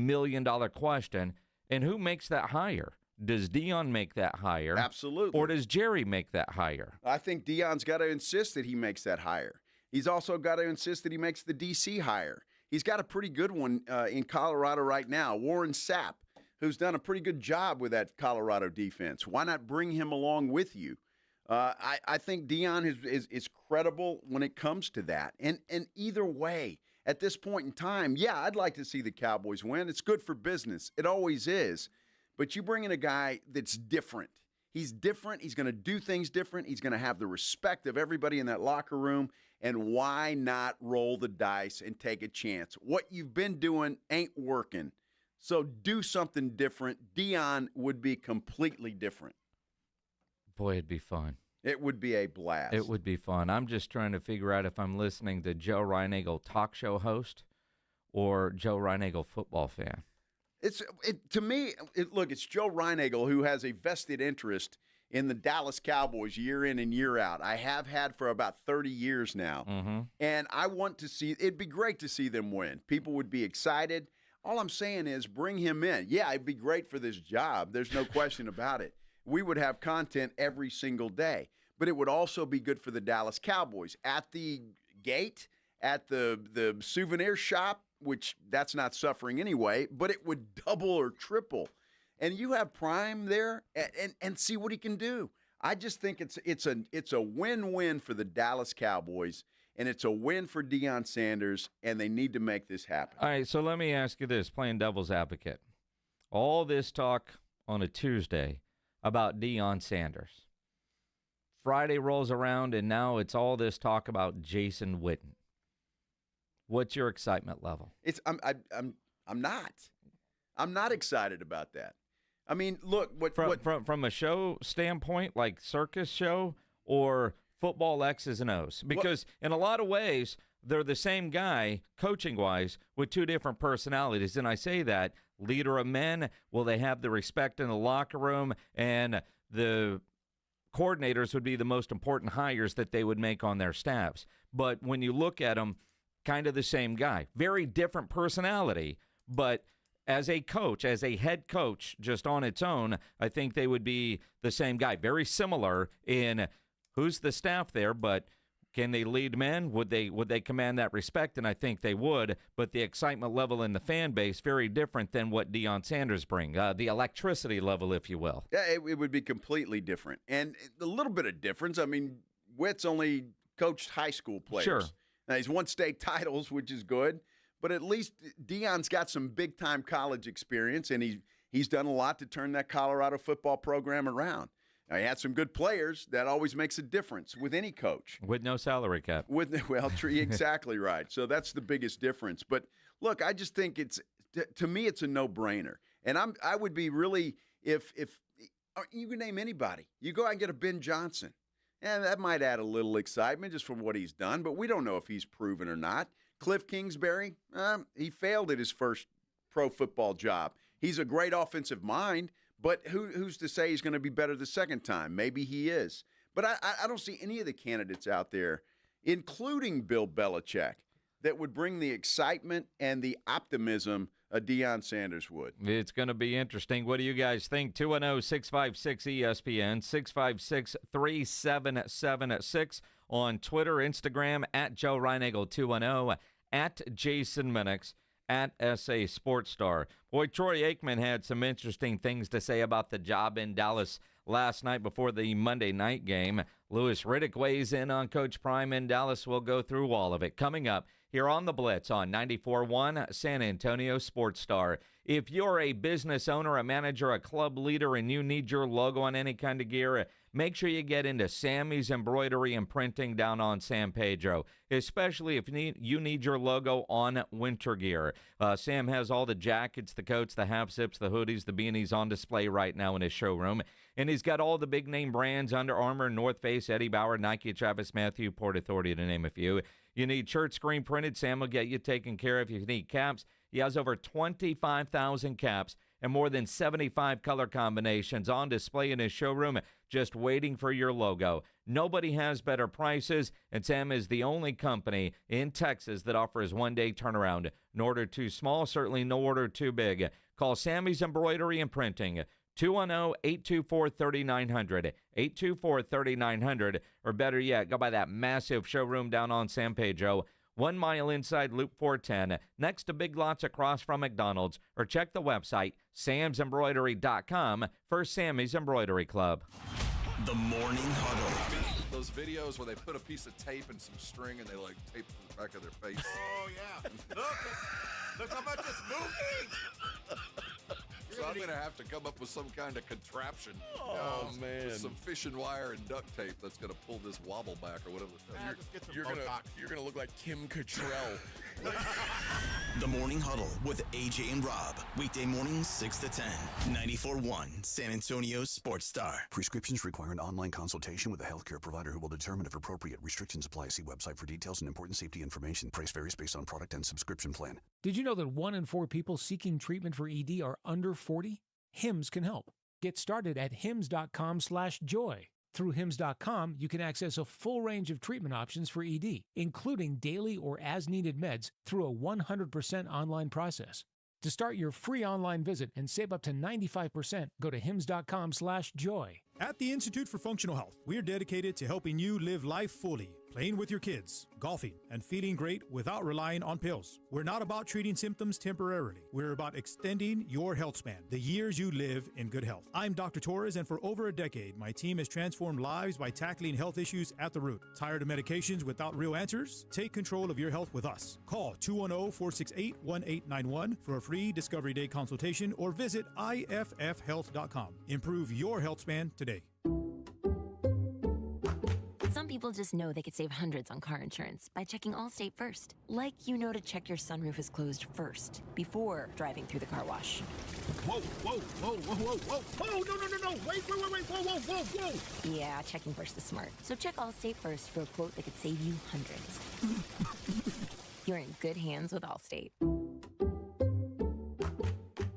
million-dollar question. And who makes that hire? Does Dion make that hire? Absolutely. Or does Jerry make that hire? I think Dion's got to insist that he makes that hire. He's also got to insist that he makes the D.C. hire. He's got a pretty good one in Colorado right now, Warren Sapp, who's done a pretty good job with that Colorado defense. Why not bring him along with you? I think Dion is credible when it comes to that. And either way, at this point in time, yeah, I'd like to see the Cowboys win. It's good for business. It always is. But you bring in a guy that's different. He's different. He's going to do things different. He's going to have the respect of everybody in that locker room. And why not roll the dice and take a chance? What you've been doing ain't working. So do something different. Dion would be completely different. Boy, it'd be fun. It would be a blast. It would be fun. I'm just trying to figure out if I'm listening to Joe Reinagle talk show host or Joe Reinagle football fan. To me, it's Joe Reinagle who has a vested interest in the Dallas Cowboys year in and year out. I have had for about 30 years now. Mm-hmm. And I want to see – it'd be great to see them win. People would be excited. All I'm saying is bring him in. Yeah, it'd be great for this job. There's no question about it. We would have content every single day. But it would also be good for the Dallas Cowboys. At the gate, at the souvenir shop, which that's not suffering anyway, but it would double or triple. And you have Prime there and see what he can do. I just think it's a win-win for the Dallas Cowboys, and it's a win for Deion Sanders, and they need to make this happen. All right, so let me ask you this, playing devil's advocate. All this talk on a Tuesday about Deion Sanders. Friday rolls around, and now it's all this talk about Jason Whitten. What's your excitement level? I'm not excited about that. I mean, look, from a show standpoint, like circus show or football X's and O's, because in a lot of ways they're the same guy coaching wise with two different personalities. And I say that leader of men, will they have the respect in the locker room, and the coordinators would be the most important hires that they would make on their staffs. But when you look at them, kind of the same guy. Very different personality, but as a coach, as a head coach, just on its own, I think they would be the same guy. Very similar in who's the staff there, but can they lead men? Would they command that respect? And I think they would, but the excitement level in the fan base, very different than what Deion Sanders bring, the electricity level, if you will. Yeah, it would be completely different. And a little bit of difference. I mean, Witt's only coached high school players. Sure. Now, he's won state titles, which is good, but at least Deion's got some big-time college experience, and he's done a lot to turn that Colorado football program around. Now, he had some good players. That always makes a difference with any coach. With no salary cap. Exactly right. So that's the biggest difference. But, look, I just think to me, it's a no-brainer. And I would be really, if you can name anybody. You go out and get a Ben Johnson. And that might add a little excitement just from what he's done, but we don't know if he's proven or not. Cliff Kingsbury, he failed at his first pro football job. He's a great offensive mind, but who's to say he's going to be better the second time? Maybe he is. But I don't see any of the candidates out there, including Bill Belichick, that would bring the excitement and the optimism Deion Sanders would. It's going to be interesting. What do you guys think? 210-656-ESPN, 656-3776 on Twitter, Instagram, at Joe Reinagle 210, at Jason Minix, at SA Sports Star. Boy, Troy Aikman had some interesting things to say about the job in Dallas last night before the Monday night game. Louis Riddick weighs in on Coach Prime in Dallas. We'll go through all of it coming up here on The Blitz on 94.1 San Antonio Sports Star. If you're a business owner, a manager, a club leader, and you need your logo on any kind of gear, make sure you get into Sammy's Embroidery and Printing down on San Pedro, especially if you need your logo on winter gear. Sam has all the jackets, the coats, the half-zips, the hoodies, the beanies on display right now in his showroom. And he's got all the big-name brands, Under Armour, North Face, Eddie Bauer, Nike, Travis Mathew, Port Authority, to name a few. You need shirts screen printed, Sam will get you taken care of. You need caps. He has over 25,000 caps and more than 75 color combinations on display in his showroom, just waiting for your logo. Nobody has better prices, and Sam is the only company in Texas that offers one-day turnaround. No order too small, certainly no order too big. Call Sammy's Embroidery and Printing, 210-824-3900, 824-3900, or better yet, go by that massive showroom down on San Pedro, 1 mile inside Loop 410, next to Big Lots across from McDonald's, or check the website, samsembroidery.com, for Sammy's Embroidery Club. The Morning Huddle. Those videos where they put a piece of tape and some string and they like tape to the back of their face. Oh, yeah. Look how much it's moving. So I'm going to have to come up with some kind of contraption. Man. With some fishing wire and duct tape that's going to pull this wobble back or whatever. Just get some You're gonna look like Kim Cattrall. The Morning Huddle with AJ and Rob. Weekday mornings 6 to 10. 94.1 San Antonio Sports Star. Prescriptions require an online consultation with a healthcare provider who will determine if appropriate. Restrictions apply. See website for details and important safety information. Price varies based on product and subscription plan. Did you know that 1 in 4 people seeking treatment for ED are under 40? HIMS can help. Get started at hims.com/joy. Through hims.com, you can access a full range of treatment options for ED, including daily or as-needed meds through a 100% online process. To start your free online visit and save up to 95%, go to hims.com/joy. At the Institute for Functional Health, we are dedicated to helping you live life fully, playing with your kids, golfing, and feeling great without relying on pills. We're not about treating symptoms temporarily. We're about extending your health span, the years you live in good health. I'm Dr. Torres, and for over a decade, my team has transformed lives by tackling health issues at the root. Tired of medications without real answers? Take control of your health with us. Call 210-468-1891 for a free Discovery Day consultation or visit iffhealth.com. Improve your health span today. Some people just know they could save hundreds on car insurance by checking Allstate first. Like you know to check your sunroof is closed first before driving through the car wash. Whoa, whoa, whoa, whoa, whoa, whoa. Oh, no. Wait, whoa. Yeah, checking first is smart. So check Allstate first for a quote that could save you hundreds. You're in good hands with Allstate.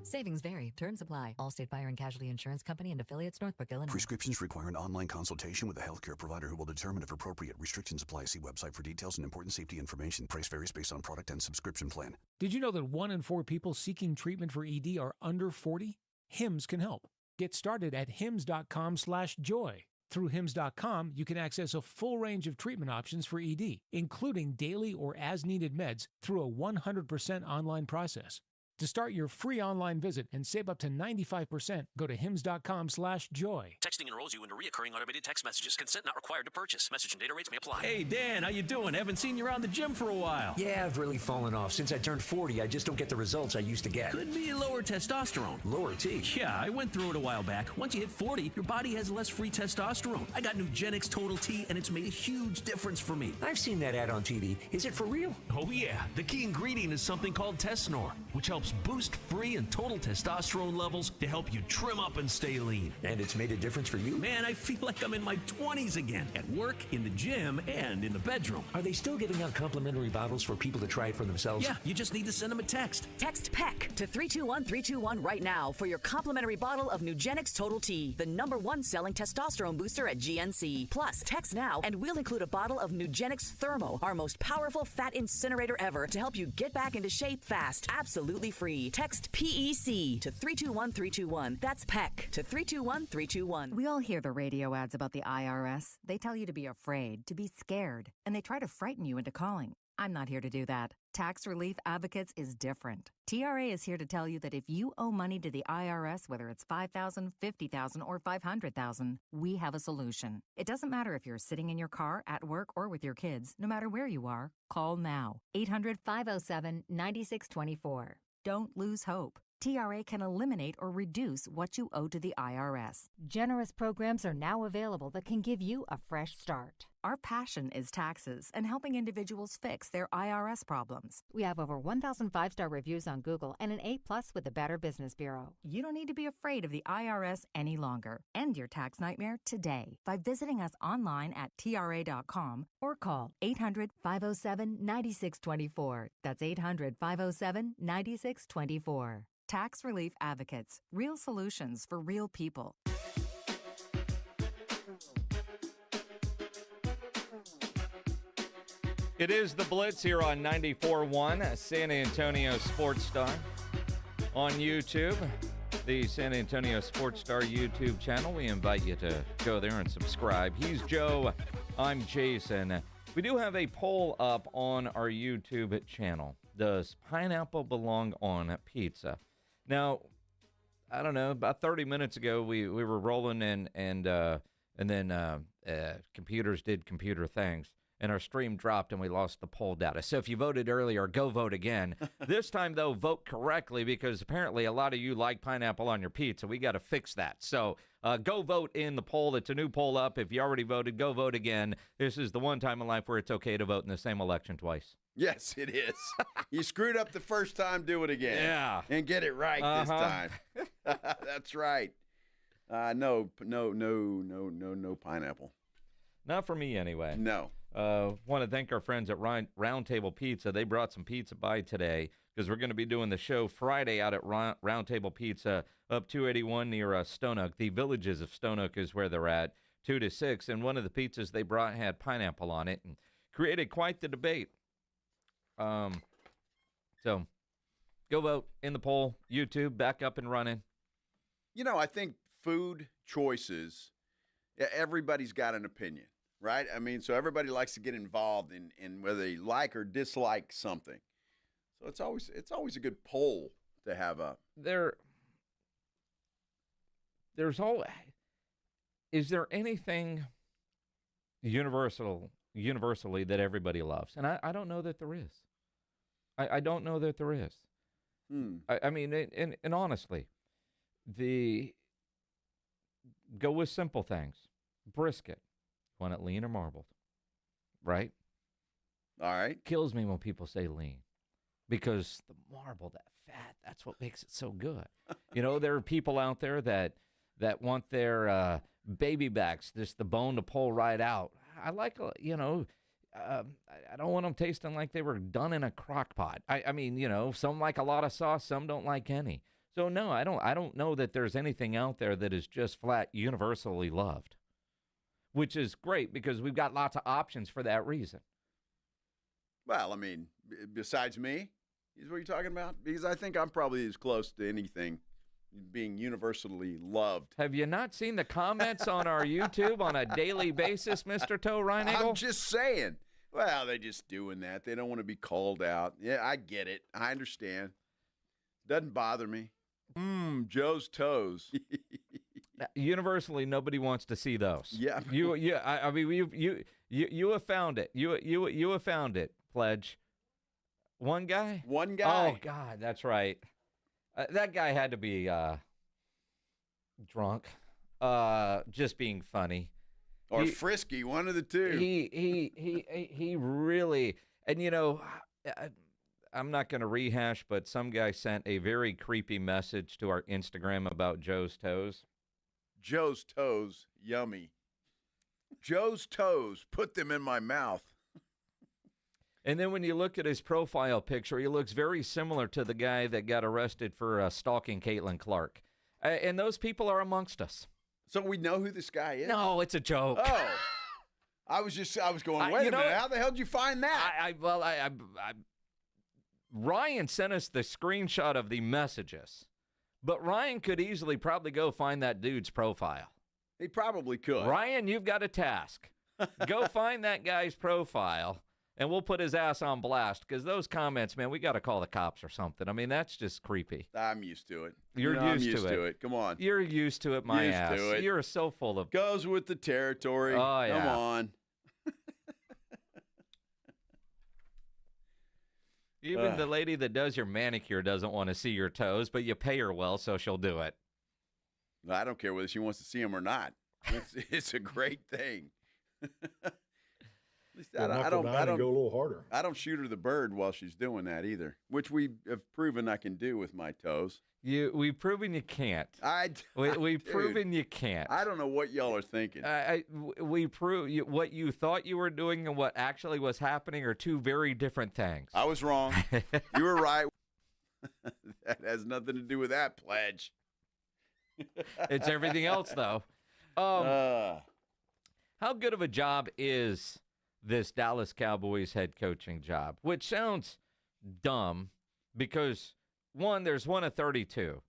Savings vary. Terms apply. Allstate Fire and Casualty Insurance Company and affiliates, Northbrook, Illinois. Prescriptions require an online consultation with a healthcare provider who will determine if appropriate. Restrictions apply. See website for details and important safety information. Price varies based on product and subscription plan. Did you know that 1 in 4 people seeking treatment for ED are under 40? HIMS can help. Get started at hims.com/joy. Through hims.com, you can access a full range of treatment options for ED, including daily or as-needed meds through a 100% online process. To start your free online visit and save up to 95%, go to hims.com/joy. Texting enrolls you into recurring automated text messages. Consent not required to purchase. Message and data rates may apply. Hey, Dan, how you doing? Haven't seen you around the gym for a while. Yeah, I've really fallen off. Since I turned 40, I just don't get the results I used to get. Could be lower testosterone. Lower T? Yeah, I went through it a while back. Once you hit 40, your body has less free testosterone. I got Nugenix Total T, and it's made a huge difference for me. I've seen that ad on TV. Is it for real? Oh, yeah. The key ingredient is something called Tesnor, which helps boost free and total testosterone levels to help you trim up and stay lean. And it's made a difference for you? Man, I feel like I'm in my 20s again. At work, in the gym, and in the bedroom. Are they still giving out complimentary bottles for people to try it for themselves? Yeah, you just need to send them a text. Text PEC to 321-321 right now for your complimentary bottle of Nugenix Total T, the #1 selling testosterone booster at GNC. Plus, text now and we'll include a bottle of Nugenix Thermo, our most powerful fat incinerator ever, to help you get back into shape fast, absolutely free. Text PEC to 321-321. That's PEC to 321-321. We all hear the radio ads about the IRS. They tell you to be afraid, to be scared, and they try to frighten you into calling. I'm not here to do that. Tax Relief Advocates is different. TRA is here to tell you that if you owe money to the IRS, whether it's $5,000, $50,000, or $500,000, we have a solution. It doesn't matter if you're sitting in your car, at work, or with your kids. No matter where you are, call now. 800-507-9624. Don't lose hope. TRA can eliminate or reduce what you owe to the IRS. Generous programs are now available that can give you a fresh start. Our passion is taxes and helping individuals fix their IRS problems. We have over 1,000 5-star reviews on Google and an A+ with the Better Business Bureau. You don't need to be afraid of the IRS any longer. End your tax nightmare today by visiting us online at TRA.com or call 800-507-9624. That's 800-507-9624. Tax Relief Advocates. Real solutions for real people. It is the Blitz here on 94.1 San Antonio Sports Star. On YouTube, the San Antonio Sports Star YouTube channel. We invite you to go there and subscribe. He's Joe. I'm Jason. We do have a poll up on our YouTube channel. Does pineapple belong on pizza? Now, I don't know, about 30 minutes ago, we were rolling in, and then computers did computer things, and our stream dropped, and we lost the poll data. So if you voted earlier, go vote again. This time, though, vote correctly, because apparently a lot of you like pineapple on your pizza. We got to fix that. So go vote in the poll. It's a new poll up. If you already voted, go vote again. This is the one time in life where it's okay to vote in the same election twice. Yes, it is. You screwed up the first time, do it again. Yeah. And get it right this time. That's right. No pineapple. Not for me, anyway. No. Want to thank our friends at Round Table Pizza. They brought some pizza by today because we're going to be doing the show Friday out at Round Table Pizza up 281 near Stone Oak. The Villages of Stone Oak is where they're at, 2 to 6. And one of the pizzas they brought had pineapple on it and created quite the debate. So go vote in the poll. YouTube, back up and running. You know, I think food choices, everybody's got an opinion, right? I mean, so everybody likes to get involved in whether they like or dislike something. So it's always a good poll to have up. Is there anything universally that everybody loves? And I don't know that there is. I don't know that there is. I mean, and honestly, go with simple things. Brisket. Want it lean or marbled? Right? All right. Kills me when people say lean, because the marble, that fat, that's what makes it so good. You know, there are people out there that want their baby backs, just the bone to pull right out. I like, I don't want them tasting like they were done in a crock pot. I mean, some like a lot of sauce, some don't like any. So no, I don't know that there's anything out there that is just flat universally loved, which is great because we've got lots of options for that reason. Well, I mean, besides me, is what you're talking about? Because I think I'm probably as close to anything being universally loved. Have you not seen the comments on our YouTube on a daily basis, Mr. Toe Reinigle? I'm just saying. Well, they're just doing that. They don't want to be called out. Yeah, I get it. I understand. Doesn't bother me. Joe's toes. Universally, nobody wants to see those. Yeah. I mean, you have found it. You have found it, Pledge. One guy? One guy. Oh, God, that's right. That guy had to be drunk, just being funny. Or frisky, one of the two. He really, and I'm not going to rehash, but some guy sent a very creepy message to our Instagram about Joe's toes. Joe's toes, yummy. Joe's toes, put them in my mouth. And then when you look at his profile picture, he looks very similar to the guy that got arrested for stalking Caitlin Clark. And those people are amongst us. So we know who this guy is? No, it's a joke. Oh. I was going, wait a minute, how the hell did you find that? Ryan sent us the screenshot of the messages. But Ryan could easily probably go find that dude's profile. He probably could. Ryan, you've got a task. Go find that guy's profile. And we'll put his ass on blast, because those comments, man, we got to call the cops or something. I mean, that's just creepy. I'm used to it. You're I'm used to it. Come on. You're used to it, my used ass. To it. You're so full of... Goes with the territory. Oh, yeah. Come on. Even the lady that does your manicure doesn't want to see your toes, but you pay her well, so she'll do it. I don't care whether she wants to see them or not. It's a great thing. I don't go a little harder. I don't shoot her the bird while she's doing that either, which we have proven I can do with my toes. We've proven you can't. We've proven you can't. I don't know what y'all are thinking. We prove what you thought you were doing and what actually was happening are two very different things. I was wrong. You were right. That has nothing to do with that pledge. It's everything else, though. How good of a job is this Dallas Cowboys head coaching job? Which sounds dumb because, one, there's one of 32.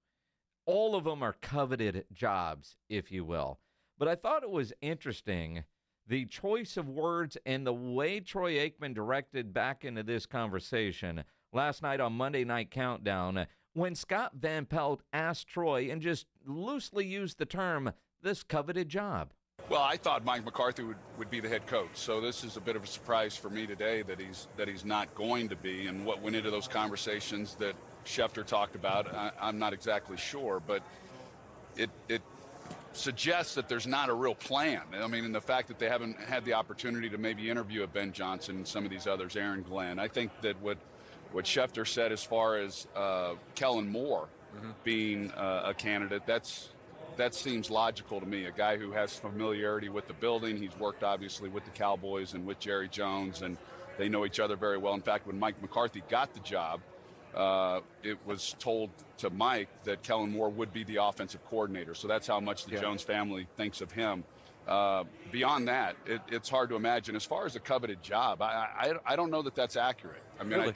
All of them are coveted jobs, if you will. But I thought it was interesting, the choice of words and the way Troy Aikman directed back into this conversation last night on Monday Night Countdown when Scott Van Pelt asked Troy and just loosely used the term, this coveted job. Well, I thought Mike McCarthy would be the head coach, so this is a bit of a surprise for me today that he's not going to be. And what went into those conversations that Schefter talked about, I'm not exactly sure, but it suggests that there's not a real plan. I mean, and the fact that they haven't had the opportunity to maybe interview a Ben Johnson and some of these others, Aaron Glenn. I think that what Schefter said as far as Kellen Moore being a candidate, that seems logical to me. A guy who has familiarity with the building. He's worked obviously with the Cowboys and with Jerry Jones, and they know each other very well. In fact, when Mike McCarthy got the job, it was told to Mike that Kellen Moore would be the offensive coordinator. So that's how much the Jones family thinks of him. Beyond that, it's hard to imagine. As far as a coveted job, I don't know that that's accurate. I mean, really?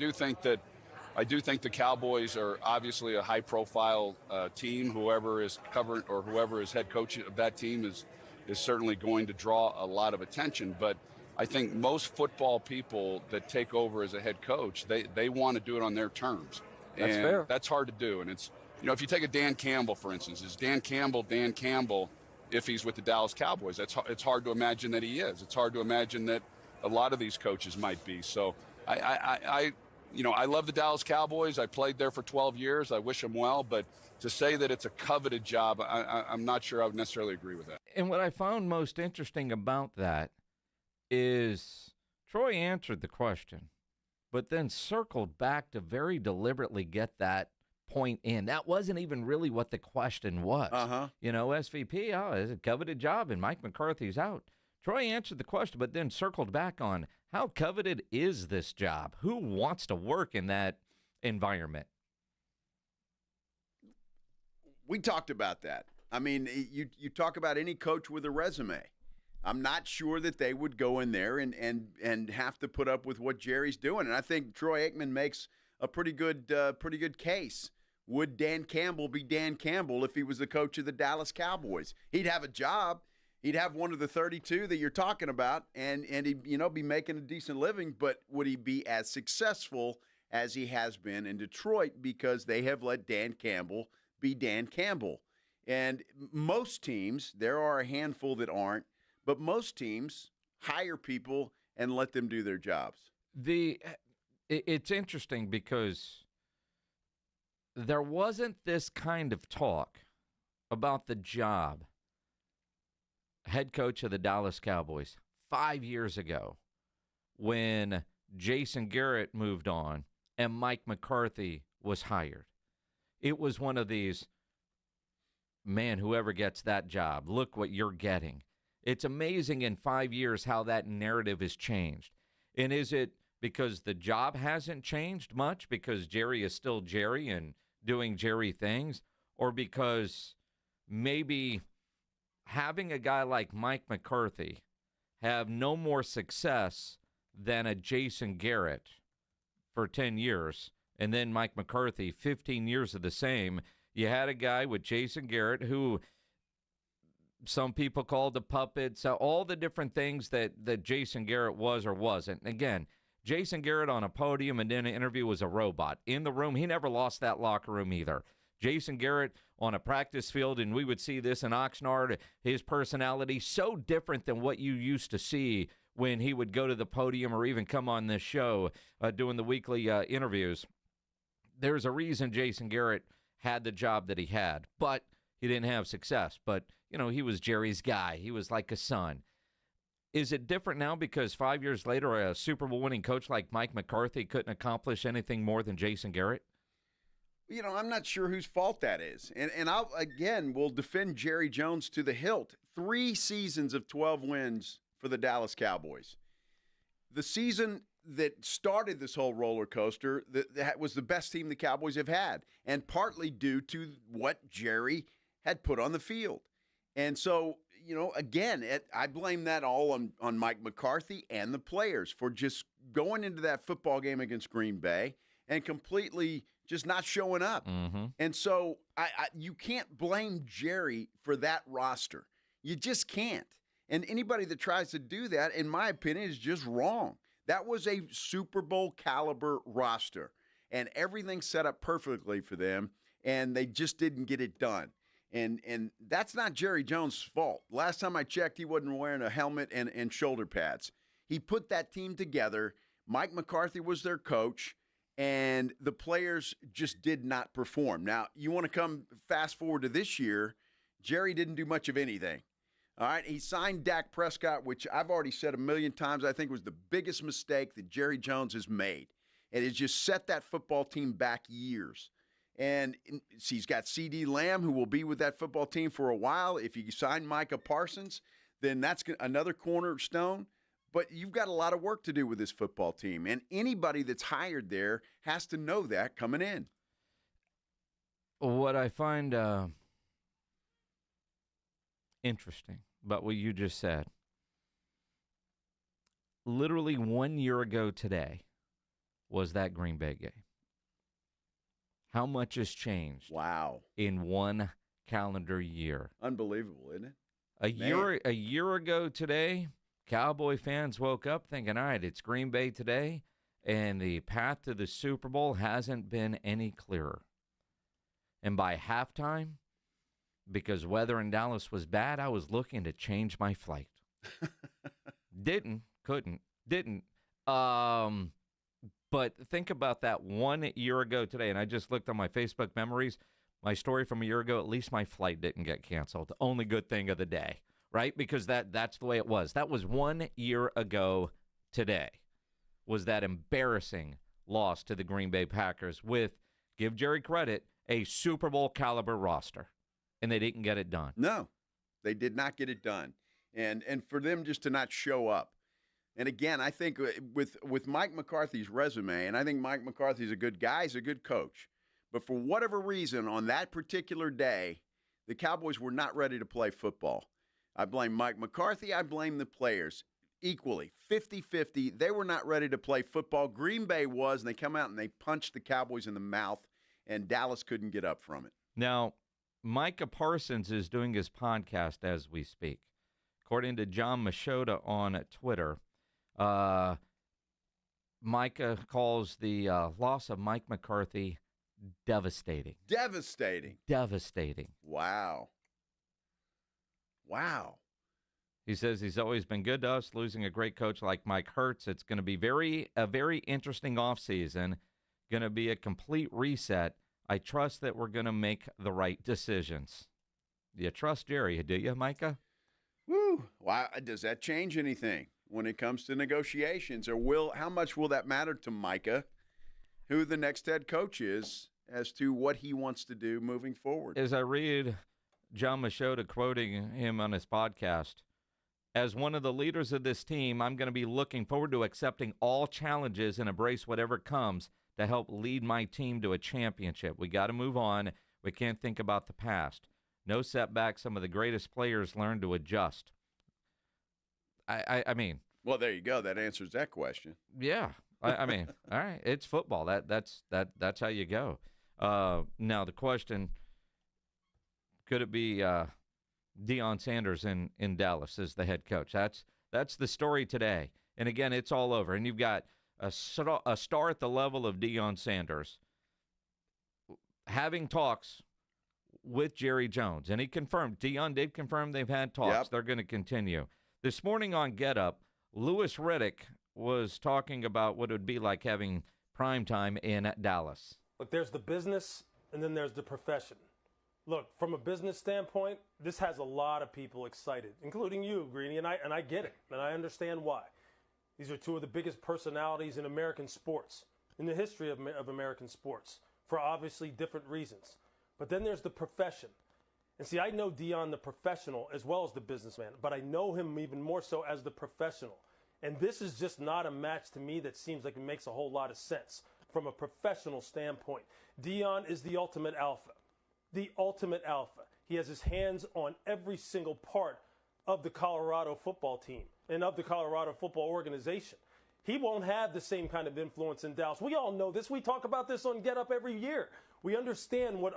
I do think the Cowboys are obviously a high-profile team. Whoever is covering or whoever is head coach of that team is certainly going to draw a lot of attention. But I think most football people that take over as a head coach, they want to do it on their terms. That's fair. That's hard to do. And it's, if you take a Dan Campbell, for instance, is Dan Campbell if he's with the Dallas Cowboys? It's hard to imagine that he is. It's hard to imagine that a lot of these coaches might be. So I love the Dallas Cowboys. I played there for 12 years. I wish them well. But to say that it's a coveted job, I'm not sure I would necessarily agree with that. And what I found most interesting about that is Troy answered the question, but then circled back to very deliberately get that point in. That wasn't even really what the question was. SVP, it's a coveted job, and Mike McCarthy's out. Troy answered the question, but then circled back on how coveted is this job? Who wants to work in that environment? We talked about that. I mean, you talk about any coach with a resume. I'm not sure that they would go in there and have to put up with what Jerry's doing. And I think Troy Aikman makes a pretty good case. Would Dan Campbell be Dan Campbell if he was the coach of the Dallas Cowboys? He'd have a job. He'd have one of the 32 that you're talking about, and he'd be making a decent living. But would he be as successful as he has been in Detroit because they have let Dan Campbell be Dan Campbell? And most teams, there are a handful that aren't, but most teams hire people and let them do their jobs. It's interesting because there wasn't this kind of talk about the job head coach of the Dallas Cowboys 5 years ago when Jason Garrett moved on and Mike McCarthy was hired. It was one of these, man, whoever gets that job, look what you're getting. It's amazing in 5 years how that narrative has changed. And is it because the job hasn't changed much because Jerry is still Jerry and doing Jerry things, or because maybe having a guy like Mike McCarthy have no more success than a Jason Garrett for 10 years, and then Mike McCarthy, 15 years of the same? You had a guy with Jason Garrett who some people called the puppet, so all the different things that Jason Garrett was or wasn't. Again, Jason Garrett on a podium and in an interview was a robot. In the room, he never lost that locker room either. Jason Garrett on a practice field, and we would see this in Oxnard, his personality so different than what you used to see when he would go to the podium or even come on this show doing the weekly interviews. There's a reason Jason Garrett had the job that he had, but he didn't have success. But, he was Jerry's guy. He was like a son. Is it different now because 5 years later a Super Bowl winning coach like Mike McCarthy couldn't accomplish anything more than Jason Garrett? I'm not sure whose fault that is. And I'll, again, will defend Jerry Jones to the hilt. 3 seasons of 12 wins for the Dallas Cowboys. The season that started this whole roller coaster that was the best team the Cowboys have had, and partly due to what Jerry had put on the field. And so, again, I blame that all on Mike McCarthy and the players for just going into that football game against Green Bay and completely just not showing up. Mm-hmm. And so you can't blame Jerry for that roster. You just can't. And anybody that tries to do that, in my opinion, is just wrong. That was a Super Bowl caliber roster, and everything set up perfectly for them, and they just didn't get it done. And that's not Jerry Jones' fault. Last time I checked, he wasn't wearing a helmet and shoulder pads. He put that team together. Mike McCarthy was their coach, and the players just did not perform. Now, you want to come fast forward to this year, Jerry didn't do much of anything. All right, he signed Dak Prescott, which I've already said a million times, I think was the biggest mistake that Jerry Jones has made. And it just set that football team back years. And he's got C.D. Lamb, who will be with that football team for a while. If you sign Micah Parsons, then that's another cornerstone. But you've got a lot of work to do with this football team. And anybody that's hired there has to know that coming in. What I find interesting about what you just said, literally 1 year ago today was that Green Bay game. How much has changed? Wow. In one calendar year. Unbelievable, isn't it? A year ago today, Cowboy fans woke up thinking, all right, it's Green Bay today, and the path to the Super Bowl hasn't been any clearer. And by halftime, because weather in Dallas was bad, I was looking to change my flight. Didn't. But think about that 1 year ago today, and I just looked on my Facebook memories. My story from a year ago, at least my flight didn't get canceled. The only good thing of the day, right? Because that's the way it was. That was 1 year ago today, was that embarrassing loss to the Green Bay Packers with, give Jerry credit, a Super Bowl caliber roster. And they didn't get it done. No, they did not get it done. And for them just to not show up. And again, I think with Mike McCarthy's resume, and I think Mike McCarthy's a good guy, he's a good coach. But for whatever reason, on that particular day, the Cowboys were not ready to play football. I blame Mike McCarthy. I blame the players equally, 50-50. They were not ready to play football. Green Bay was, and they come out and they punched the Cowboys in the mouth, and Dallas couldn't get up from it. Now, Micah Parsons is doing his podcast as we speak. According to John Machota on Twitter, Micah calls the loss of Mike McCarthy devastating. Devastating. Wow. He says he's always been good to us. Losing a great coach like Mike hurts. It's going to be a very interesting offseason. Going to be a complete reset. I trust that we're going to make the right decisions. You trust Jerry, do you, Micah? Woo. Wow. Does that change anything when it comes to negotiations? Or how much will that matter to Micah, who the next head coach is, as to what he wants to do moving forward? As I read John Machota quoting him on his podcast, as one of the leaders of this team, I'm going to be looking forward to accepting all challenges and embrace whatever comes to help lead my team to a championship. We got to move on. We can't think about the past. No setbacks. Some of the greatest players learn to adjust. I mean. Well, there you go. That answers that question. Yeah. I mean, all right. It's football. That's how you go. Now the question: could it be Deion Sanders in Dallas as the head coach? That's the story today. And again, it's all over. And you've got a star at the level of Deion Sanders having talks with Jerry Jones. And he confirmed, Deion did confirm they've had talks. Yep. They're going to continue. This morning on Get Up, Louis Riddick was talking about what it would be like having prime time in Dallas. Look, there's the business and then there's the profession. Look, from a business standpoint, this has a lot of people excited, including you, Greeny, and I get it, and I understand why. These are two of the biggest personalities in American sports, in the history of American sports, for obviously different reasons. But then there's the profession. And see, I know Deion the professional as well as the businessman, but I know him even more so as the professional. And this is just not a match to me that seems like it makes a whole lot of sense from a professional standpoint. Dion is the ultimate alpha. The ultimate alpha. He has his hands on every single part of the Colorado football team and of the Colorado football organization. He won't have the same kind of influence in Dallas. We all know this. We talk about this on Get Up every year. We understand what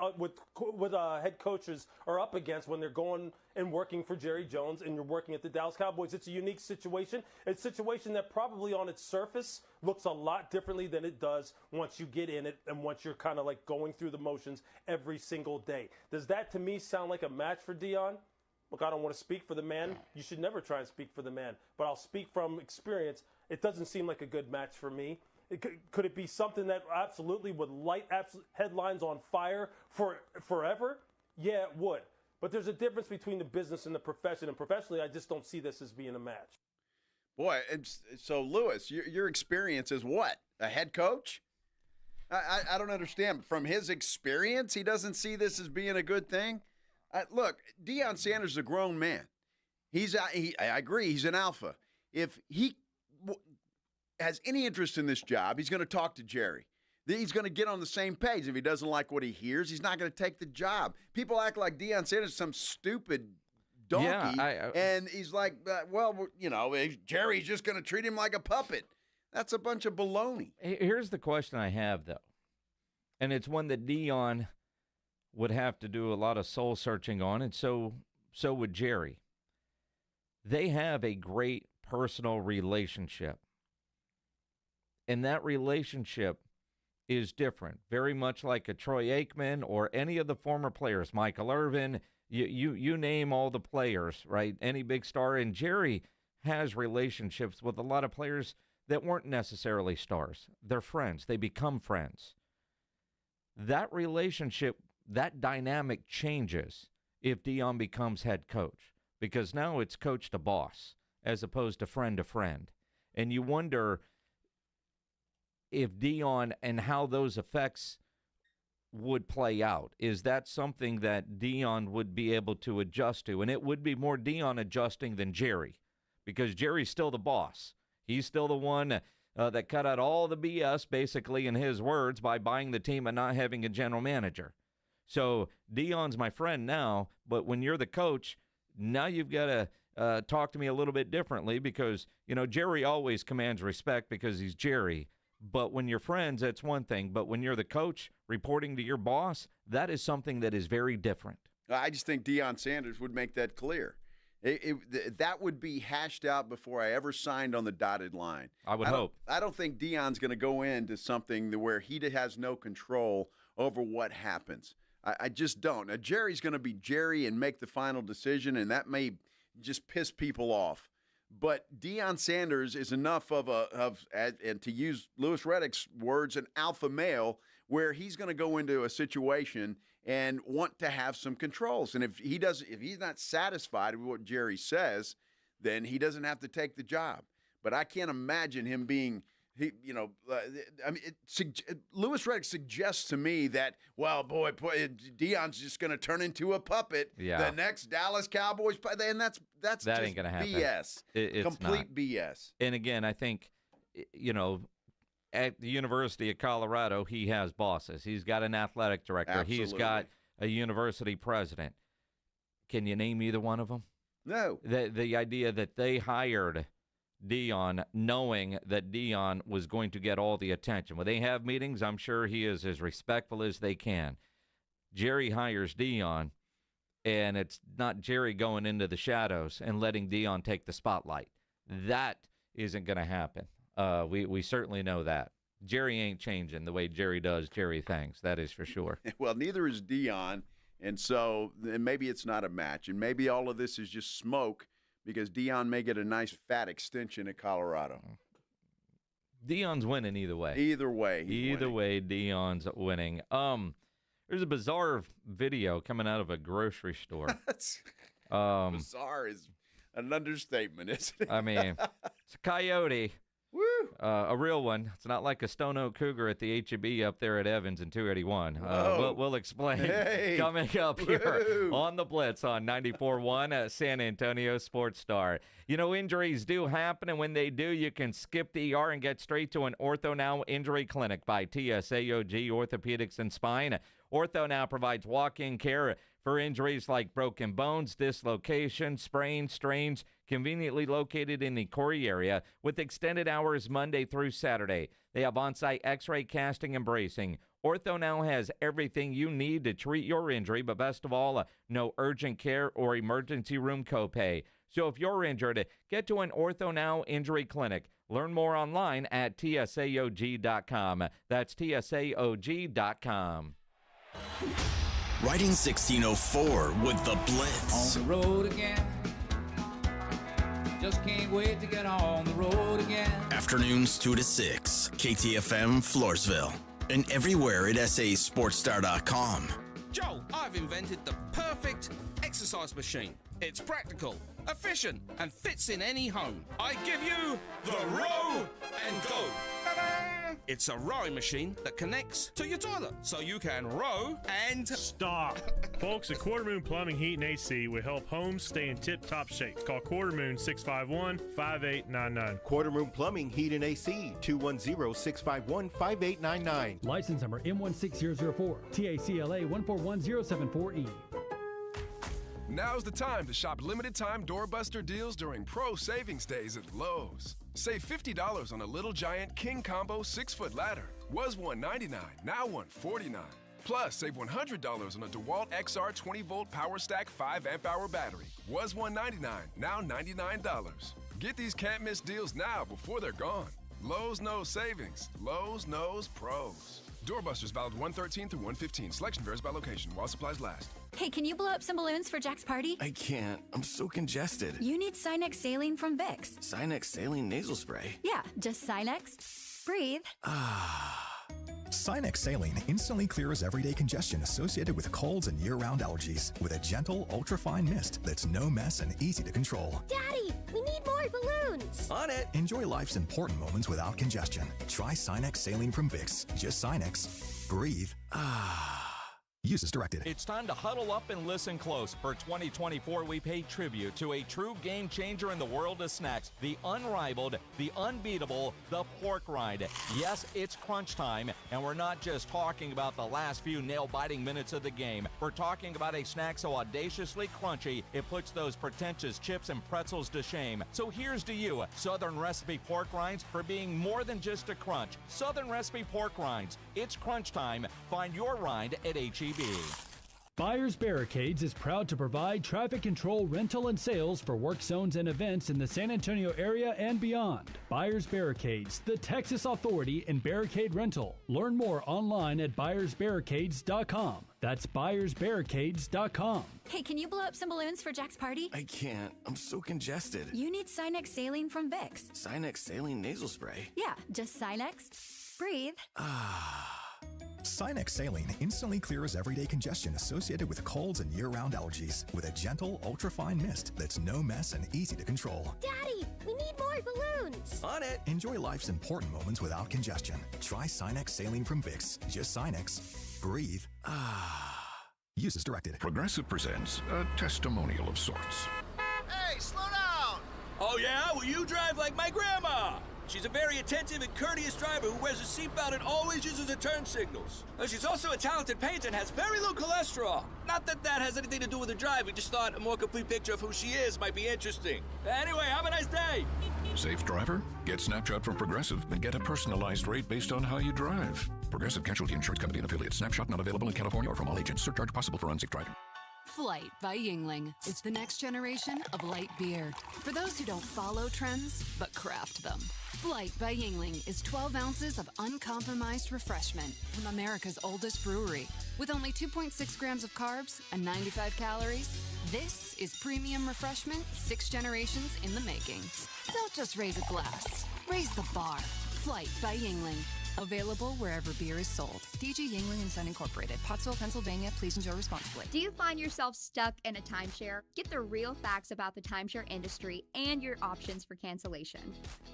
head coaches are up against when they're going and working for Jerry Jones and you're working at the Dallas Cowboys. It's a unique situation. It's a situation that probably on its surface looks a lot differently than it does once you get in it and once you're kind of like going through the motions every single day. Does that to me sound like a match for Dion? Look, I don't want to speak for the man. You should never try and speak for the man. But I'll speak from experience. It doesn't seem like a good match for me. Could it be something that absolutely would light headlines on fire forever? Yeah, it would. But there's a difference between the business and the profession. And professionally, I just don't see this as being a match. Boy, so Lewis, your experience is what? A head coach? I don't understand. From his experience, he doesn't see this as being a good thing? Look, Deion Sanders is a grown man. I agree, he's an alpha. If he has any interest in this job, he's going to talk to Jerry. He's going to get on the same page. If he doesn't like what he hears, he's not going to take the job. People act like Deion Sanders is some stupid donkey, and he's like, Jerry's just going to treat him like a puppet. That's a bunch of baloney. Here's the question I have, though, and it's one that Dion would have to do a lot of soul searching on, and so would Jerry. They have a great personal relationship, and that relationship is different, very much like a Troy Aikman or any of the former players, Michael Irvin, you name all the players, right? Any big star, and Jerry has relationships with a lot of players that weren't necessarily stars. They're friends. They become friends. That relationship, that dynamic changes if Dion becomes head coach, because now it's coach to boss as opposed to friend to friend. And you wonder if Dion and how those effects would play out. Is that something that Dion would be able to adjust to? And it would be more Dion adjusting than Jerry, because Jerry's still the boss. He's still the one that cut out all the BS, basically, in his words, by buying the team and not having a general manager. So Dion's my friend now, but when you're the coach, now you've got to talk to me a little bit differently, because, Jerry always commands respect because he's Jerry. But when you're friends, that's one thing. But when you're the coach reporting to your boss, that is something that is very different. I just think Deion Sanders would make that clear. That would be hashed out before I ever signed on the dotted line. I would hope. I don't think Deion's going to go into something where he has no control over what happens. I just don't. Now, Jerry's going to be Jerry and make the final decision, and that may just piss people off. But Deion Sanders is enough and to use Louis Riddick's words, an alpha male, where he's going to go into a situation and want to have some controls. And if he's not satisfied with what Jerry says, then he doesn't have to take the job. But I can't imagine him being, Louis Riddick suggests to me that, boy, Deion's just going to turn into a puppet. Yeah. The next Dallas Cowboys play, and that's that just ain't gonna happen. BS. It's complete not. BS. And again, I think, at the University of Colorado, he has bosses. He's got an athletic director. Absolutely. He's got a university president. Can you name either one of them? No. The idea that they hired Dion knowing that Dion was going to get all the attention. When they have meetings, I'm sure he is as respectful as they can. Jerry hires Dion, and it's not Jerry going into the shadows and letting Dion take the spotlight. That isn't going to happen. We certainly know that. Jerry ain't changing the way Jerry does Jerry things. That is for sure. Well, neither is Dion, and so maybe it's not a match, and maybe all of this is just smoke, because Dion may get a nice fat extension at Colorado. Dion's winning either way. Either way, Dion's winning. There's a bizarre video coming out of a grocery store. Bizarre is an understatement, isn't it? I mean, it's a coyote Woo! A real one. It's not like a Stone Oak Cougar at the H-E-B up there at Evans in 281. We'll explain coming up here on the Blitz on 94.1 San Antonio Sports Star. You know, injuries do happen, and when they do, you can skip the ER and get straight to an Ortho Now Injury Clinic by TSAOG Orthopedics and Spine. Ortho Now provides walk-in care for injuries like broken bones, dislocations, sprains, strains, conveniently located in the Corey area with extended hours Monday through Saturday. They have on-site x-ray, casting, and bracing. Ortho Now has everything you need to treat your injury, but best of all, no urgent care or emergency room copay. So if you're injured, get to an Ortho Now Injury Clinic. Learn more online at TSAOG.com. That's TSAOG.com. Riding 1604 with the Blitz. On the road again. Just can't wait to get on the road again. Afternoons 2 to 6. KTFM Floresville. And everywhere at SASportsStar.com. Joe, I've invented the perfect exercise machine. It's practical, efficient, and fits in any home. I give you the Row and Go. Ta-da! It's a rowing machine that connects to your toilet, so you can row and... Stop. Folks, at Quarter Moon Plumbing, Heat, and AC will help homes stay in tip-top shape. Call Quarter Moon 651-5899. Quarter Moon Plumbing, Heat, and AC, 210-651-5899. License number M16004, TACLA 141074E. Now's the time to shop limited-time doorbuster deals during Pro Savings Days at Lowe's. Save $50 on a Little Giant King Combo 6-foot ladder. Was $199, now $149. Plus, save $100 on a DeWalt XR 20-volt Power Stack 5-amp-hour battery. Was $199, now $99. Get these can't-miss deals now before they're gone. Lowe's knows savings. Lowe's knows pros. Doorbusters valid 1/13 through 1/15. Selection varies by location while supplies last. Hey, can you blow up some balloons for Jack's party? I can't. I'm so congested. You need Sinex Saline from Vicks. Sinex Saline Nasal Spray. Yeah, just Sinex. Breathe. Sinex Saline instantly clears everyday congestion associated with colds and year-round allergies with a gentle, ultra-fine mist that's no mess and easy to control. Daddy, we need more balloons. On it. Enjoy life's important moments without congestion. Try Sinex Saline from Vicks. Just Sinex. Breathe. Use as directed. It's time to huddle up and listen close. For 2024, we pay tribute to a true game changer in the world of snacks. The unrivaled, the unbeatable, the pork rind. Yes, it's crunch time, and we're not just talking about the last few nail-biting minutes of the game. We're talking about a snack so audaciously crunchy, it puts those pretentious chips and pretzels to shame. So here's to you, Southern Recipe Pork Rinds, for being more than just a crunch. Southern Recipe Pork Rinds. It's crunch time. Find your rind at H-E-B. Buyers Barricades is proud to provide traffic control, rental, and sales for work zones and events in the San Antonio area and beyond. Buyers Barricades, the Texas authority in barricade rental. Learn more online at buyersbarricades.com. That's buyersbarricades.com. Hey, can you blow up some balloons for Jack's party? I can't. I'm so congested. You need Sinex Saline from Vicks. Sinex Saline Nasal Spray. Yeah, just Sinex. Breathe. Sinex Saline instantly clears everyday congestion associated with colds and year-round allergies with a gentle, ultra-fine mist that's no mess and easy to control. Daddy, we need more balloons. On it. Enjoy life's important moments without congestion. Try Sinex Saline from Vicks. Just Sinex. Breathe. Use as directed. Progressive presents a testimonial of sorts. Hey, slow down! Oh, yeah? Well, you drive like my grandma. She's a very attentive and courteous driver who wears a seatbelt and always uses her turn signals. She's also a talented painter and has very low cholesterol. Not that that has anything to do with her drive. We just thought a more complete picture of who she is might be interesting. Anyway, have a nice day. Safe driver? Get Snapshot from Progressive and get a personalized rate based on how you drive. Progressive Casualty Insurance Company and affiliates. Snapshot not available in California or from all agents. Surcharge possible for unsafe driving. Flight by Yingling. It's the next generation of light beer. For those who don't follow trends, but craft them. Flight by Yingling is 12 ounces of uncompromised refreshment from America's oldest brewery. With only 2.6 grams of carbs and 95 calories, this is premium refreshment 6 generations in the making. Don't just raise a glass. Raise the bar. Flight by Yingling. Available wherever beer is sold. DG Yingling and Son Incorporated, Pottsville, Pennsylvania. Please enjoy responsibly. Do you find yourself stuck in a timeshare? Get the real facts about the timeshare industry and your options for cancellation.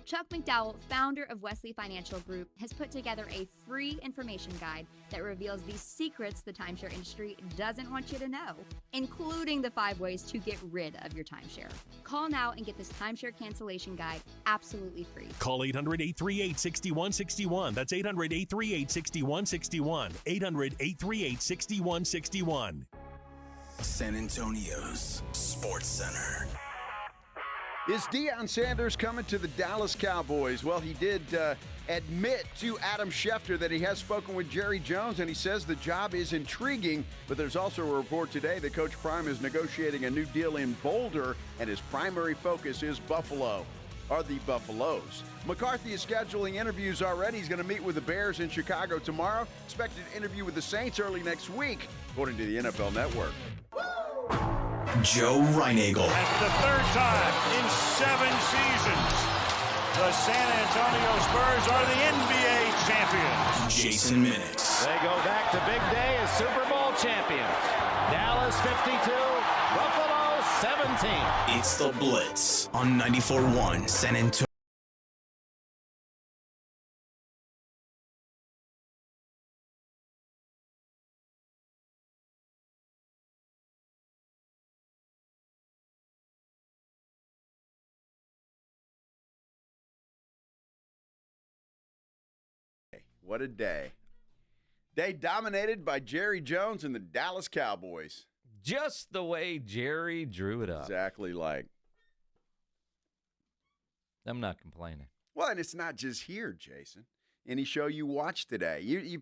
Chuck McDowell, founder of Wesley Financial Group, has put together a free information guide that reveals the secrets the timeshare industry doesn't want you to know, including the 5 ways to get rid of your timeshare. Call now and get this timeshare cancellation guide absolutely free. Call 800-838-6161. That's 800-838-6161. 800-838-6161. San Antonio's Sports Center. Is Deion Sanders coming to the Dallas Cowboys? Well, he did admit to Adam Schefter that he has spoken with Jerry Jones, and he says the job is intriguing. But there's also a report today that Coach Prime is negotiating a new deal in Boulder, and his primary focus is Buffalo, or the Buffaloes. McCarthy is scheduling interviews already. He's going to meet with the Bears in Chicago tomorrow. Expected to interview with the Saints early next week, according to the NFL Network. Joe Reinagel. And for the 3rd time in 7 seasons, the San Antonio Spurs are the NBA champions. Jason Minix. They go back to big day as Super Bowl champions. Dallas 52, Buffalo 17. It's the Blitz on 94.1 San Antonio. What a day. Day dominated by Jerry Jones and the Dallas Cowboys. Just the way Jerry drew it up. Exactly like. I'm not complaining. Well, and it's not just here, Jason. Any show you watch today.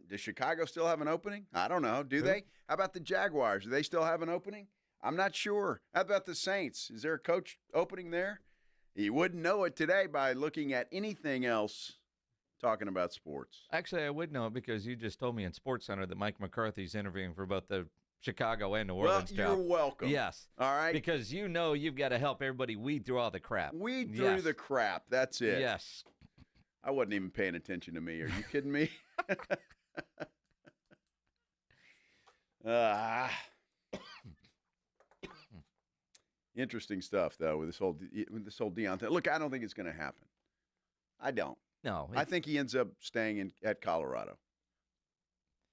Does Chicago still have an opening? I don't know. Do they? How about the Jaguars? Do they still have an opening? I'm not sure. How about the Saints? Is there a coach opening there? You wouldn't know it today by looking at anything else talking about sports. Actually, I would know it because you just told me in Sports Center that Mike McCarthy's interviewing for both the Chicago and New Orleans job. You're welcome. Yes. All right. Because you've got to help everybody weed through all the crap. Weed through the crap. That's it. Yes. I wasn't even paying attention to me. Are you kidding me? Interesting stuff, though, with this whole Dion thing. Look, I don't think it's going to happen. I don't. No. I think he ends up staying at Colorado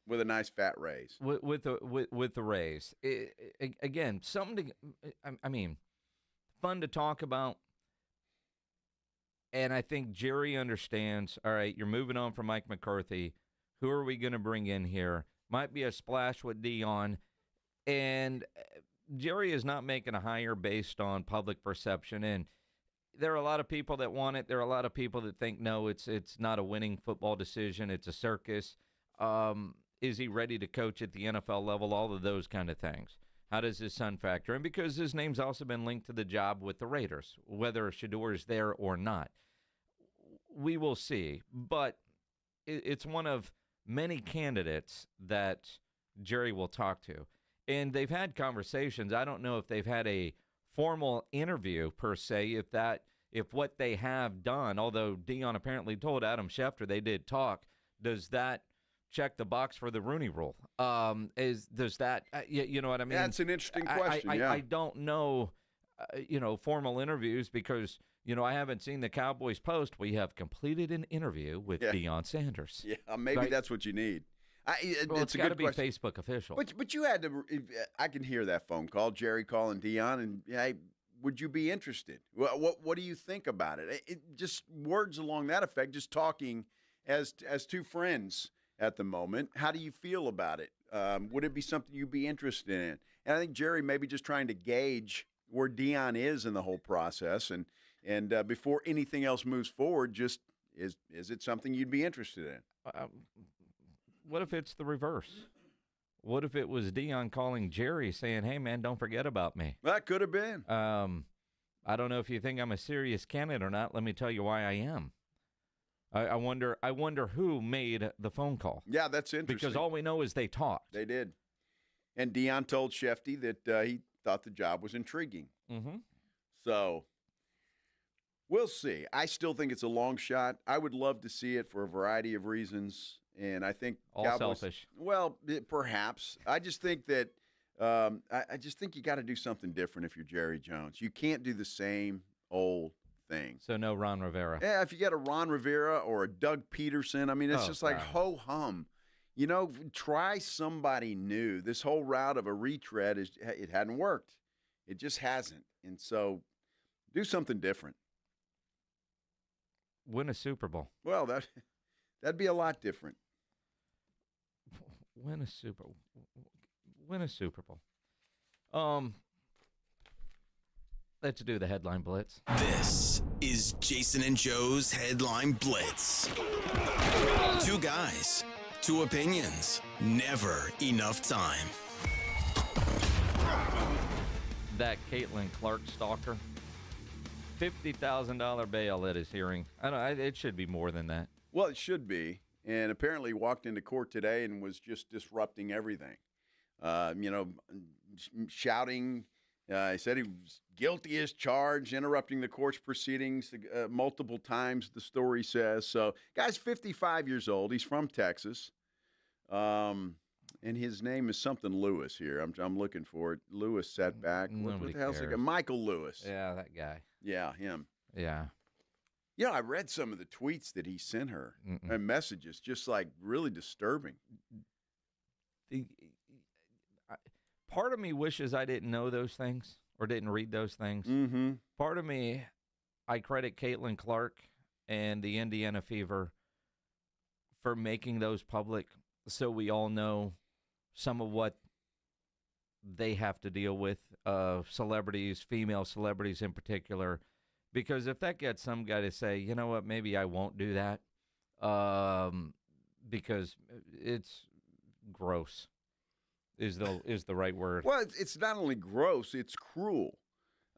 with a nice fat raise. With the raise. Again, something to, fun to talk about. And I think Jerry understands, all right, you're moving on from Mike McCarthy. Who are we going to bring in here? Might be a splash with Dion. And Jerry is not making a hire based on public perception. And there are a lot of people that want it. There are a lot of people that think, no, it's not a winning football decision. It's a circus. Is he ready to coach at the NFL level? All of those kind of things. How does his son factor in? Because his name's also been linked to the job with the Raiders, whether Shador is there or not. We will see. But it's one of many candidates that Jerry will talk to. And they've had conversations. I don't know if they've had a formal interview per se, if what they have done, although Dion apparently told Adam Schefter they did talk, does that check the box for the Rooney Rule? Does that you know what I mean? That's an interesting question. I don't know, formal interviews because I haven't seen the Cowboys post. We have completed an interview with Deion Sanders. Yeah, maybe that's what you need. It's got to be Facebook official. But you had to. I can hear that phone call, Jerry calling Dion, and hey, would you be interested? What do you think about it? Just words along that effect. Just talking as two friends at the moment. How do you feel about it? Would it be something you'd be interested in? And I think Jerry may be just trying to gauge where Dion is in the whole process, and before anything else moves forward, just is it something you'd be interested in? What if it's the reverse? What if it was Dion calling Jerry saying, hey, man, don't forget about me? That could have been. I don't know if you think I'm a serious candidate or not. Let me tell you why I am. I wonder who made the phone call. Yeah, that's interesting. Because all we know is they talked. They did. And Dion told Shefty that he thought the job was intriguing. Mm-hmm. So We'll see. I still think it's a long shot. I would love to see it for a variety of reasons, and I think all Cowboys, selfish. Well, perhaps. I just think that I just think you got to do something different if you're Jerry Jones. You can't do the same old thing. So no Ron Rivera. Yeah, if you got a Ron Rivera or a Doug Peterson, I mean, it's just like ho-hum. You know, try somebody new. This whole route of a retread, it hadn't worked. It just hasn't. And so do something different. Win a Super Bowl. Well, that'd be a lot different. Win a Super Bowl. Let's do the Headline Blitz. This is Jason and Joe's Headline Blitz. Two guys, two opinions, never enough time. That Caitlin Clark stalker, $50,000 bail at his hearing. It should be more than that. Well, it should be. And apparently walked into court today and was just disrupting everything. Shouting. He said he was guilty as charged, interrupting the court's proceedings multiple times, the story says. So, guy's 55 years old. He's from Texas. And his name is something Lewis here. I'm looking for it. Lewis sat back. What the hell's it? Michael Lewis. Yeah, that guy. Yeah, him. Yeah. You know, I read some of the tweets that he sent her and messages, just like really disturbing. Part of me wishes I didn't know those things or didn't read those things. Mm-hmm. Part of me, I credit Caitlin Clark and the Indiana Fever for making those public so we all know some of what they have to deal with, celebrities, female celebrities in particular. Because if that gets some guy to say, you know what, maybe I won't do that, because it's gross, is the right word. Well, it's not only gross, it's cruel.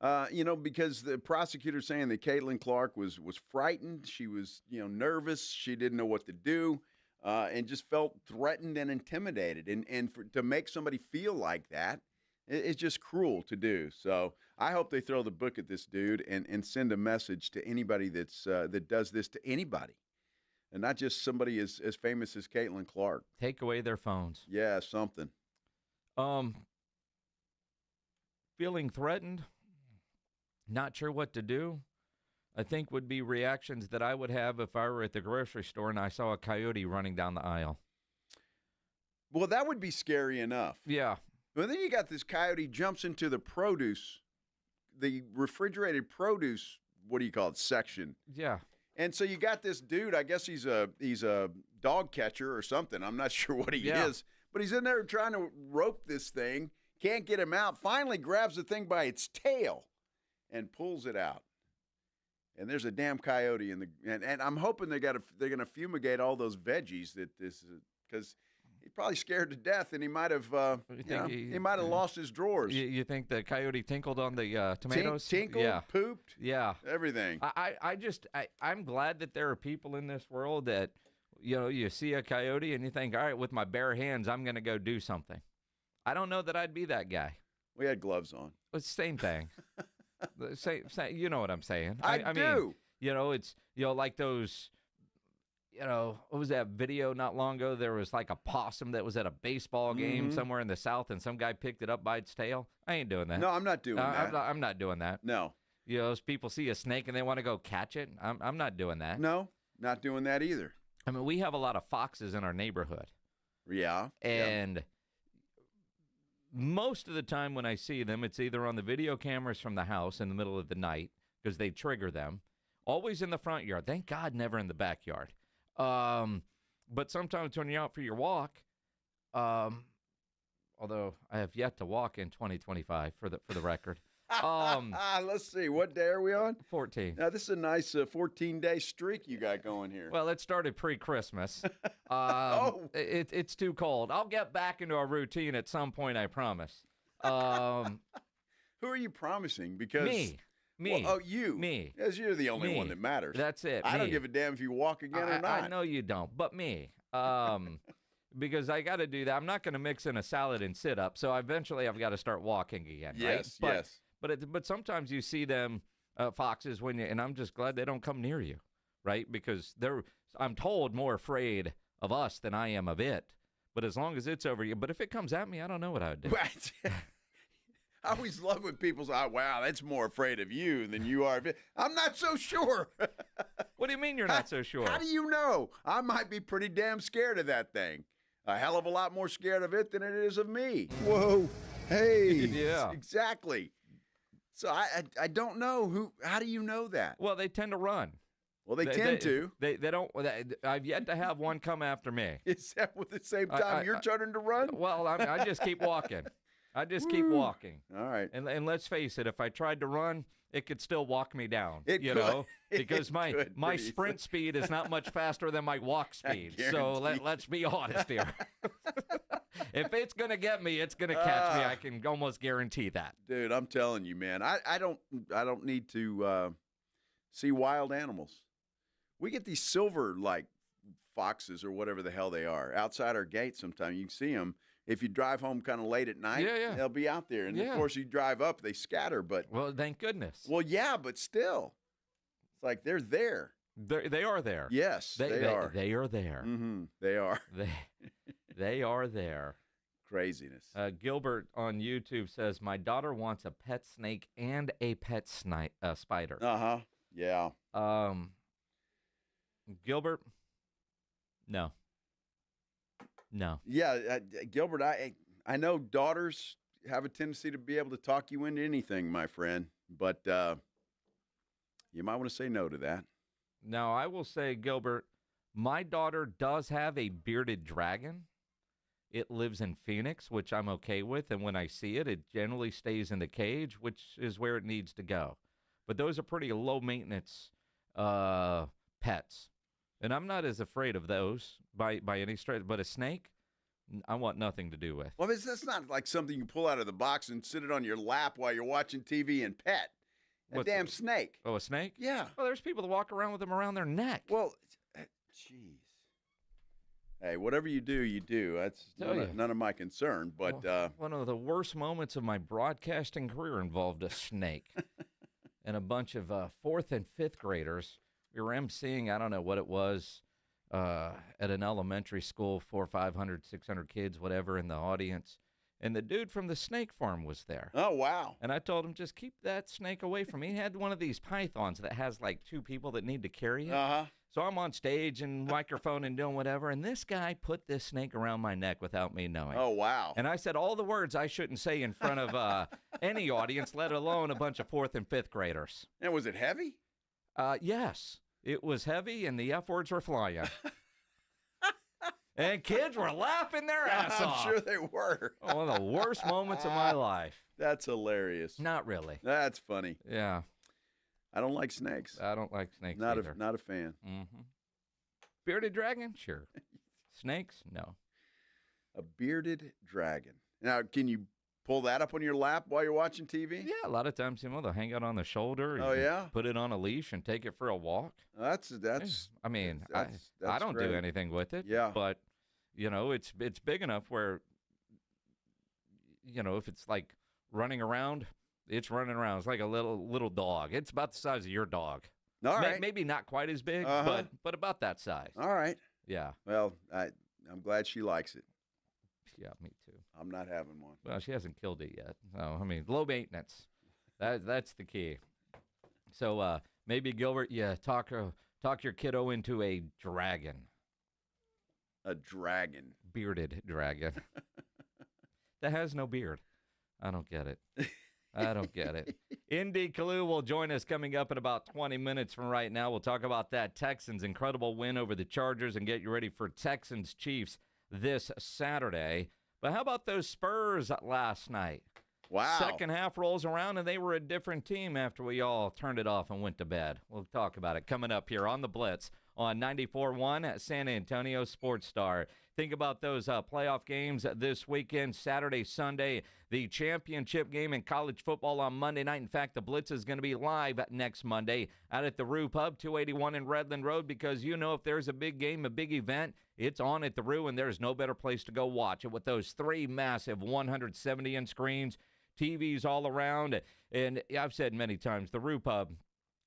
Because the prosecutor's saying that Caitlin Clark was frightened, she was nervous, she didn't know what to do, and just felt threatened and intimidated. And to make somebody feel like that, it's just cruel to do. So I hope they throw the book at this dude and send a message to anybody that does this to anybody, and not just somebody as famous as Caitlin Clark. Take away their phones. Yeah, something. Feeling threatened, not sure what to do, I think would be reactions that I would have if I were at the grocery store and I saw a coyote running down the aisle. Well, that would be scary enough. Yeah. But then you got this coyote jumps into the refrigerated produce, what do you call it, section. Yeah. And so you got this dude, I guess he's a dog catcher or something. I'm not sure what he is. But he's in there trying to rope this thing, can't get him out, finally grabs the thing by its tail and pulls it out. And there's a damn coyote in and I'm hoping they're going to fumigate all those veggies because he's probably scared to death, and he might have lost his drawers. You think the coyote tinkled on the tomatoes? Tinkled, pooped, everything. I'm glad that there are people in this world that, you see a coyote and you think, all right, with my bare hands, I'm going to go do something. I don't know that I'd be that guy. We had gloves on. It's the same thing. Same, you know what I'm saying? I do. Mean, it's like those. What was that video not long ago? There was like a possum that was at a baseball game somewhere in the South, and some guy picked it up by its tail. I ain't doing that. No, I'm not doing that. I'm not doing that. No. Those people see a snake and they want to go catch it. I'm not doing that. No, not doing that either. I mean, we have a lot of foxes in our neighborhood. Yeah. And most of the time when I see them, it's either on the video cameras from the house in the middle of the night because they trigger them. Always in the front yard. Thank God never in the backyard. But sometimes when you're out for your walk, although I have yet to walk in 2025 for the record. Let's see, what day are we on? 14. Now this is a nice 14-day streak you got going here. Well, it started pre-Christmas. It's too cold. I'll get back into a routine at some point, I promise. Who are you promising? Because me. Well, you. Me. Yes, you're the only one that matters. That's it. I don't give a damn if you walk again or not. I know you don't, but me. Because I got to do that. I'm not going to mix in a salad and sit up, so eventually I've got to start walking again. Yes, right? yes. But sometimes you see them foxes and I'm just glad they don't come near you, right? Because they're, I'm told, more afraid of us than I am of it. But as long as it's over you, but if it comes at me, I don't know what I would do. Right. I always love when people say, oh, wow, that's more afraid of you than you are of it. I'm not so sure. What do you mean you're not so sure? How do you know? I might be pretty damn scared of that thing. A hell of a lot more scared of it than it is of me. Whoa. Hey. Yeah. Exactly. So I don't know. How do you know that? Well, they tend to run. Well, they tend to. They don't. I've yet to have one come after me. Is that at the same time you're turning to run? Well, I just keep walking. I just keep walking. All right. And let's face it, if I tried to run, it could still walk me down. Because my sprint speed is not much faster than my walk speed. So let's be honest here. If it's going to get me, it's going to catch me. I can almost guarantee that. Dude, I'm telling you, man. I don't need to see wild animals. We get these silver, like, foxes or whatever the hell they are outside our gate sometimes. You can see them. If you drive home kind of late at night, they'll be out there. And, of course, you drive up, they scatter. But well, thank goodness. Well, yeah, but still. It's like they're there. They are there. Yes, they are. They are there. Mm-hmm. They are. They are there. Craziness. Gilbert on YouTube says, my daughter wants a pet snake and a pet spider. Uh-huh. Yeah. Gilbert, no. Yeah, Gilbert, I know daughters have a tendency to be able to talk you into anything, my friend, but you might want to say no to that. Now, I will say, Gilbert, my daughter does have a bearded dragon. It lives in Phoenix, which I'm okay with, and when I see it, it generally stays in the cage, which is where it needs to go. But those are pretty low-maintenance pets. And I'm not as afraid of those by any stretch. But a snake, I want nothing to do with. Well, that's not like something you pull out of the box and sit it on your lap while you're watching TV and pet. A damn snake. Oh, a snake? Yeah. Well, there's people that walk around with them around their neck. Well, jeez. Hey, whatever you do, you do. That's none of my concern. But one of the worst moments of my broadcasting career involved a snake and a bunch of 4th and 5th graders. We were emceeing, I don't know what it was, at an elementary school, 400, 500, 600 kids, whatever, in the audience. And the dude from the snake farm was there. Oh, wow. And I told him, just keep that snake away from me. He had one of these pythons that has like 2 people that need to carry it. Uh-huh. So I'm on stage and microphone and doing whatever, and this guy put this snake around my neck without me knowing. Oh, wow. And I said all the words I shouldn't say in front of any audience, let alone a bunch of 4th and 5th graders. And was it heavy? Yes. It was heavy, and the F words were flying. And kids were laughing their ass off. I'm sure they were. One of the worst moments of my life. That's hilarious. Not really. That's funny. Yeah. I don't like snakes. I don't like snakes not either. Not a fan. Mm-hmm. Bearded dragon? Sure. Snakes? No. A bearded dragon. Now, can you pull that up on your lap while you're watching TV? Yeah, a lot of times, they'll hang it on the shoulder. Oh, yeah? Put it on a leash and take it for a walk. That's. I mean, I don't do anything with it. Yeah. But, it's big enough where, if it's like running around, it's running around. It's like a little dog. It's about the size of your dog. All right. Maybe not quite as big, but about that size. All right. Yeah. Well, I'm glad she likes it. Yeah, me too. I'm not having one. Well, she hasn't killed it yet. So, low maintenance. That's the key. So maybe, Gilbert, talk your kiddo into a dragon. A dragon. Bearded dragon. That has no beard. I don't get it. I don't get it. Indy Kalu will join us coming up in about 20 minutes from right now. We'll talk about that Texans' incredible win over the Chargers and get you ready for Texans-Chiefs this Saturday. But how about those Spurs last night? Wow. Second half rolls around, and they were a different team after we all turned it off and went to bed. We'll talk about it coming up here on The Blitz on 94.1 at San Antonio Sports Star. Think about those playoff games this weekend, Saturday, Sunday, the championship game in college football on Monday night. In fact, the Blitz is going to be live next Monday out at the Roo Pub, 281 in Redland Road, because if there's a big game, a big event, it's on at the Roo, and there's no better place to go watch it with those 3 massive 170-inch screens, TVs all around. And I've said many times, the Roo Pub,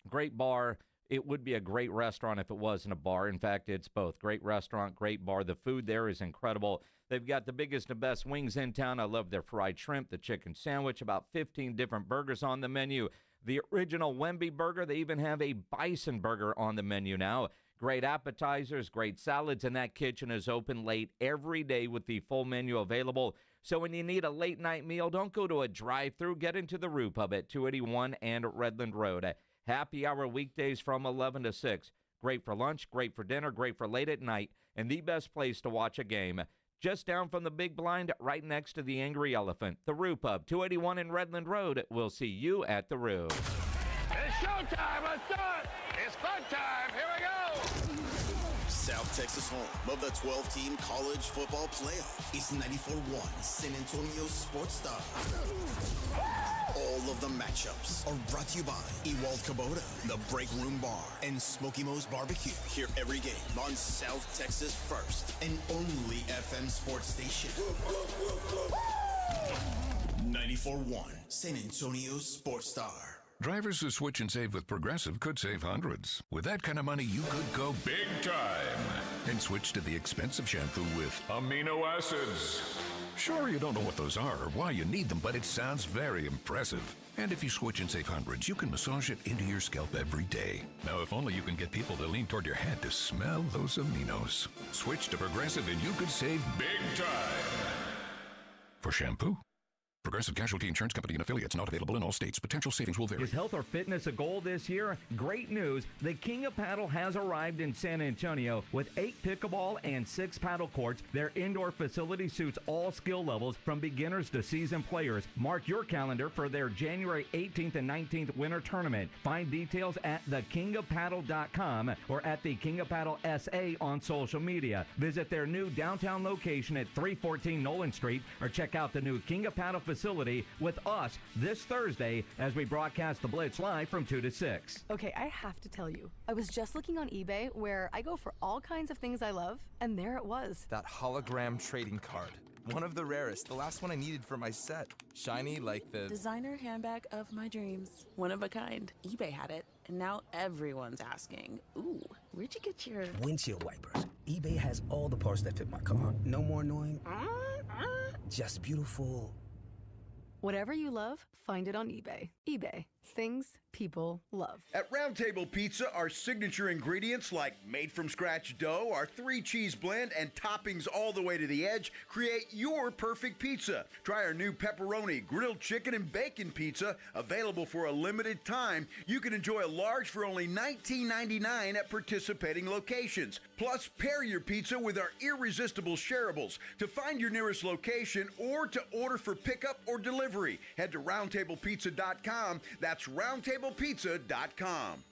Great bar. It would be a great restaurant if it wasn't a bar. In fact, it's both. Great restaurant, great bar. The food there is incredible. They've got the biggest and best wings in town. I love their fried shrimp, the chicken sandwich, about 15 different burgers on the menu. The original Wemby burger. They even have a bison burger on the menu now. Great appetizers, great salads, and that kitchen is open late every day with the full menu available. So when you need a late-night meal, don't go to a drive-thru. Get into the Roo Pub at 281 and Redland Road. Happy hour weekdays from 11 to 6. Great for lunch, great for dinner, great for late at night, and the best place to watch a game. Just down from the big blind, right next to the Angry Elephant. The Roo Pub, 281 in Redland Road. We'll see you at the Roo. It's showtime. Let's do it. It's fun time. Here we go. South Texas home of the 12-team college football playoff is 94.1 San Antonio Sports Star. All of the matchups are brought to you by Ewald Kubota, the Break Room Bar, and Smoky Mo's Barbecue. Hear every game on South Texas' first and only FM sports station. 94.1 San Antonio Sports Star. Drivers who switch and save with Progressive could save hundreds. With that kind of money, you could go big time and switch to the expensive shampoo with amino acids. Sure, you don't know what those are or why you need them, but it sounds very impressive. And if you switch and save hundreds, you can massage it into your scalp every day. Now, if only you can get people to lean toward your head to smell those aminos. Switch to Progressive and you could save big time. For shampoo. Progressive Casualty Insurance Company and affiliates, not available in all states. Potential savings will vary. Is health or fitness a goal this year? Great news. The King of Paddle has arrived in San Antonio with 8 pickleball and 6 paddle courts. Their indoor facility suits all skill levels from beginners to seasoned players. Mark your calendar for their January 18th and 19th winter tournament. Find details at thekingofpaddle.com or at the King of Paddle SA on social media. Visit their new downtown location at 314 Nolan Street or check out the new King of Paddle facility with us this Thursday as we broadcast the Blitz live from 2 to 6. Okay, I have to tell you, I was just looking on eBay where I go for all kinds of things I love, and there it was. That hologram trading card. One of the rarest, the last one I needed for my set. Shiny like the designer handbag of my dreams. One of a kind. eBay had it, and now everyone's asking, ooh, where'd you get your windshield wipers? eBay has all the parts that fit my car. No more annoying, just beautiful. Whatever you love, find it on eBay. eBay. Things people love. At Round Table Pizza, our signature ingredients like made-from-scratch dough, our 3-cheese blend, and toppings all the way to the edge create your perfect pizza. Try our new pepperoni, grilled chicken, and bacon pizza, available for a limited time. You can enjoy a large for only $19.99 at participating locations. Plus, pair your pizza with our irresistible shareables. To find your nearest location or to order for pickup or delivery, head to roundtablepizza.com. That's roundtablepizza.com.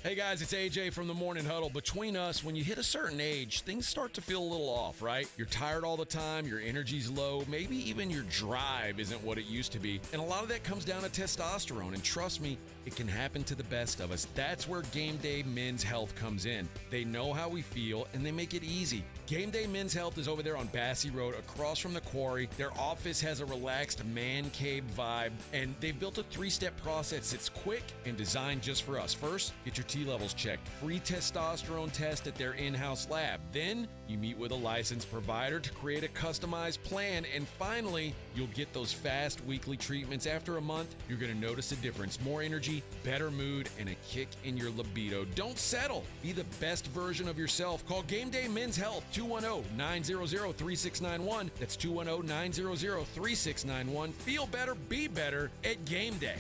Hey guys, it's AJ from the Morning Huddle. Between us, when you hit a certain age, things start to feel a little off, right? You're tired all the time, your energy's low, maybe even your drive isn't what it used to be. And a lot of that comes down to testosterone, and trust me, it can happen to the best of us. That's where Game Day Men's Health comes in. They know how we feel, and they make it easy. Game Day Men's Health is over there on Bassey Road, across from the quarry. Their office has a relaxed man cave vibe, and they've built a 3-step process that's quick and designed just for us. First, get your T levels checked. Free testosterone test at their in-house lab. Then, you meet with a licensed provider to create a customized plan. And finally, you'll get those fast weekly treatments. After a month, you're going to notice a difference. More energy, better mood, and a kick in your libido. Don't settle. Be the best version of yourself. Call Game Day Men's Health, 210-900-3691. That's 210-900-3691. Feel better, be better at Game Day.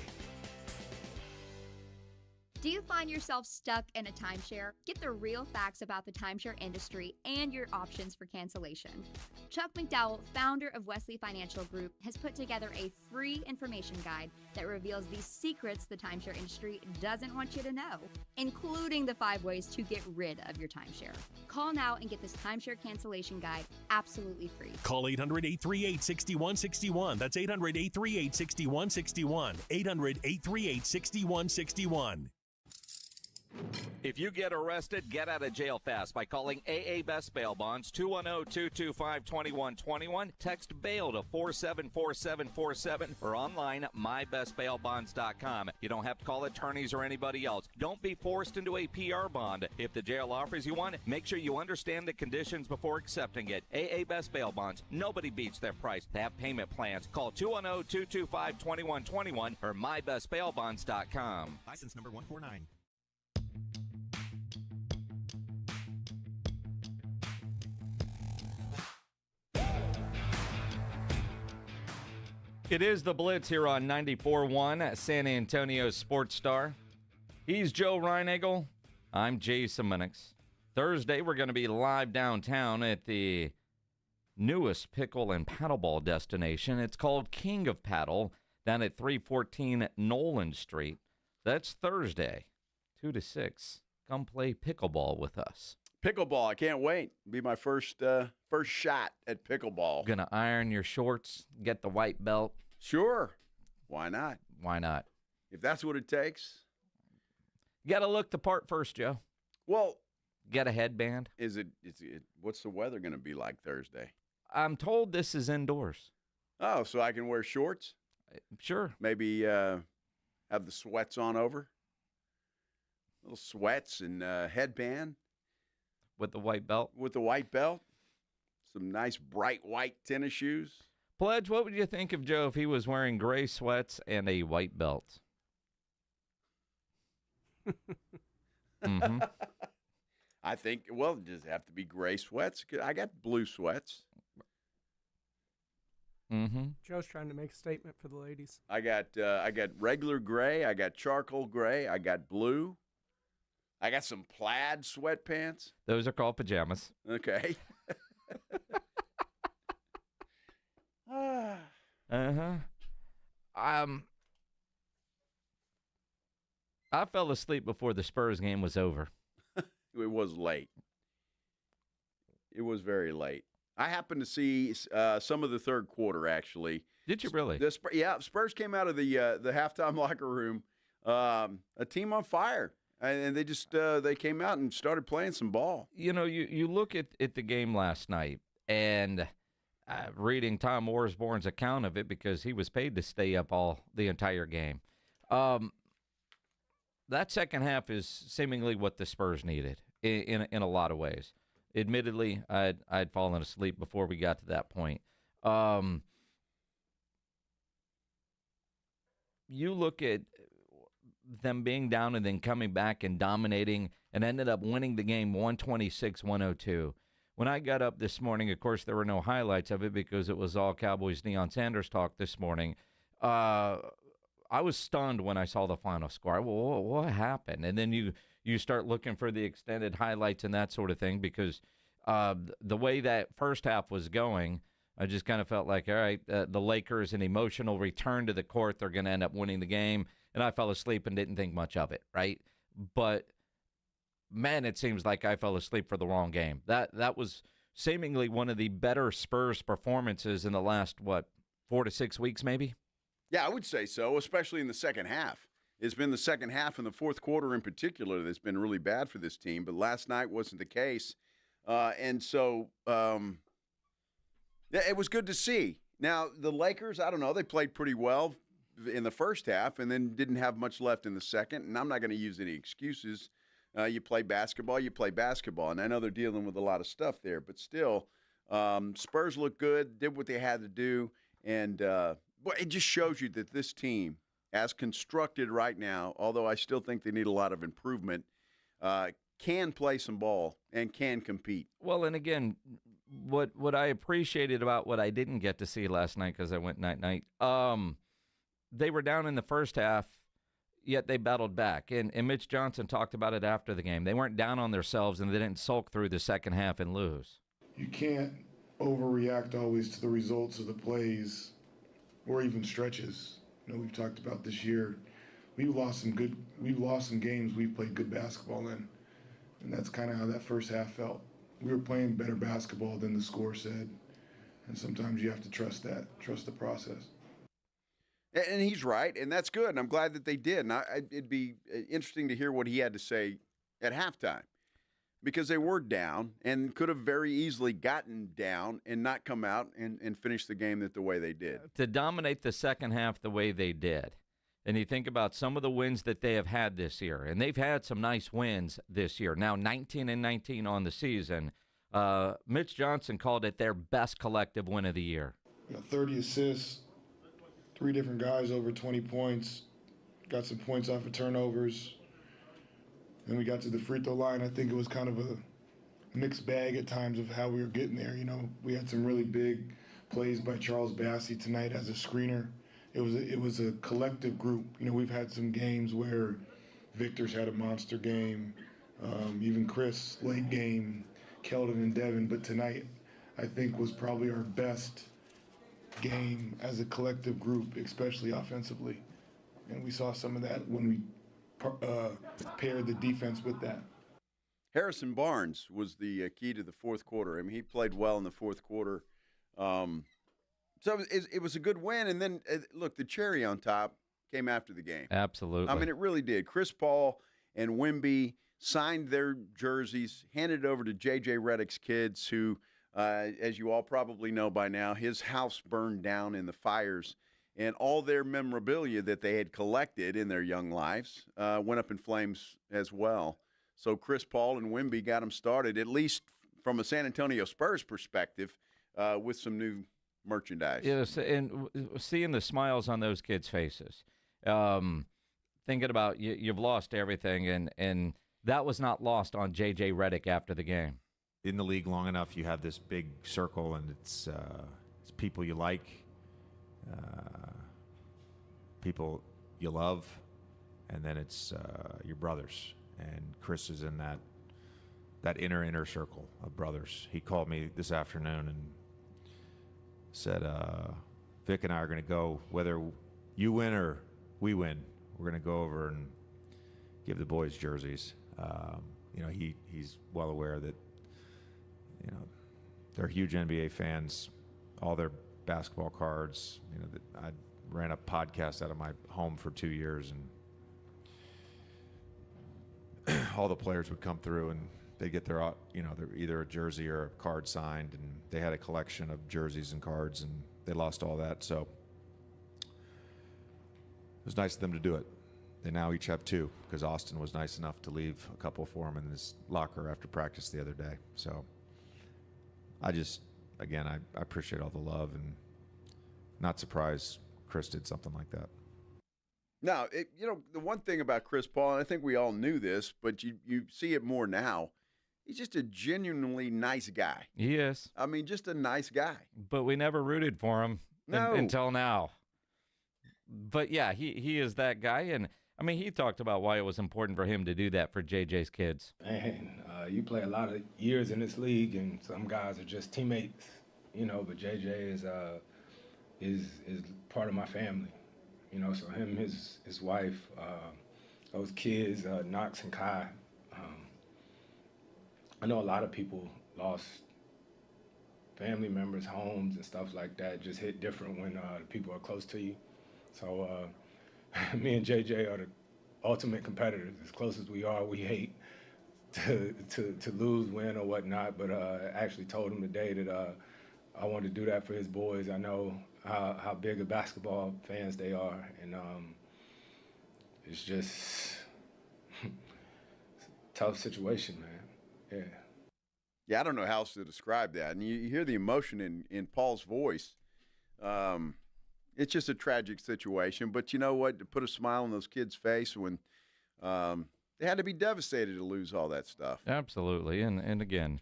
Do you find yourself stuck in a timeshare? Get the real facts about the timeshare industry and your options for cancellation. Chuck McDowell, founder of Wesley Financial Group, has put together a free information guide that reveals the secrets the timeshare industry doesn't want you to know, including the 5 ways to get rid of your timeshare. Call now and get this timeshare cancellation guide absolutely free. Call 800-838-6161. That's 800-838-6161. 800-838-6161. If you get arrested, get out of jail fast by calling AA Best Bail Bonds, 210-225-2121. Text bail to 474747 or online at mybestbailbonds.com. You don't have to call attorneys or anybody else. Don't be forced into a PR bond. If the jail offers you one, make sure you understand the conditions before accepting it. AA Best Bail Bonds. Nobody beats their price. They have payment plans. Call 210-225-2121 or mybestbailbonds.com. License number 149. It is the Blitz here on 94.1 San Antonio Sports Star. He's Joe Reinagel. I'm Jason Minix. Thursday, we're going to be live downtown at the newest pickle and paddleball destination. It's called King of Paddle down at 314 Nolan Street. That's Thursday, 2 to 6. Come play pickleball with us. Pickleball, I can't wait. It'll be my first shot at pickleball. Gonna iron your shorts, get the white belt. Sure. Why not? Why not? If that's what it takes. You got to look the part first, Joe. Well, get a headband. Is it? What's the weather going to be like Thursday? I'm told this is indoors. Oh, so I can wear shorts? Sure. Maybe have the sweats on over. Little sweats and headband. With the white belt? With the white belt. Some nice bright white tennis shoes. Pledge, what would you think of Joe if he was wearing gray sweats and a white belt? Mm-hmm. I think, well, it does have to be gray sweats. I got blue sweats. Mm-hmm. Joe's trying to make a statement for the ladies. I got regular gray. I got charcoal gray. I got blue. I got some plaid sweatpants. Those are called pajamas. Okay. Uh-huh. I fell asleep before the Spurs game was over. It was late. It was very late. I happened to see some of the third quarter, actually. Did you really? Spurs came out of the halftime locker room, a team on fire. And they just they came out and started playing some ball. You know, you look at the game last night, and reading Tom Orsborn's account of it, because he was paid to stay up the entire game. That second half is seemingly what the Spurs needed in a lot of ways. Admittedly, I'd fallen asleep before we got to that point. You look at them being down and then coming back and dominating and ended up winning the game 126-102. When I got up this morning, of course, there were no highlights of it because it was all Cowboys Deion Sanders talk this morning. I was stunned when I saw the final score. Well, what happened? And then you start looking for the extended highlights and that sort of thing, because the way that first half was going, I just kind of felt like, all right, the Lakers, an emotional return to the court, they're going to end up winning the game. And I fell asleep and didn't think much of it, right? But, man, it seems like I fell asleep for the wrong game. That was seemingly one of the better Spurs performances in the last, 4 to 6 weeks maybe? Yeah, I would say so, especially in the second half. It's been the second half and the fourth quarter in particular that's been really bad for this team, but last night wasn't the case. And so it was good to see. Now, the Lakers, I don't know, they played pretty well in the first half and then didn't have much left in the second, and I'm not going to use any excuses. You play basketball, and I know they're dealing with a lot of stuff there, but still, Spurs looked good, did what they had to do, and it just shows you that this team, as constructed right now, although I still think they need a lot of improvement, can play some ball and can compete. Well, and again, what I appreciated about what I didn't get to see last night, because I went night-night, they were down in the first half, yet they battled back. And Mitch Johnson talked about it after the game. They weren't down on themselves, and they didn't sulk through the second half and lose. You can't overreact always to the results of the plays or even stretches. You know, we've talked about this year. We've lost some games we've played good basketball in. And that's kind of how that first half felt. We were playing better basketball than the score said. And sometimes you have to trust the process. And he's right, and that's good, and I'm glad that they did. And it'd be interesting to hear what he had to say at halftime, because they were down and could have very easily gotten down and not come out and finish the game the way they did. To dominate the second half the way they did. And you think about some of the wins that they have had this year, and they've had some nice wins this year. Now 19-19 on the season. Mitch Johnson called it their best collective win of the year. 30 assists, 3 different guys over 20 points, got some points off of turnovers. Then we got to the free throw line. I think it was kind of a mixed bag at times of how we were getting there. We had some really big plays by Charles Bassey tonight as a screener. It was a collective group. We've had some games where Victor's had a monster game, even Chris, late game, Keldon and Devin. But tonight, I think, was probably our best game as a collective group, especially offensively. And we saw some of that when we paired the defense with that. Harrison Barnes was the key to the fourth quarter. I mean, he played well in the fourth quarter. So it was a good win. And then, look, the cherry on top came after the game. Absolutely. I mean, it really did. Chris Paul and Wemby signed their jerseys, handed it over to J.J. Redick's kids, who, as you all probably know by now, his house burned down in the fires. And all their memorabilia that they had collected in their young lives went up in flames as well. So Chris Paul and Wemby got them started, at least from a San Antonio Spurs perspective, with some new merchandise. Yes, and seeing the smiles on those kids' faces, thinking about you've lost everything, and that was not lost on J.J. Redick after the game. In the league long enough, you have this big circle, and it's people you like, people you love, and then it's your brothers. And Chris is in that inner circle of brothers. He called me this afternoon and said, Vic and I are going to go, whether you win or we win, we're going to go over and give the boys jerseys. He's well aware that, they're huge NBA fans, all their basketball cards. I ran a podcast out of my home for 2 years, and all the players would come through and they get their either a jersey or a card signed, and they had a collection of jerseys and cards, and they lost all that. So it was nice of them to do it. They now each have 2, because Austin was nice enough to leave a couple for him in his locker after practice the other day. So I appreciate all the love, and not surprised Chris did something like that. Now, the one thing about Chris Paul, and I think we all knew this, but you see it more now, he's just a genuinely nice guy. He is. I mean, just a nice guy. But we never rooted for him until now. But, yeah, he is that guy. And, I mean, he talked about why it was important for him to do that for JJ's kids. Man, you play a lot of years in this league, and some guys are just teammates, but JJ is part of my family. So him, his wife, those kids, Knox and Kai. I know a lot of people lost family members, homes, and stuff like that. Just hit different when people are close to you. So me and JJ are the ultimate competitors. As close as we are, we hate to lose, win, or whatnot. But I actually told him today that I wanted to do that for his boys. I know how big of basketball fans they are, and it's just a tough situation, man. Yeah, I don't know how else to describe that. And you hear the emotion in Paul's voice. It's just a tragic situation, but you know what? To put a smile on those kids' face when they had to be devastated to lose all that stuff. Absolutely, and again,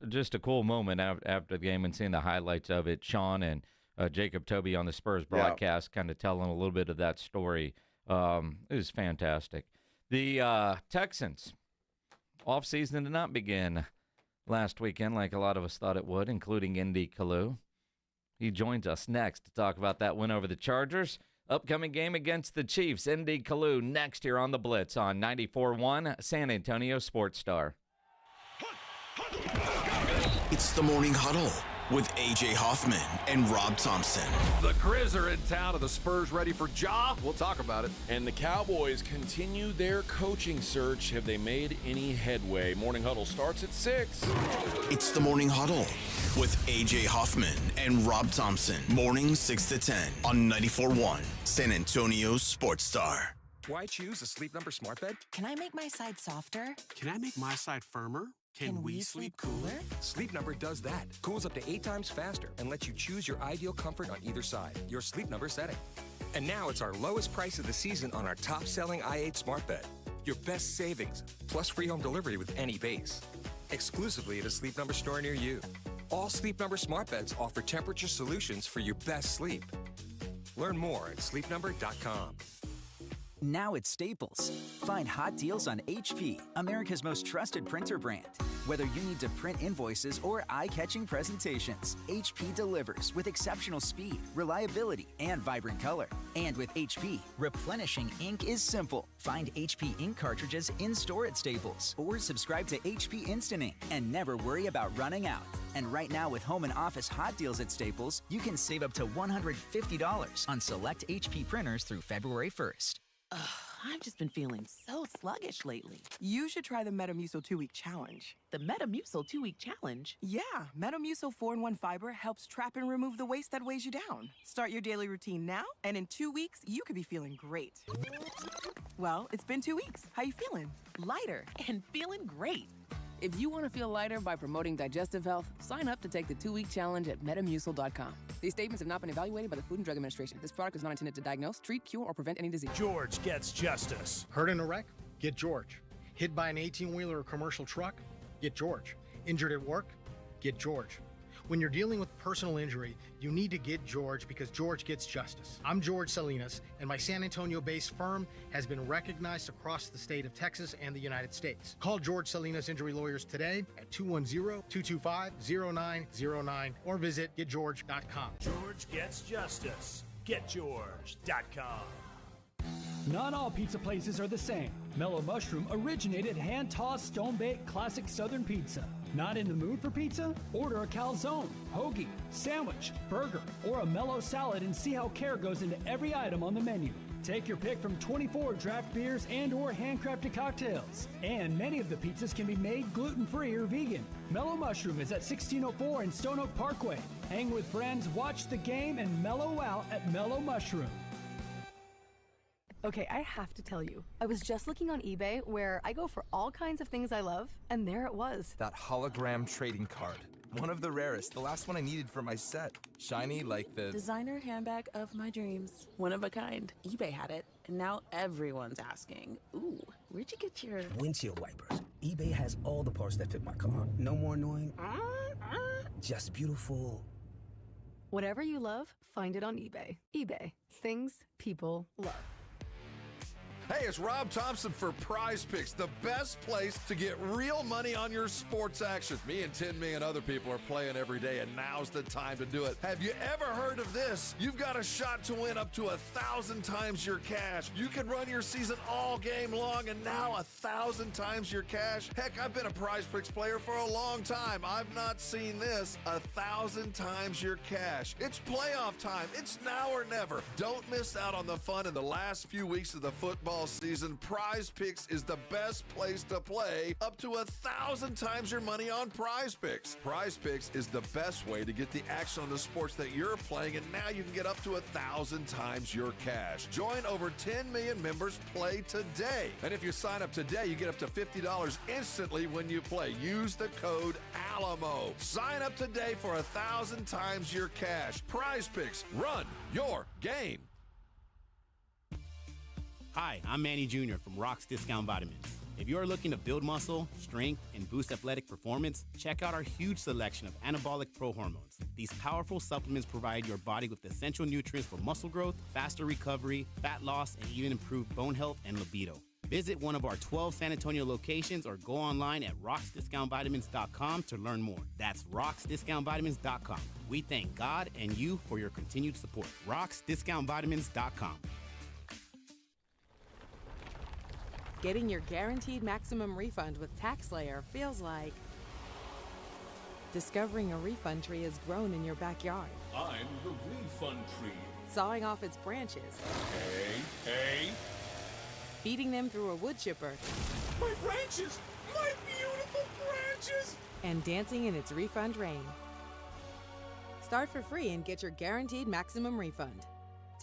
just a cool moment after the game and seeing the highlights of it. Sean and Jacob Toby on the Spurs broadcast kind of telling a little bit of that story. It was fantastic. The Texans offseason did not begin last weekend like a lot of us thought it would, including Indy Kalu. He joins us next to talk about that win over the Chargers. Upcoming game against the Chiefs. Indy Kalu next here on the Blitz on 94.1 San Antonio Sports Star. It's the Morning Huddle with A.J. Hoffman and Rob Thompson. The Grizz are in town. Are the Spurs ready for Ja? We'll talk about it. And the Cowboys continue their coaching search. Have they made any headway? Morning Huddle starts at 6. It's the Morning Huddle with A.J. Hoffman and Rob Thompson. Morning 6 to 10 on 94.1 San Antonio's Sports Star. Why choose a Sleep Number smart bed? Can I make my side softer? Can I make my side firmer? Can we sleep cooler? Sleep Number does that. Cools up to 8 times faster and lets you choose your ideal comfort on either side. Your Sleep Number setting. And now it's our lowest price of the season on our top-selling i8 smart bed. Your best savings, plus free home delivery with any base. Exclusively at a Sleep Number store near you. All Sleep Number smart beds offer temperature solutions for your best sleep. Learn more at sleepnumber.com. Now at Staples. Find hot deals on HP, America's most trusted printer brand. Whether you need to print invoices or eye-catching presentations, HP delivers with exceptional speed, reliability, and vibrant color. And with HP, replenishing ink is simple. Find HP ink cartridges in-store at Staples or subscribe to HP Instant Ink and never worry about running out. And right now with home and office hot deals at Staples, you can save up to $150 on select HP printers through February 1st. Ugh, I've just been feeling so sluggish lately. You should try the Metamucil 2-Week Challenge. The Metamucil 2-Week Challenge? Yeah, Metamucil 4-in-1 Fiber helps trap and remove the waste that weighs you down. Start your daily routine now, and in 2 weeks, you could be feeling great. Well, it's been 2 weeks. How you feeling? Lighter and feeling great. If you want to feel lighter by promoting digestive health, sign up to take the 2-week challenge at Metamucil.com. These statements have not been evaluated by the Food and Drug Administration. This product is not intended to diagnose, treat, cure, or prevent any disease. George gets justice. Hurt in a wreck? Get George. Hit by an 18-wheeler or commercial truck? Get George. Injured at work? Get George. When you're dealing with personal injury, you need to get George because George gets justice. I'm George Salinas, and my San Antonio-based firm has been recognized across the state of Texas and the United States. Call George Salinas Injury Lawyers today at 210-225-0909 or visit getgeorge.com. George gets justice. GetGeorge.com. Not all pizza places are the same. Mellow Mushroom originated hand-tossed, stone-baked classic Southern pizza. Not in the mood for pizza? Order a calzone, hoagie, sandwich, burger, or a mellow salad and see how care goes into every item on the menu. Take your pick from 24 draft beers and or handcrafted cocktails. And many of the pizzas can be made gluten-free or vegan. Mellow Mushroom is at 1604 in Stone Oak Parkway. Hang with friends, watch the game, and mellow out at Mellow Mushroom. Okay, I have to tell you, I was just looking on eBay where I go for all kinds of things I love, and there it was. That hologram trading card. One of the rarest, the last one I needed for my set. Shiny like the designer handbag of my dreams. One of a kind. eBay had it, and now everyone's asking, ooh, where'd you get your windshield wipers? eBay has all the parts that fit my car. No more annoying, just beautiful. Whatever you love, find it on eBay. eBay. Things people love. Hey, it's Rob Thompson for Prize Picks, the best place to get real money on your sports action. Me and 10 million other people are playing every day, and now's the time to do it. Have you ever heard of this? You've got a shot to win up to 1,000 times your cash. You can run your season all game long, and now 1,000 times your cash. Heck, I've been a Prize Picks player for a long time. I've not seen this. 1,000 times your cash. It's playoff time. It's now or never. Don't miss out on the fun in the last few weeks of the football season. Prize Picks is the best place to play. Up to 1,000 times your money on Prize Picks. Prize Picks is the best way to get the action on the sports that you're playing, and now you can get up to 1,000 times your cash. Join over 10 million members. Play today. And if you sign up today, you get up to $50 instantly when you play. Use the code ALAMO. Sign up today for 1,000 times your cash. Prize Picks. Run your game. Hi, I'm Manny Jr. from Rock's Discount Vitamins. If you're looking to build muscle, strength, and boost athletic performance, check out our huge selection of anabolic pro hormones. These powerful supplements provide your body with essential nutrients for muscle growth, faster recovery, fat loss, and even improved bone health and libido. Visit one of our 12 San Antonio locations or go online at rocksdiscountvitamins.com to learn more. That's rocksdiscountvitamins.com. We thank God and you for your continued support. rocksdiscountvitamins.com. Getting your guaranteed maximum refund with TaxSlayer feels like Discovering a refund tree has grown in your backyard. I'm the refund tree. Sawing off its branches. Hey. Feeding them through a wood chipper. My branches! My beautiful branches! And dancing in its refund rain. Start for free and get your guaranteed maximum refund.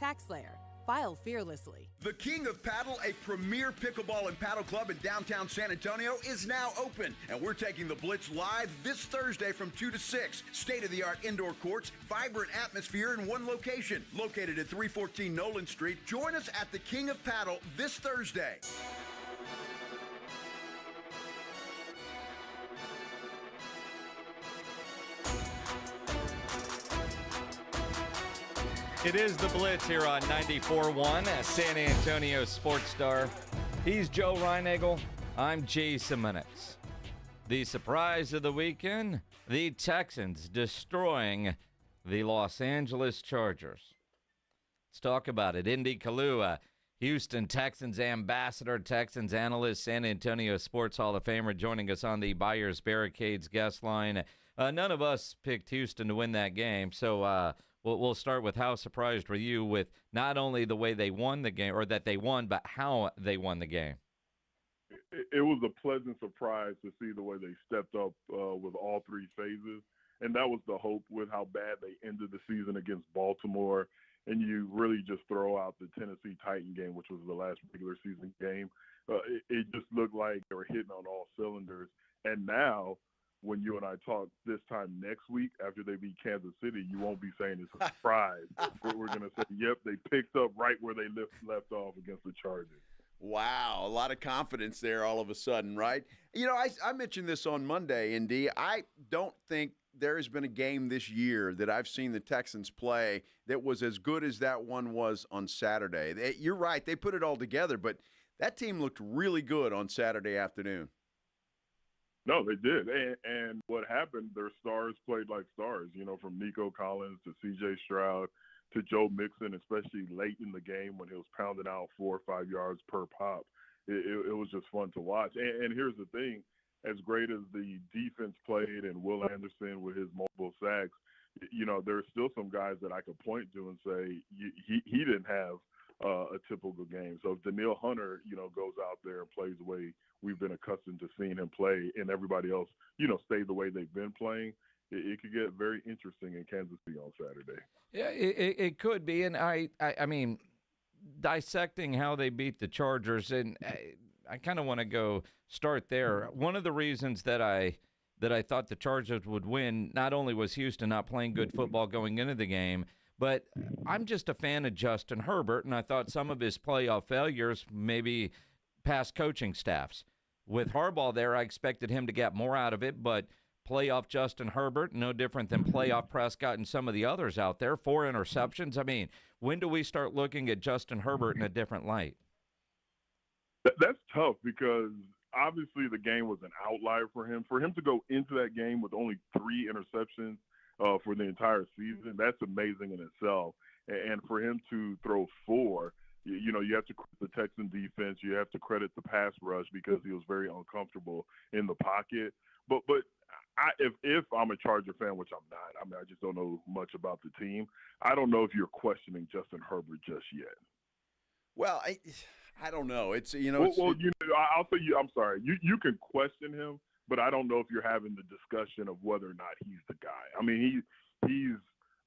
TaxSlayer. File fearlessly. The King of Paddle, a premier pickleball and paddle club in downtown San Antonio, is now open. And we're taking the Blitz live this Thursday from 2 to 6. State-of-the-art indoor courts, vibrant atmosphere in one location. Located at 314 Nolan Street. Join us at the King of Paddle this Thursday. It is the Blitz here on 94.1 at San Antonio Sports Star. He's Joe Reinagel. I'm Jason Minix. The surprise of the weekend, the Texans destroying the Los Angeles Chargers. Let's talk about it. Indy Kalua, Houston Texans ambassador, Texans analyst, San Antonio Sports Hall of Famer, joining us on the Buyers Barricades guest line. None of us picked Houston to win that game, so we'll start with how surprised were you with not only the way they won the game, or that they won, but how they won the game? It was a pleasant surprise to see the way they stepped up with all three phases. And that was the hope with how bad they ended the season against Baltimore. And you really just throw out the Tennessee Titan game, which was the last regular season game. It just looked like they were hitting on all cylinders. And now, when you and I talk this time next week after they beat Kansas City, you won't be saying it's a surprise. We're going to say, yep, they picked up right where they left off against the Chargers. Wow, a lot of confidence there all of a sudden, right? You know, I mentioned this on Monday, Indy. I don't think there has been a game this year that I've seen the Texans play that was as good as that one was on Saturday. You're right, they put it all together, but that team looked really good on Saturday afternoon. No, they did. And what happened, their stars played like stars, you know, from Nico Collins to C.J. Stroud to Joe Mixon, especially late in the game when he was pounding out 4 or 5 yards per pop. It was just fun to watch. And here's the thing. As great as the defense played and Will Anderson with his multiple sacks, you know, there's still some guys that I could point to and say he didn't have a typical game. So if Danielle Hunter, you know, goes out there and plays the way we've been accustomed to seeing him play, and everybody else, you know, stay the way they've been playing, it could get very interesting in Kansas City on Saturday. Yeah, it could be. And I mean, dissecting how they beat the Chargers, and I kind of want to go start there. One of the reasons that I thought the Chargers would win, not only was Houston not playing good football going into the game, but I'm just a fan of Justin Herbert, and I thought some of his playoff failures maybe past coaching staffs. With Harbaugh there, I expected him to get more out of it, but playoff Justin Herbert, no different than playoff Prescott and some of the others out there. 4 interceptions. I mean, when do we start looking at Justin Herbert in a different light? That's tough because obviously the game was an outlier for him. For him to go into that game with only 3 interceptions for the entire season, that's amazing in itself. And for him to throw 4, you know, you have to credit the Texan defense. You have to credit the pass rush because he was very uncomfortable in the pocket. But if I'm a Charger fan, which I'm not, I mean, I just don't know much about the team. I don't know if you're questioning Justin Herbert just yet. Well, I don't know. It's, you know. I'll say I'm sorry. You can question him, but I don't know if you're having the discussion of whether or not he's the guy. I mean, he's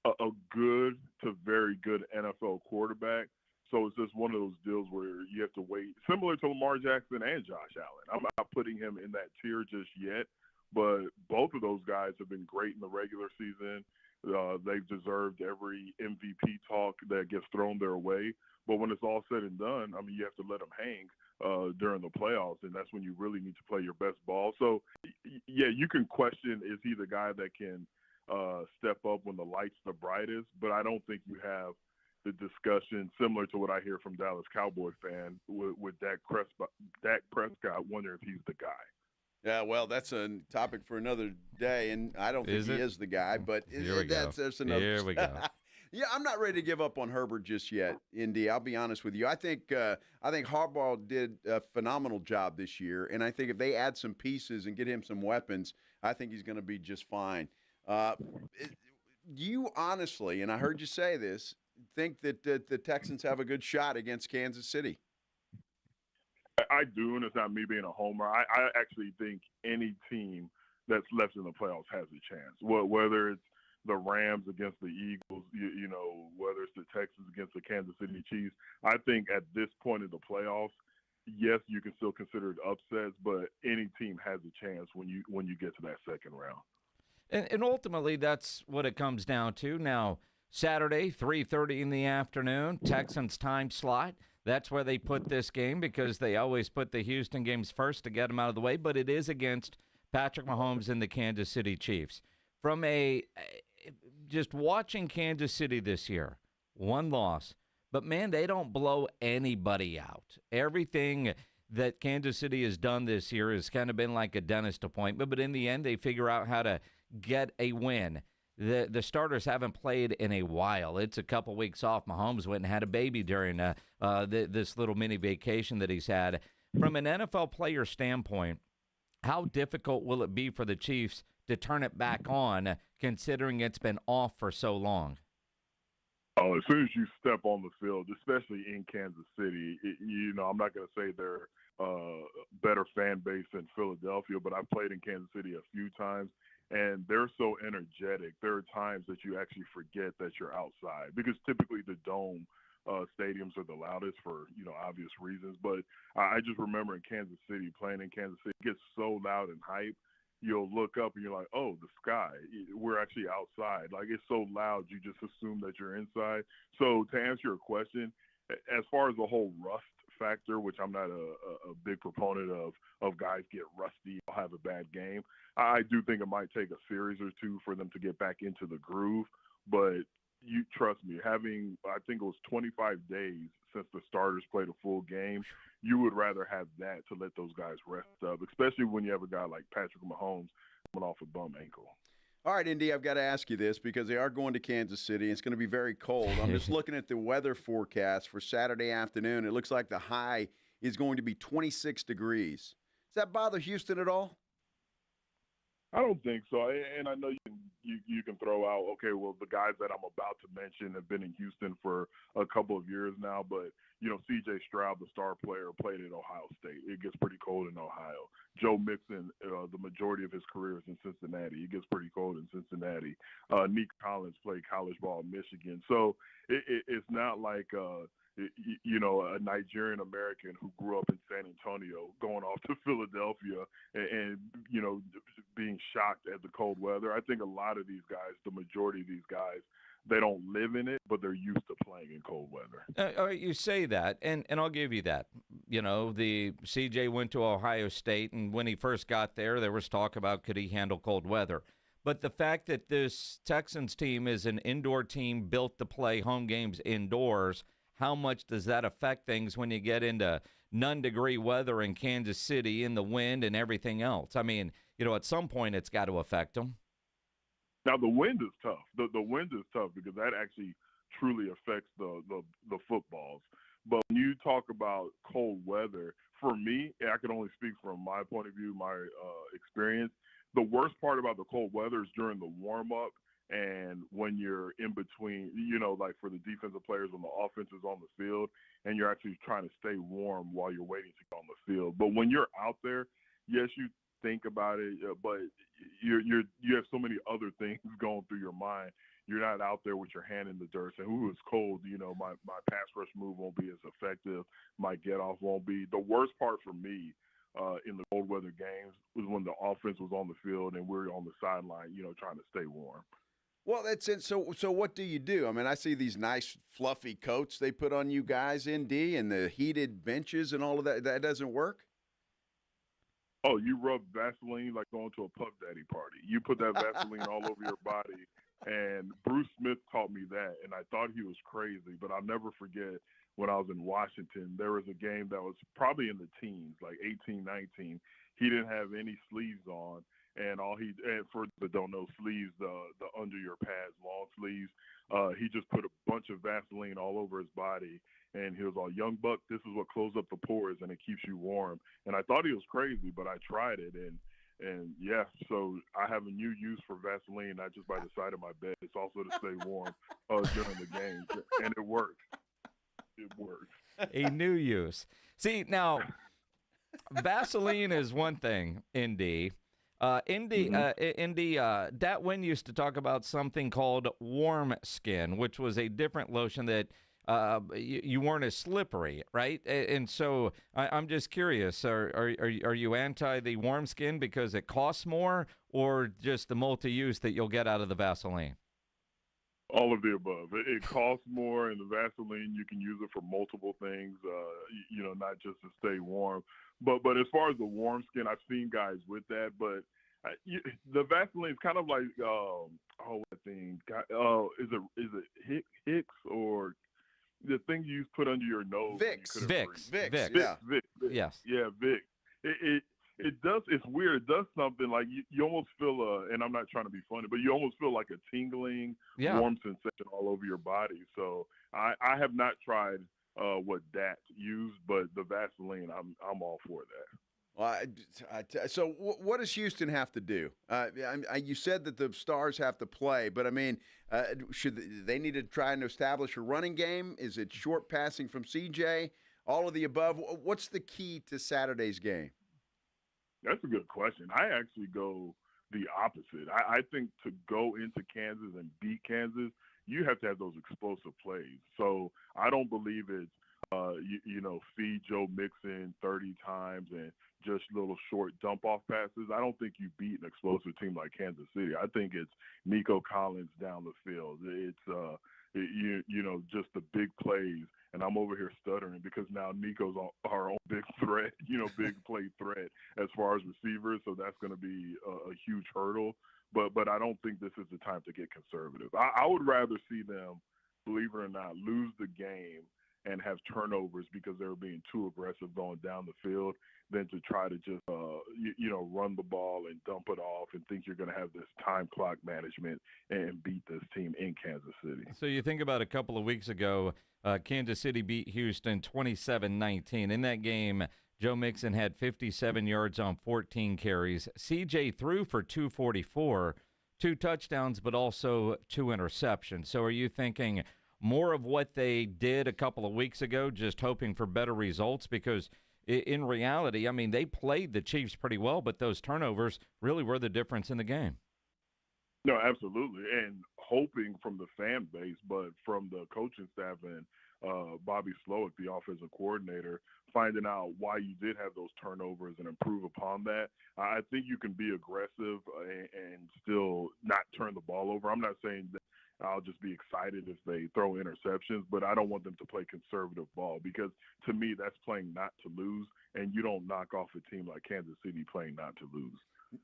a good to very good NFL quarterback. So it's just one of those deals where you have to wait, similar to Lamar Jackson and Josh Allen. I'm not putting him in that tier just yet, but both of those guys have been great in the regular season. They've deserved every MVP talk that gets thrown their way. But when it's all said and done, I mean, you have to let them hang during the playoffs, and that's when you really need to play your best ball. So, yeah, you can question, is he the guy that can step up when the light's the brightest? But I don't think you have the discussion similar to what I hear from Dallas Cowboy fan with Dak Prescott wondering if he's the guy. Yeah, well, that's a topic for another day, and I don't think he is the guy. But there's another. Here we go. Yeah, I'm not ready to give up on Herbert just yet, Indy. I'll be honest with you. I think Harbaugh did a phenomenal job this year, and I think if they add some pieces and get him some weapons, I think he's going to be just fine. You honestly, and I heard you say this, think that the Texans have a good shot against Kansas City? I do, and it's not me being a homer. I actually think any team that's left in the playoffs has a chance. Whether it's the Rams against the Eagles, whether it's the Texans against the Kansas City Chiefs, I think at this point in the playoffs, yes, you can still consider it upsets, but any team has a chance when you get to that second round. And ultimately, that's what it comes down to. Now, Saturday, 3:30 in the afternoon, Texans time slot. That's where they put this game because they always put the Houston games first to get them out of the way, but it is against Patrick Mahomes and the Kansas City Chiefs. From just watching Kansas City this year, one loss, but man, they don't blow anybody out. Everything that Kansas City has done this year has kind of been like a dentist appointment, but in the end, they figure out how to get a win. The starters haven't played in a while. It's a couple weeks off. Mahomes went and had a baby during this little mini vacation that he's had. From an NFL player standpoint, how difficult will it be for the Chiefs to turn it back on, considering it's been off for so long? Oh, as soon as you step on the field, especially in Kansas City, I'm not going to say they're a better fan base than Philadelphia, but I've played in Kansas City a few times, and they're so energetic. There are times that you actually forget that you're outside because typically the dome stadiums are the loudest for, obvious reasons. But I just remember in Kansas City, playing in Kansas City, it gets so loud and hype. You'll look up and you're like, oh, the sky. We're actually outside. Like, it's so loud, you just assume that you're inside. So to answer your question, as far as the whole rust factor, which I'm not a big proponent of guys get rusty or have a bad game, I do think it might take a series or two for them to get back into the groove. But you trust me, I think it was 25 days since the starters played a full game, you would rather have that to let those guys rest up, especially when you have a guy like Patrick Mahomes coming off a bum ankle. All right, Indy, I've got to ask you this because they are going to Kansas City. It's going to be very cold. I'm just looking at the weather forecast for Saturday afternoon. It looks like the high is going to be 26 degrees. Does that bother Houston at all? I don't think so. And I know you can throw out, okay, well, the guys that I'm about to mention have been in Houston for a couple of years now, but, C.J. Stroud, the star player, played at Ohio State. It gets pretty cold in Ohio. Joe Mixon, the majority of his career is in Cincinnati. It gets pretty cold in Cincinnati. Nick Collins played college ball in Michigan. So it's not like a Nigerian American who grew up in San Antonio going off to Philadelphia and being shocked at the cold weather. I think a lot of these guys, the majority of these guys, they don't live in it, but they're used to playing in cold weather. All right, you say that, and I'll give you that. The CJ went to Ohio State, and when he first got there was talk about could he handle cold weather. But the fact that this Texans team is an indoor team built to play home games indoors, how much does that affect things when you get into none-degree weather in Kansas City and the wind and everything else? I mean, at some point it's got to affect them. Now, the wind is tough. The wind is tough because that actually truly affects the footballs. But when you talk about cold weather, for me, I can only speak from my point of view, my experience. The worst part about the cold weather is during the warm-up and when you're in between, like for the defensive players when the offense is on the field and you're actually trying to stay warm while you're waiting to get on the field. But when you're out there, yes, you think about it, but you have so many other things going through your mind. You're not out there with your hand in the dirt saying, ooh, it's cold. My pass rush move won't be as effective. My get off won't be. The worst part for me in the cold weather games was when the offense was on the field and we're on the sideline, trying to stay warm. Well, that's it. So what do you do? I mean, I see these nice fluffy coats they put on you guys, ND, and the heated benches and all of that. That doesn't work? Oh, you rub Vaseline like going to a Puff Daddy party. You put that Vaseline all over your body. And Bruce Smith taught me that, and I thought he was crazy. But I'll never forget when I was in Washington, there was a game that was probably in the teens, like 18, 19. He didn't have any sleeves on. And for those that don't know, sleeves, the under your pads, long sleeves. he just put a bunch of Vaseline all over his body, and he was all, "Young buck, this is what closes up the pores and it keeps you warm." And I thought he was crazy, but I tried it, and yeah, so I have a new use for Vaseline, not just by the side of my bed. It's also to stay warm during the games, and it works. It works. A new use. See, now, Vaseline is one thing, Indy. Indy, Dat Wynn used to talk about something called warm skin, which was a different lotion that you weren't as slippery, right? And so I'm just curious, are you anti the warm skin because it costs more, or just the multi-use that you'll get out of the Vaseline? All of the above. It costs more, and the Vaseline, you can use it for multiple things, not just to stay warm. But as far as the warm skin, I've seen guys with that, but the Vaseline is kind of like, what thing? Is it Hicks or the thing you put under your nose? Vicks. Yes. Yeah, Vicks. It does. It's weird. It does something like you almost feel and I'm not trying to be funny, but you almost feel like a tingling, warm sensation all over your body. So I have not tried what Dat used, but the Vaseline, I'm all for that. Well, so what does Houston have to do? You said that the Stars have to play, but I mean, should they need to try and establish a running game? Is it short passing from CJ? All of the above. What's the key to Saturday's game? That's a good question. I actually go the opposite. I think to go into Kansas and beat Kansas, you have to have those explosive plays. So I don't believe it's, feed Joe Mixon 30 times and just little short dump-off passes. I don't think you beat an explosive team like Kansas City. I think it's Nico Collins down the field. It's, just the big plays. And I'm over here stuttering because now Nico's our own big threat, big play threat as far as receivers. So that's going to be a huge hurdle. But I don't think this is the time to get conservative. I would rather see them, believe it or not, lose the game and have turnovers because they were being too aggressive going down the field than to try to just, run the ball and dump it off and think you're going to have this time clock management and beat this team in Kansas City. So you think about a couple of weeks ago, Kansas City beat Houston 27-19. In that game, Joe Mixon had 57 yards on 14 carries. CJ threw for 244, 2 touchdowns, but also 2 interceptions. So are you thinking more of what they did a couple of weeks ago, just hoping for better results? Because in reality, I mean, they played the Chiefs pretty well, but those turnovers really were the difference in the game. No, absolutely. And hoping from the fan base, but from the coaching staff and Bobby Slowick, the offensive coordinator, finding out why you did have those turnovers and improve upon that. I think you can be aggressive and still not turn the ball over. I'm not saying that I'll just be excited if they throw interceptions, but I don't want them to play conservative ball because to me that's playing not to lose, and you don't knock off a team like Kansas City playing not to lose.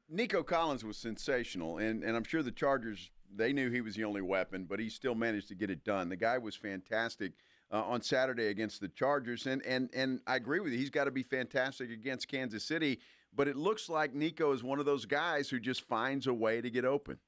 Nico Collins was sensational, and I'm sure the Chargers, they knew he was the only weapon, but he still managed to get it done. The guy was fantastic on Saturday against the Chargers, and I agree with you. He's got to be fantastic against Kansas City, but it looks like Nico is one of those guys who just finds a way to get open.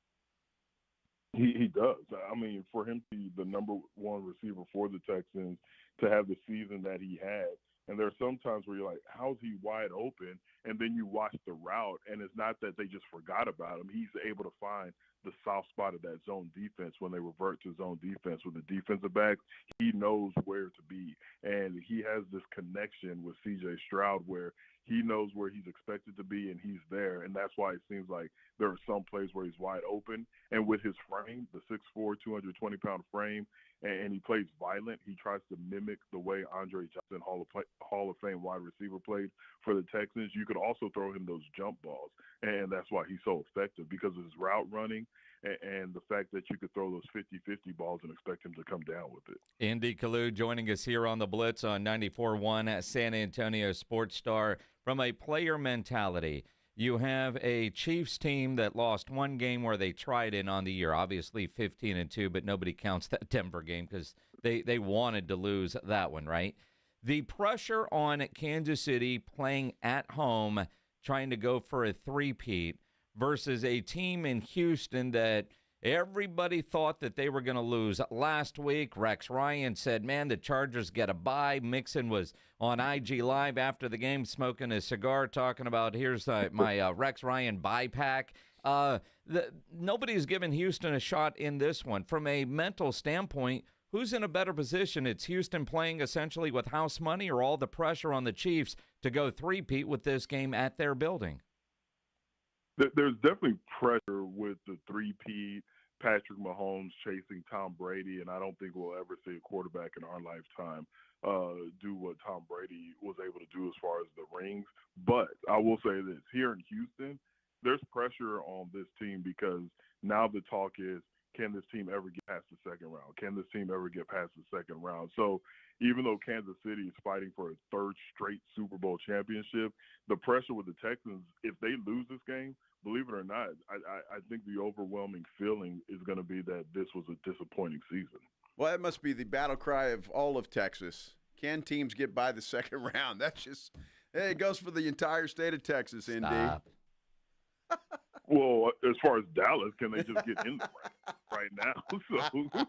He does. I mean, for him to be the number one receiver for the Texans, to have the season that he had, and there are some times where you're like, how's he wide open? And then you watch the route, and it's not that they just forgot about him. He's able to find the soft spot of that zone defense when they revert to zone defense with the defensive backs. He knows where to be, and he has this connection with C.J. Stroud where he knows where he's expected to be, and he's there. And that's why it seems like there are some plays where he's wide open. And with his frame, the 6'4", 220-pound frame, and he plays violent, he tries to mimic the way Andre Johnson, Hall of Fame wide receiver, played for the Texans. You could also throw him those jump balls, and that's why he's so effective, because of his route running and the fact that you could throw those 50-50 balls and expect him to come down with it. Andy Kalu joining us here on the Blitz on 94.1 at San Antonio Sports Star. From a player mentality, you have a Chiefs team that lost one game where they tried in on the year, obviously 15-2, but nobody counts that Denver game because they wanted to lose that one, right? The pressure on Kansas City playing at home, trying to go for a three-peat, versus a team in Houston that Everybody thought that they were going to lose last week. Rex Ryan said, man, the Chargers get a bye. Mixon was on IG Live after the game smoking a cigar talking about, here's my Rex Ryan bye pack. Nobody's given Houston a shot in this one. From a mental standpoint, who's in a better position? It's Houston playing essentially with house money or all the pressure on the Chiefs to go three-peat with this game at their building? There's definitely pressure with the three-peat, Patrick Mahomes chasing Tom Brady, and I don't think we'll ever see a quarterback in our lifetime do what Tom Brady was able to do as far as the rings. But I will say this, here in Houston, there's pressure on this team because now the talk is, can this team ever get past the second round? Can this team ever get past the second round? So even though Kansas City is fighting for a third straight Super Bowl championship, the pressure with the Texans, if they lose this game, believe it or not, I think the overwhelming feeling is going to be that this was a disappointing season. Well, that must be the battle cry of all of Texas. Can teams get by the second round? That's just, hey, it goes for the entire state of Texas, Indy. Well, as far as Dallas, can they just get in the round right now? So,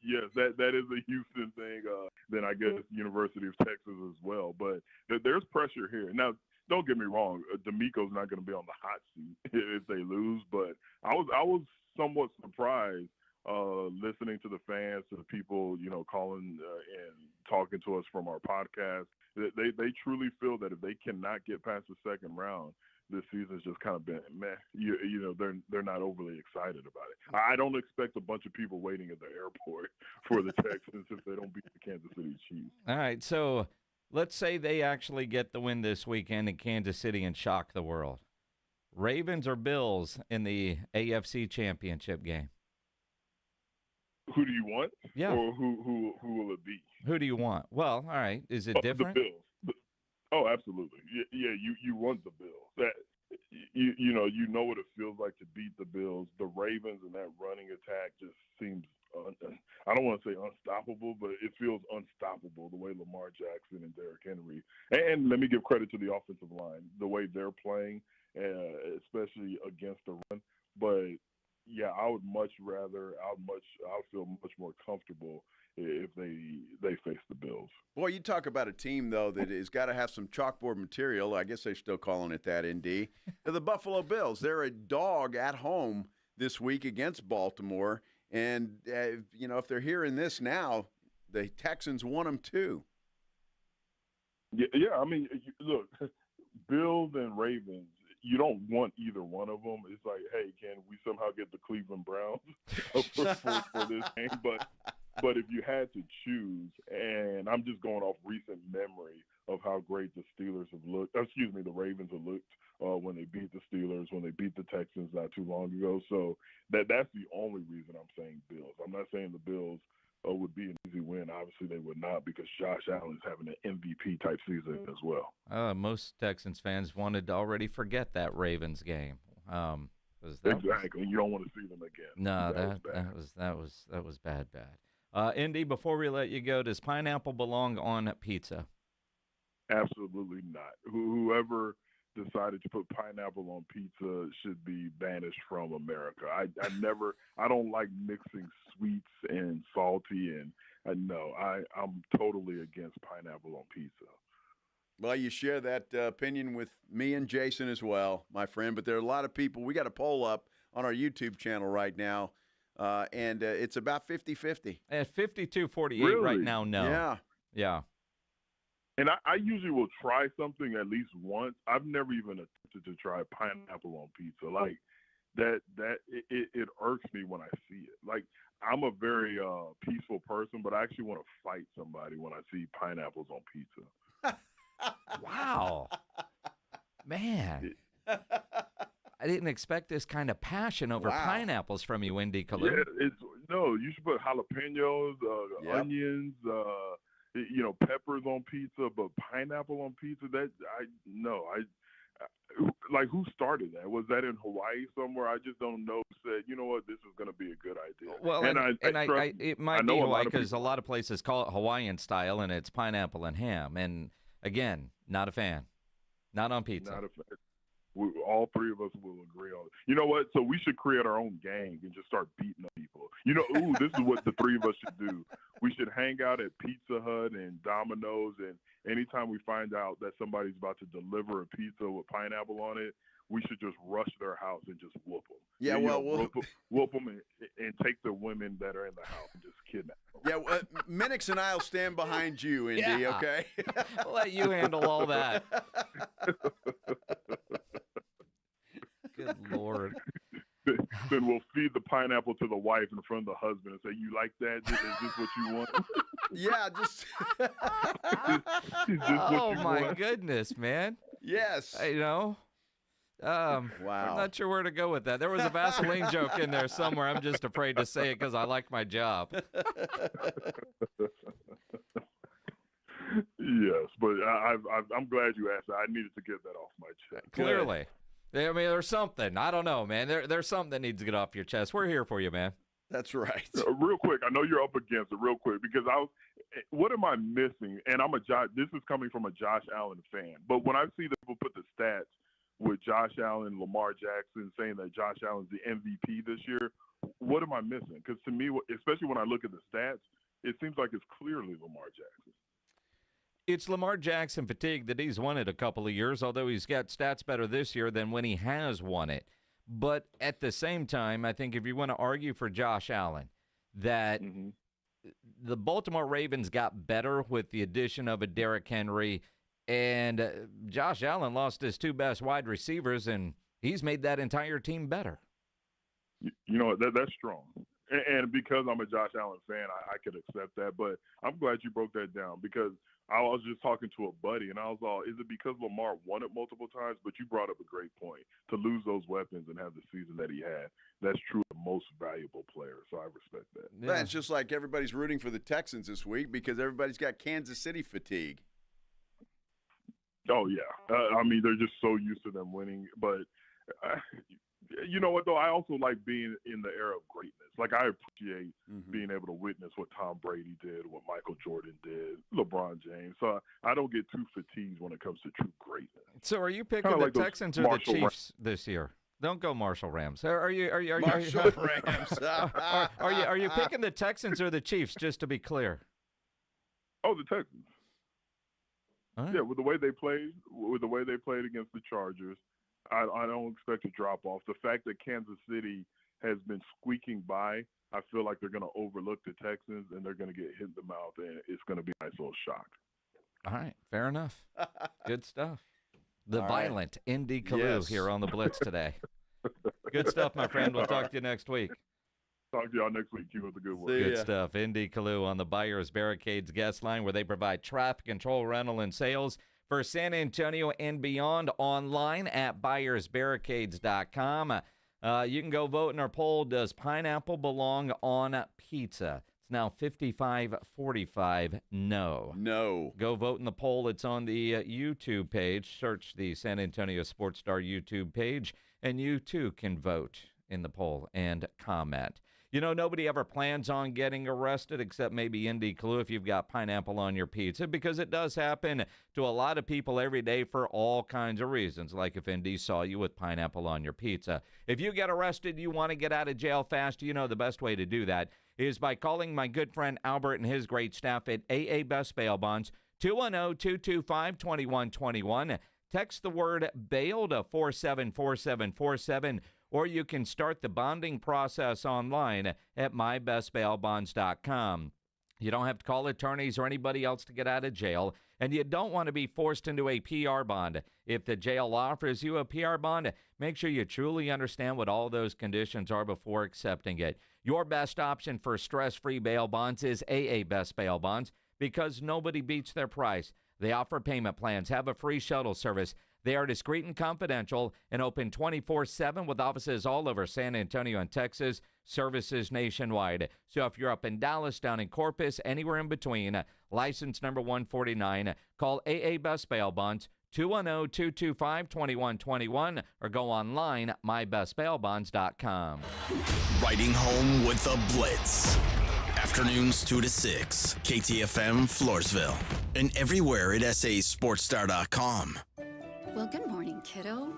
yes, that is a Houston thing. Then I guess University of Texas as well. But there's pressure here. Now, don't get me wrong. D'Amico's not going to be on the hot seat if they lose. But I was somewhat surprised listening to the fans, to the people, calling and talking to us from our podcast. They truly feel that if they cannot get past the second round, this season's just kind of been meh. They're not overly excited about it. I don't expect a bunch of people waiting at the airport for the Texans if they don't beat the Kansas City Chiefs. All right, so let's say they actually get the win this weekend in Kansas City and shock the world. Ravens or Bills in the AFC Championship game? Who do you want? Yeah. Or who will it be? Who do you want? Well, all right. Is it different? The Bills. Oh, absolutely. Yeah, you want the Bills. That you know what it feels like to beat the Bills. The Ravens and that running attack just seems I don't want to say unstoppable, but it feels unstoppable the way Lamar Jackson and Derrick Henry. And let me give credit to the offensive line, the way they're playing, especially against the run. But yeah, I would feel much more comfortable if they face the Bills. Boy, you talk about a team, though, that has got to have some chalkboard material. I guess they're still calling it that, ND. The Buffalo Bills. They're a dog at home this week against Baltimore. And, if they're hearing this now, the Texans want them too. Yeah. I mean, look, Bills and Ravens, you don't want either one of them. It's like, hey, can we somehow get the Cleveland Browns for this game? But if you had to choose, and I'm just going off recent memory of how great the Ravens have looked when they beat the Steelers, when they beat the Texans not too long ago. So that's the only reason I'm saying Bills. I'm not saying the Bills would be an easy win. Obviously, they would not, because Josh Allen is having an MVP-type season as well. Most Texans fans wanted to already forget that Ravens game. Exactly. You don't want to see them again. No, that was bad. Indy, before we let you go, does pineapple belong on pizza? Absolutely not. Whoever decided to put pineapple on pizza should be banished from America. I don't like mixing sweets and salty, and I'm totally against pineapple on pizza. Well, you share that opinion with me and Jason as well, my friend, but there are a lot of people. We got a poll up on our YouTube channel right now, and it's about 50-50. At 52-48 right now, no. Yeah. And I usually will try something at least once. I've never even attempted to try pineapple on pizza. Like that it irks me when I see it. Like, I'm a very peaceful person, but I actually want to fight somebody when I see pineapples on pizza. Wow. Man. I didn't expect this kind of passion over pineapples from you, Indy Kalu. Yeah, you should put jalapenos, onions, peppers on pizza, but pineapple on pizza, like, who started that? Was that in Hawaii somewhere? I just don't know. Said, you know what, this is going to be a good idea. Well, it might be Hawaii, because a lot of places call it Hawaiian style, and it's pineapple and ham. And again, not a fan. Not on pizza. Not a fan. All three of us will agree on it. You know what? So we should create our own gang and just start beating up people. This is what the three of us should do. We should hang out at Pizza Hut and Domino's, and anytime we find out that somebody's about to deliver a pizza with pineapple on it, we should just rush their house and just whoop them. Yeah, whoop them and take the women that are in the house and just kidnap them. Yeah, Minix and I will stand behind you, Indy, Yeah. okay? We'll let you handle all that. Good Lord. Then we'll feed the pineapple to the wife in front of the husband and say, "You like that? Is this what you want?" Yeah, just. Oh, my goodness, man. Yes. Wow. I'm not sure where to go with that. There was a Vaseline joke in there somewhere. I'm just afraid to say it because I like my job. Yes, but I'm glad you asked that. I needed to get that off my chest. Clearly. I mean, there's something. I don't know, man. There's something that needs to get off your chest. We're here for you, man. That's right. Real quick, I know you're up against it. Real quick, because what am I missing? And this is coming from a Josh Allen fan. But when I see that people put the stats with Josh Allen, Lamar Jackson, saying that Josh Allen's the MVP this year, what am I missing? Because to me, especially when I look at the stats, it seems like it's clearly Lamar Jackson. It's Lamar Jackson fatigue that he's won it a couple of years, although he's got stats better this year than when he has won it. But at the same time, I think if you want to argue for Josh Allen, that the Baltimore Ravens got better with the addition of a Derrick Henry, and Josh Allen lost his two best wide receivers, and he's made that entire team better. You know, that's strong. And because I'm a Josh Allen fan, I could accept that. But I'm glad you broke that down, because I was just talking to a buddy, and I was all, is it because Lamar won it multiple times? But you brought up a great point. To lose those weapons and have the season that he had, that's truly the most valuable player. So I respect that. Yeah. It's just like everybody's rooting for the Texans this week because everybody's got Kansas City fatigue. Oh, yeah. I mean, they're just so used to them winning. But you know what, though? I also like being in the era of greatness. Like, I appreciate being able to witness what Tom Brady did, what Michael Jordan did, LeBron James. So I don't get too fatigued when it comes to true greatness. So are you picking the Texans or the Chiefs this year? Don't go Marshall Rams. Are you Marshall Rams? Are you picking the Texans or the Chiefs, just to be clear? Oh, the Texans. Right. Yeah, with the way they played against the Chargers, I don't expect a drop off. The fact that Kansas City has been squeaking by, I feel like they're going to overlook the Texans and they're going to get hit in the mouth, and it's going to be a nice little shock. All right, fair enough. Good stuff. The All violent Indy Kalu here on the Blitz today. Good stuff, my friend. We'll talk to you next week. Talk to y'all next week. Keep up the good work. Good stuff. Indy Kalu on the Buyers Barricades guest line, where they provide traffic control, rental, and sales for San Antonio and beyond, online at buyersbarricades.com. You can go vote in our poll. Does pineapple belong on pizza? It's now 55-45 no. No. Go vote in the poll. It's on the YouTube page. Search the San Antonio Sports Star YouTube page, and you too can vote in the poll and comment. You know, nobody ever plans on getting arrested except maybe Indy Kalu if you've got pineapple on your pizza, because it does happen to a lot of people every day for all kinds of reasons, like if Indy saw you with pineapple on your pizza. If you get arrested, you want to get out of jail fast, you know the best way to do that is by calling my good friend Albert and his great staff at AA Best Bail Bonds, 210-225-2121. Text the word bail to 474747. Or you can start the bonding process online at mybestbailbonds.com. You don't have to call attorneys or anybody else to get out of jail, and you don't want to be forced into a PR bond. If the jail offers you a PR bond, make sure you truly understand what all those conditions are before accepting it. Your best option for stress-free bail bonds is AA Best Bail Bonds, because nobody beats their price. They offer payment plans, have a free shuttle service. They are discreet and confidential and open 24/7 with offices all over San Antonio and Texas, services nationwide. So if you're up in Dallas, down in Corpus, anywhere in between, license number 149, call AA Best Bail Bonds, 210-225-2121, or go online, mybestbailbonds.com. Riding home with the Blitz. Afternoons 2 to 6, KTFM Floresville, and everywhere at sasportstar.com. Well, good morning, kiddo.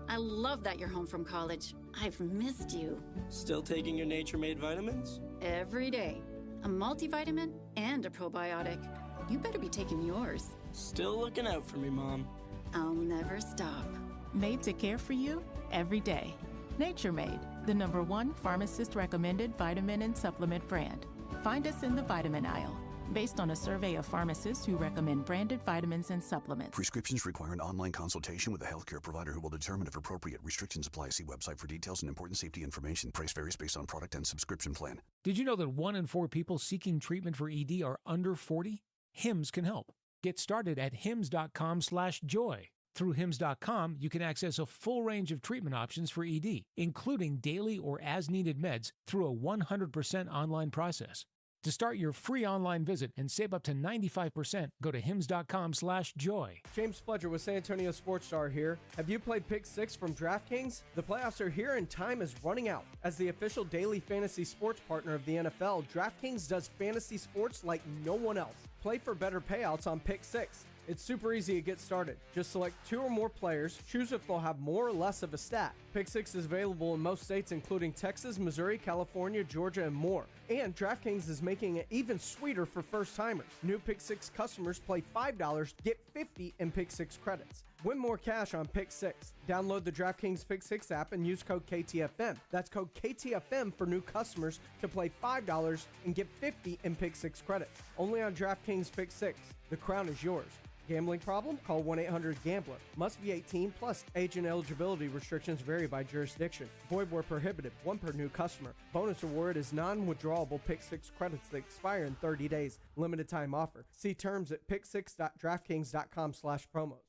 I love that you're home from college. I've missed you. Still taking your Nature-Made vitamins? Every day. A multivitamin and a probiotic. You better be taking yours. Still looking out for me, Mom. I'll never stop. Made to care for you every day. Nature Made, the #1 pharmacist-recommended vitamin and supplement brand. Find us in the vitamin aisle, based on a survey of pharmacists who recommend branded vitamins and supplements. Prescriptions require an online consultation with a healthcare provider who will determine if appropriate. Restrictions apply. See website for details and important safety information. Price varies based on product and subscription plan. Did you know that 1 in 4 people seeking treatment for ED are under 40? HIMS can help. Get started at hims.com/joy. Through hims.com, you can access a full range of treatment options for ED, including daily or as-needed meds through a 100% online process. To start your free online visit and save up to 95%, go to hims.com/joy. James Fletcher with San Antonio Sports Star here. Have you played Pick 6 from DraftKings? The playoffs are here and time is running out. As the official daily fantasy sports partner of the NFL, DraftKings does fantasy sports like no one else. Play for better payouts on Pick 6. It's super easy to get started. Just select 2 or more players, choose if they'll have more or less of a stat. Pick 6 is available in most states including Texas, Missouri, California, Georgia, and more. And DraftKings is making it even sweeter for first-timers. New Pick 6 customers play $5, get $50 in Pick 6 credits. Win more cash on Pick 6. Download the DraftKings Pick 6 app and use code KTFM. That's code KTFM for new customers to play $5 and get $50 in Pick 6 credits. Only on DraftKings Pick 6. The crown is yours. Gambling problem? Call 1-800-GAMBLER. Must be 18 plus. Age and eligibility restrictions vary by jurisdiction. Void where prohibited. 1 per new customer. Bonus reward is non-withdrawable Pick 6 credits that expire in 30 days. Limited time offer. See terms at pick6.draftkings.com/promos.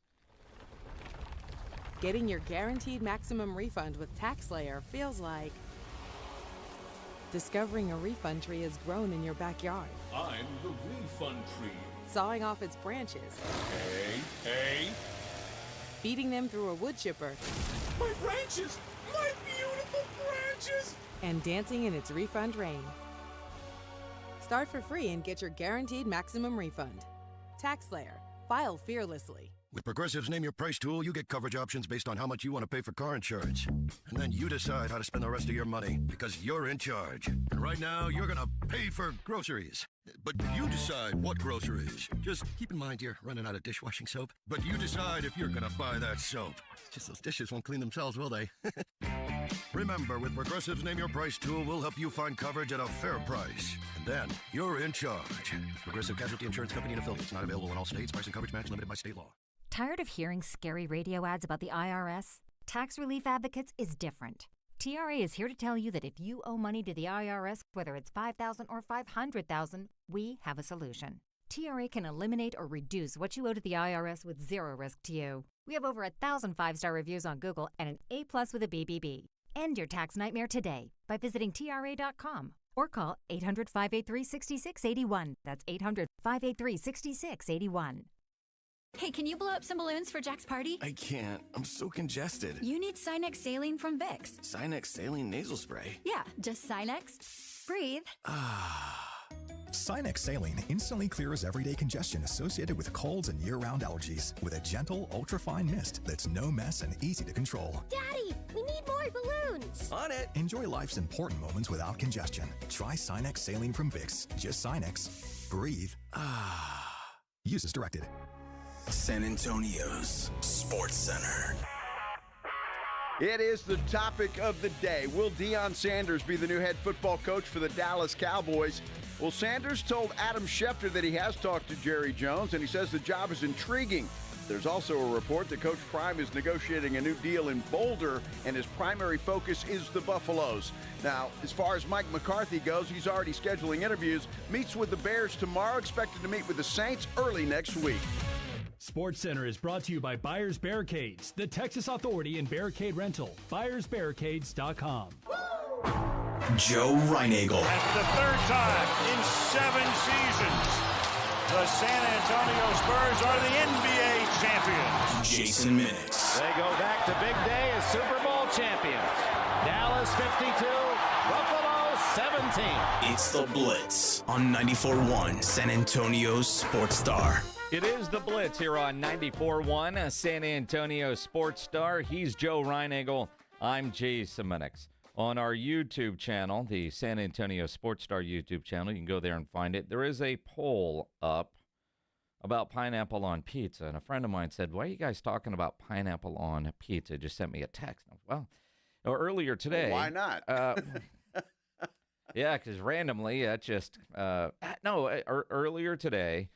Getting your guaranteed maximum refund with TaxSlayer feels like discovering a refund tree has grown in your backyard. I'm the refund tree. Sawing off its branches. Hey. Feeding them through a wood chipper. My branches! My beautiful branches! And dancing in its refund rain. Start for free and get your guaranteed maximum refund. TaxSlayer. File fearlessly. With Progressive's Name Your Price tool, you get coverage options based on how much you want to pay for car insurance. And then you decide how to spend the rest of your money, because you're in charge. And right now, you're going to pay for groceries. But you decide what groceries. Just keep in mind you're running out of dishwashing soap. But you decide if you're going to buy that soap. Just those dishes won't clean themselves, will they? Remember, with Progressive's Name Your Price tool, we'll help you find coverage at a fair price. And then, you're in charge. Progressive Casualty Insurance Company and Affiliates. Not available in all states. Price and coverage match limited by state law. Tired of hearing scary radio ads about the IRS? Tax Relief Advocates is different. TRA is here to tell you that if you owe money to the IRS, whether it's $5,000 or $500,000, we have a solution. TRA can eliminate or reduce what you owe to the IRS with zero risk to you. We have over 1,000 5-star reviews on Google and an A+ with a BBB. End your tax nightmare today by visiting TRA.com or call 800-583-6681. That's 800-583-6681. Hey, can you blow up some balloons for Jack's party? I can't. I'm so congested. You need Sinex Saline from Vicks. Sinex Saline nasal spray? Yeah, just Sinex. Breathe. Sinex Saline instantly clears everyday congestion associated with colds and year-round allergies with a gentle, ultra-fine mist that's no mess and easy to control. Daddy, we need more balloons. On it. Enjoy life's important moments without congestion. Try Sinex Saline from Vicks. Just Sinex. Breathe. Use as directed. San Antonio's Sports Center. It is the topic of the day. Will Deion Sanders be the new head football coach for the Dallas Cowboys? Well, Sanders told Adam Schefter that he has talked to Jerry Jones, and he says the job is intriguing. There's also a report that Coach Prime is negotiating a new deal in Boulder, and his primary focus is the Buffaloes. Now, as far as Mike McCarthy goes, he's already scheduling interviews, meets with the Bears tomorrow, expected to meet with the Saints early next week. Sports Center is brought to you by Buyers Barricades, the Texas authority in barricade rental. BuyersBarricades.com. Joe Reinagel. That's the 3rd time in 7 seasons, the San Antonio Spurs are the NBA champions. Jason Minix. They go back to big day as Super Bowl champions. Dallas 52, Buffalo 17. It's the Blitz on 94.1 San Antonio's Sports Star. It is the Blitz here on 94.1, San Antonio Sports Star. He's Joe Reinagel. I'm Jason Minix. On our YouTube channel, the San Antonio Sports Star YouTube channel, you can go there and find it. There is a poll up about pineapple on pizza. And a friend of mine said, why are you guys talking about pineapple on pizza? Just sent me a text. Well, earlier today. Why not? Yeah, because randomly, earlier today,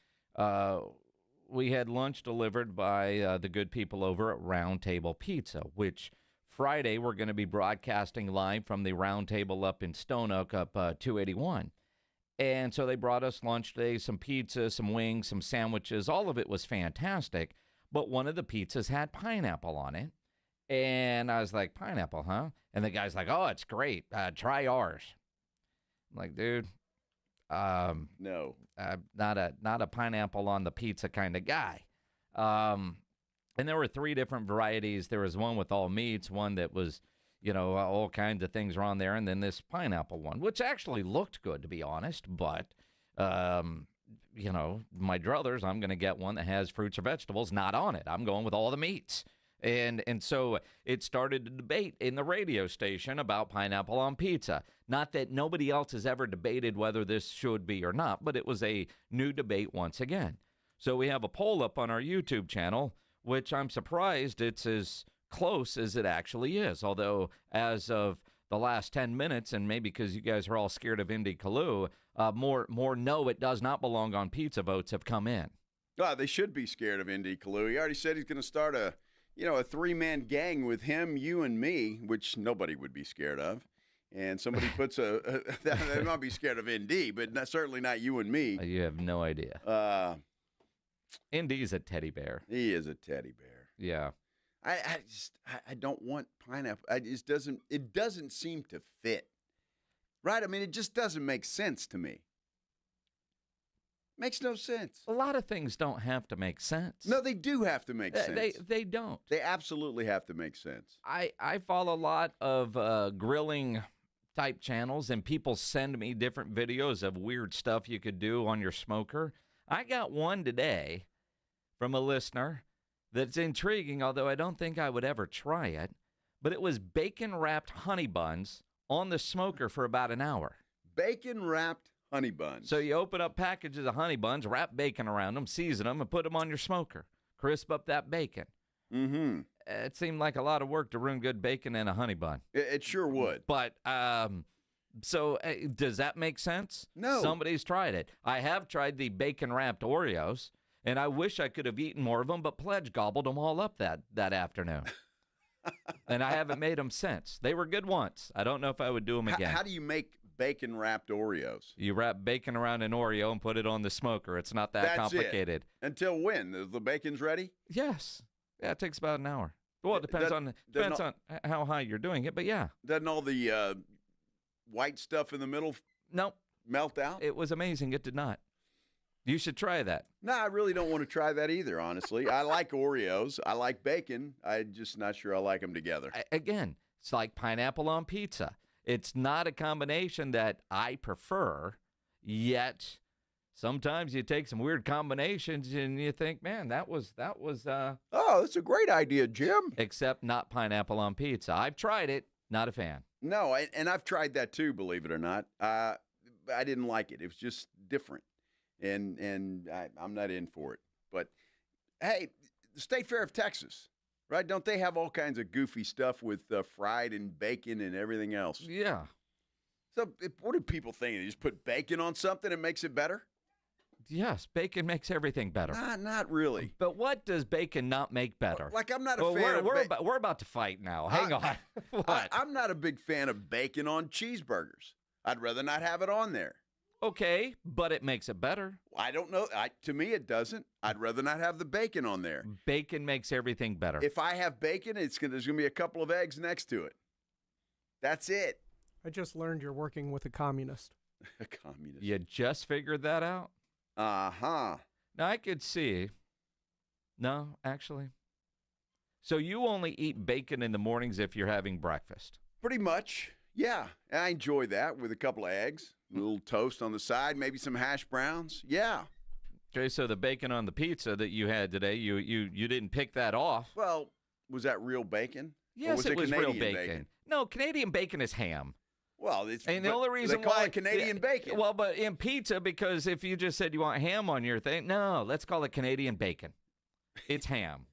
we had lunch delivered by the good people over at Round Table Pizza, which Friday we're going to be broadcasting live from the Round Table up in Stone Oak up 281. And so they brought us lunch today, some pizza, some wings, some sandwiches. All of it was fantastic, but one of the pizzas had pineapple on it. And I was like, pineapple, huh? And the guy's like, oh, it's great. Try ours. I'm like, dude, no, not a pineapple on the pizza kind of guy. And there were 3 different varieties. There was one with all meats, one that was, all kinds of things were on there, and then this pineapple one, which actually looked good, to be honest. But, my druthers, I'm going to get one that has fruits or vegetables not on it. I'm going with all the meats. And so it started a debate in the radio station about pineapple on pizza. Not that nobody else has ever debated whether this should be or not, but it was a new debate once again. So we have a poll up on our YouTube channel, which I'm surprised it's as close as it actually is. Although as of the last 10 minutes, and maybe because you guys are all scared of Indy Kalu, more no, it does not belong on pizza votes have come in. Oh, they should be scared of Indy Kalu. He already said he's going to start a 3-man gang with him, you, and me, which nobody would be scared of. And somebody puts they might be scared of Indy, but certainly not you and me. You have no idea. Indy's a teddy bear. He is a teddy bear. Yeah. I don't want pineapple. It doesn't seem to fit. Right? I mean, it just doesn't make sense to me. Makes no sense. A lot of things don't have to make sense. No, they do have to make sense. They don't. They absolutely have to make sense. I follow a lot of grilling type channels, and people send me different videos of weird stuff you could do on your smoker. I got one today from a listener that's intriguing, although I don't think I would ever try it. But it was bacon-wrapped honey buns on the smoker for about an hour. Bacon-wrapped honey buns. So you open up packages of honey buns, wrap bacon around them, season them, and put them on your smoker. Crisp up that bacon. Mm-hmm. It seemed like a lot of work to ruin good bacon in a honey bun. It sure would. But so does that make sense? No. Somebody's tried it. I have tried the bacon-wrapped Oreos, and I wish I could have eaten more of them, but Pledge gobbled them all up that afternoon. And I haven't made them since. They were good once. I don't know if I would do them again. How do you make bacon-wrapped Oreos? You wrap bacon around an Oreo and put it on the smoker. It's not that complicated. Until when? The bacon's ready? Yes. Yeah, it takes about an hour. Well, it depends on how high you're doing it, but yeah. Doesn't all the white stuff in the middle melt out? It was amazing. It did not. You should try that. No, I really don't want to try that either, honestly. I like Oreos. I like bacon. I'm just not sure I like them together. Again, it's like pineapple on pizza. It's not a combination that I prefer, yet sometimes you take some weird combinations and you think, man, that was oh, that's a great idea, Jim. Except not pineapple on pizza. I've tried it, not a fan. No, and I've tried that too, believe it or not. I didn't like it. It was just different. And I'm not in for it. But, hey, the State Fair of Texas, right? Don't they have all kinds of goofy stuff with fried and bacon and everything else? Yeah. So what do people think? They just put bacon on something and makes it better? Yes, bacon makes everything better. Not really. But what does bacon not make better? Like, I'm not a fan of bacon. We're about to fight now. Hang on. What? I'm not a big fan of bacon on cheeseburgers. I'd rather not have it on there. Okay, but it makes it better. I don't know. To me, it doesn't. I'd rather not have the bacon on there. Bacon makes everything better. If I have bacon, there's going to be a couple of eggs next to it. That's it. I just learned you're working with a communist. A communist. You just figured that out? Uh-huh. Now, I could see. No, actually. So you only eat bacon in the mornings if you're having breakfast? Pretty much, yeah. I enjoy that with a couple of eggs, a little toast on the side, maybe some hash browns. Yeah. Okay, so the bacon on the pizza that you had today, you didn't pick that off. Well, was that real bacon? Yes, was it was Canadian real bacon. No, Canadian bacon is ham. Well, it's and the only reason they call why it Canadian bacon. Well, but in pizza, because if you just said you want ham on your thing, no, let's call it Canadian bacon. It's ham.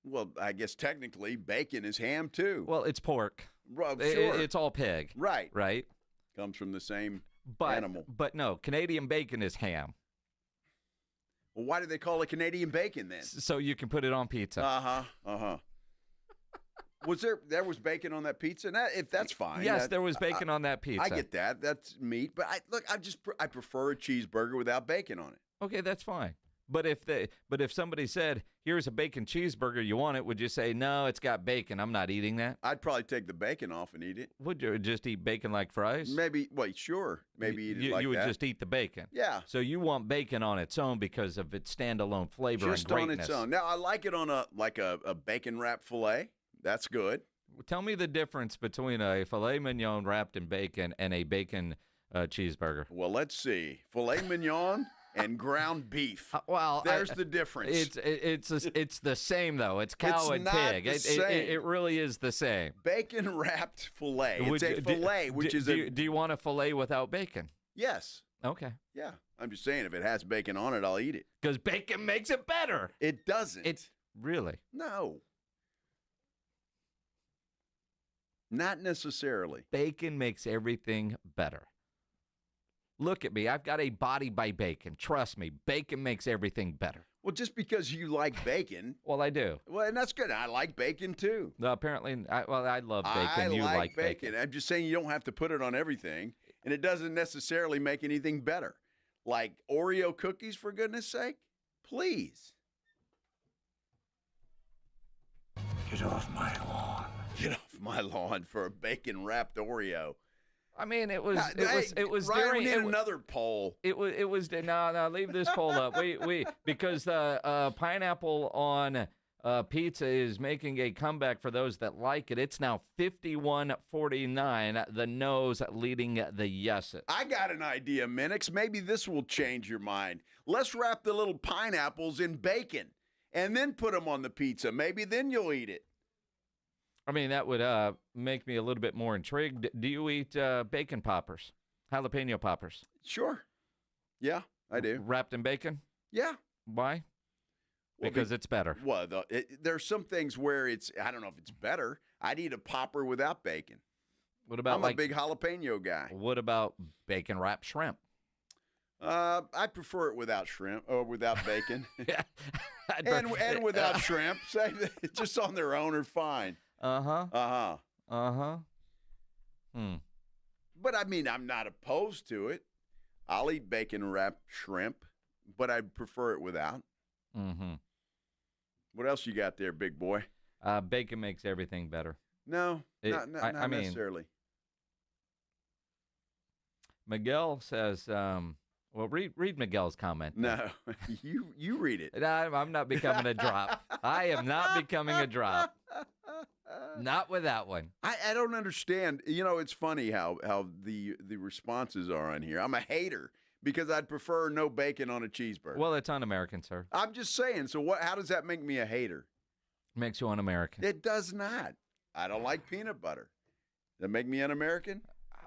Well, I guess technically bacon is ham too. Well, it's pork. Well, sure. It's all pig. Right. Right. Comes from the same But, animal. But no, Canadian bacon is ham. Well, why do they call it Canadian bacon then? So you can put it on pizza. Was there was bacon on that pizza? And if that's fine. Yes, there was bacon on that pizza. I get that. That's meat. But I prefer a cheeseburger without bacon on it. Okay, that's fine. But if somebody said, "Here's a bacon cheeseburger, you want it?" Would you say, "No, it's got bacon. I'm not eating that"? I'd probably take the bacon off and eat it. Would you just eat bacon like fries? Maybe. Well, sure. Maybe eat it like that. You would just eat the bacon. Yeah. So you want bacon on its own because of its standalone flavor Just and greatness. on its own. Now I like it on a bacon wrap fillet. That's good. Tell me the difference between a filet mignon wrapped in bacon and a bacon cheeseburger. Well, let's see. Filet mignon and ground beef. There's the difference. It's the same though. It's cow and not pig. The same. It really is the same. Bacon wrapped fillet. It's a fillet, Do you want a fillet without bacon? Yes. Okay. Yeah. I'm just saying, if it has bacon on it, I'll eat it. Because bacon makes it better. It doesn't. It's really. No. Not necessarily. Bacon makes everything better. Look at me. I've got a body by bacon. Trust me. Bacon makes everything better. Well, just because you like bacon. Well, I do. Well, and that's good. I like bacon, too. No, apparently, I love bacon. You like bacon. I'm just saying you don't have to put it on everything, and it doesn't necessarily make anything better. Like Oreo cookies, for goodness sake. Please. Get off my lawn. Get off my lawn for a bacon-wrapped Oreo. I mean, it was Ryan, during we need another poll. It was no, leave this poll up. We because the pineapple on pizza is making a comeback for those that like it. It's now 51-49. The no's leading the yeses. I got an idea, Minix. Maybe this will change your mind. Let's wrap the little pineapples in bacon and then put them on the pizza. Maybe then you'll eat it. I mean, that would make me a little bit more intrigued. Do you eat bacon poppers, jalapeno poppers? Sure. Yeah, I do. Wrapped in bacon? Yeah. Why? Because it's better. Well, there's some things where I don't know if it's better. I'd eat a popper without bacon. What about I'm a big jalapeno guy. What about bacon wrapped shrimp? I prefer it without shrimp or without bacon. Yeah. and without shrimp. Just on their own are fine. Uh-huh. But I mean, I'm not opposed to it. I'll eat bacon wrapped shrimp, but I'd prefer it without. Mm-hmm. What else you got there, big boy? Bacon makes everything better. No, not necessarily. Miguel says, well, read Miguel's comment. No, you read it. I'm not becoming a drop. I am not becoming a drop. Not with that one. I don't understand. You know, it's funny how the responses are on here. I'm a hater because I'd prefer no bacon on a cheeseburger. Well, it's un-American, sir. I'm just saying. So how does that make me a hater? Makes you un-American. It does not. I don't like peanut butter. Does that make me un-American?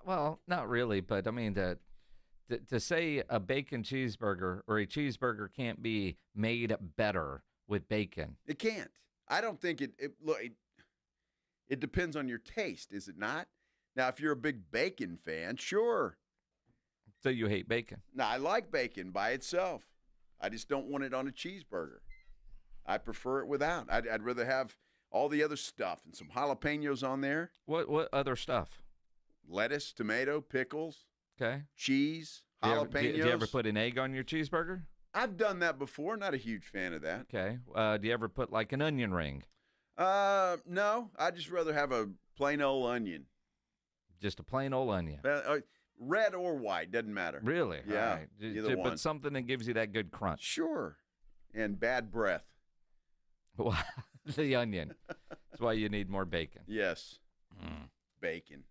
Well, not really, but I mean to say a bacon cheeseburger or a cheeseburger can't be made better with bacon. It can't. I don't think it depends on your taste, is it not? Now, if you're a big bacon fan, sure. So you hate bacon? No, I like bacon by itself. I just don't want it on a cheeseburger. I prefer it without. I'd rather have all the other stuff and some jalapenos on there. What other stuff? Lettuce, tomato, pickles. Okay. Cheese, jalapenos. Do you ever put an egg on your cheeseburger? I've done that before. Not a huge fan of that. Okay. Do you ever put like an onion ring? No. I'd just rather have a plain old onion. Just a plain old onion. Red or white, doesn't matter. Really? Yeah. Right. Either one. But something that gives you that good crunch. Sure. And bad breath. The onion. That's why you need more bacon. Yes. Bacon.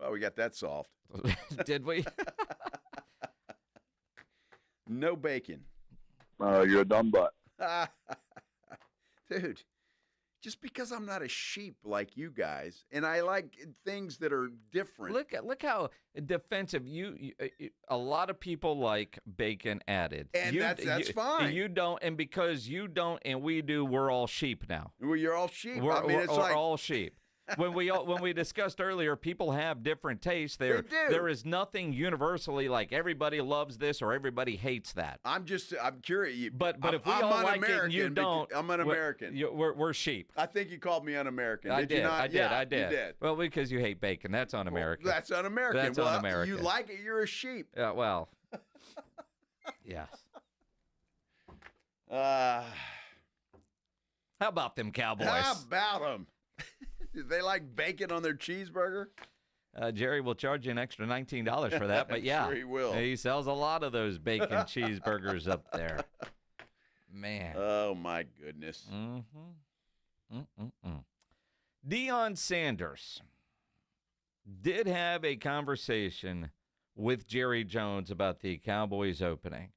Well, we got that solved. Did we? No bacon. You're a dumb butt. Dude, just because I'm not a sheep like you guys, and I like things that are different. Look how defensive you a lot of people like bacon added. And that's fine. You don't, and because you don't and we do, we're all sheep now. Well, you're all sheep. We're all sheep. When we discussed earlier, people have different tastes. They do. There is nothing universally like everybody loves this or everybody hates that. I'm curious. But if we all like it and you don't, I'm un-American. We're sheep. I think you called me un-American. I did. did. You not? I did. Yeah, I did. You did. Well, because you hate bacon. That's un-American. Well, that's un-American. That's well, un-American. You like it, you're a sheep. Well, yes. How about them Cowboys? How about them? Do they like bacon on their cheeseburger? Jerry will charge you an extra $19 for that, but yeah. Sure he will. He sells a lot of those bacon cheeseburgers up there. Man. Oh, my goodness. Deion Sanders did have a conversation with Jerry Jones about the Cowboys opening.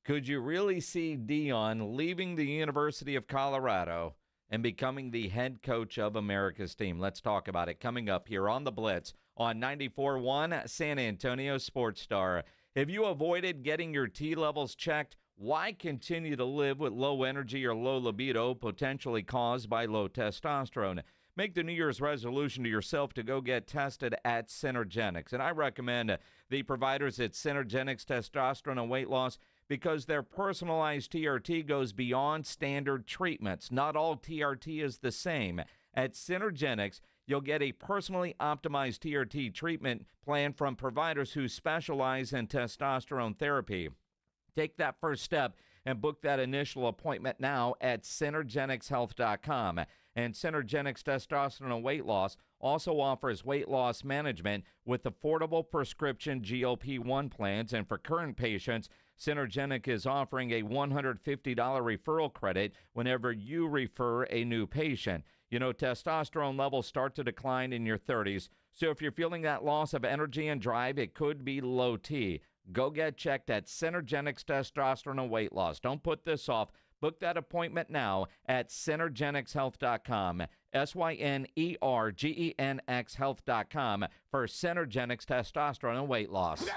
Could you really see Deion leaving the University of Colorado and becoming the head coach of America's team? Let's talk about it coming up here on The Blitz on 94.1 San Antonio Sports Star. Have you avoided getting your T levels checked? Why continue to live with low energy or low libido potentially caused by low testosterone? Make the New Year's resolution to yourself to go get tested at Synergenics. And I recommend the providers at Synergenics Testosterone and Weight Loss because their personalized TRT goes beyond standard treatments. Not all TRT is the same. At Synergenics, you'll get a personally optimized TRT treatment plan from providers who specialize in testosterone therapy. Take that first step and book that initial appointment now at synergenicshealth.com. And Synergenics Testosterone and Weight Loss also offers weight loss management with affordable prescription GLP-1 plans. And for current patients, Synergenic is offering a $150 referral credit whenever you refer a new patient. You know, testosterone levels start to decline in your 30s. So if you're feeling that loss of energy and drive, it could be low T. Go get checked at Synergenics Testosterone and Weight Loss. Don't put this off. Book that appointment now at synergenicshealth.com. SYNERGENX health.com for Synergenics Testosterone and Weight Loss.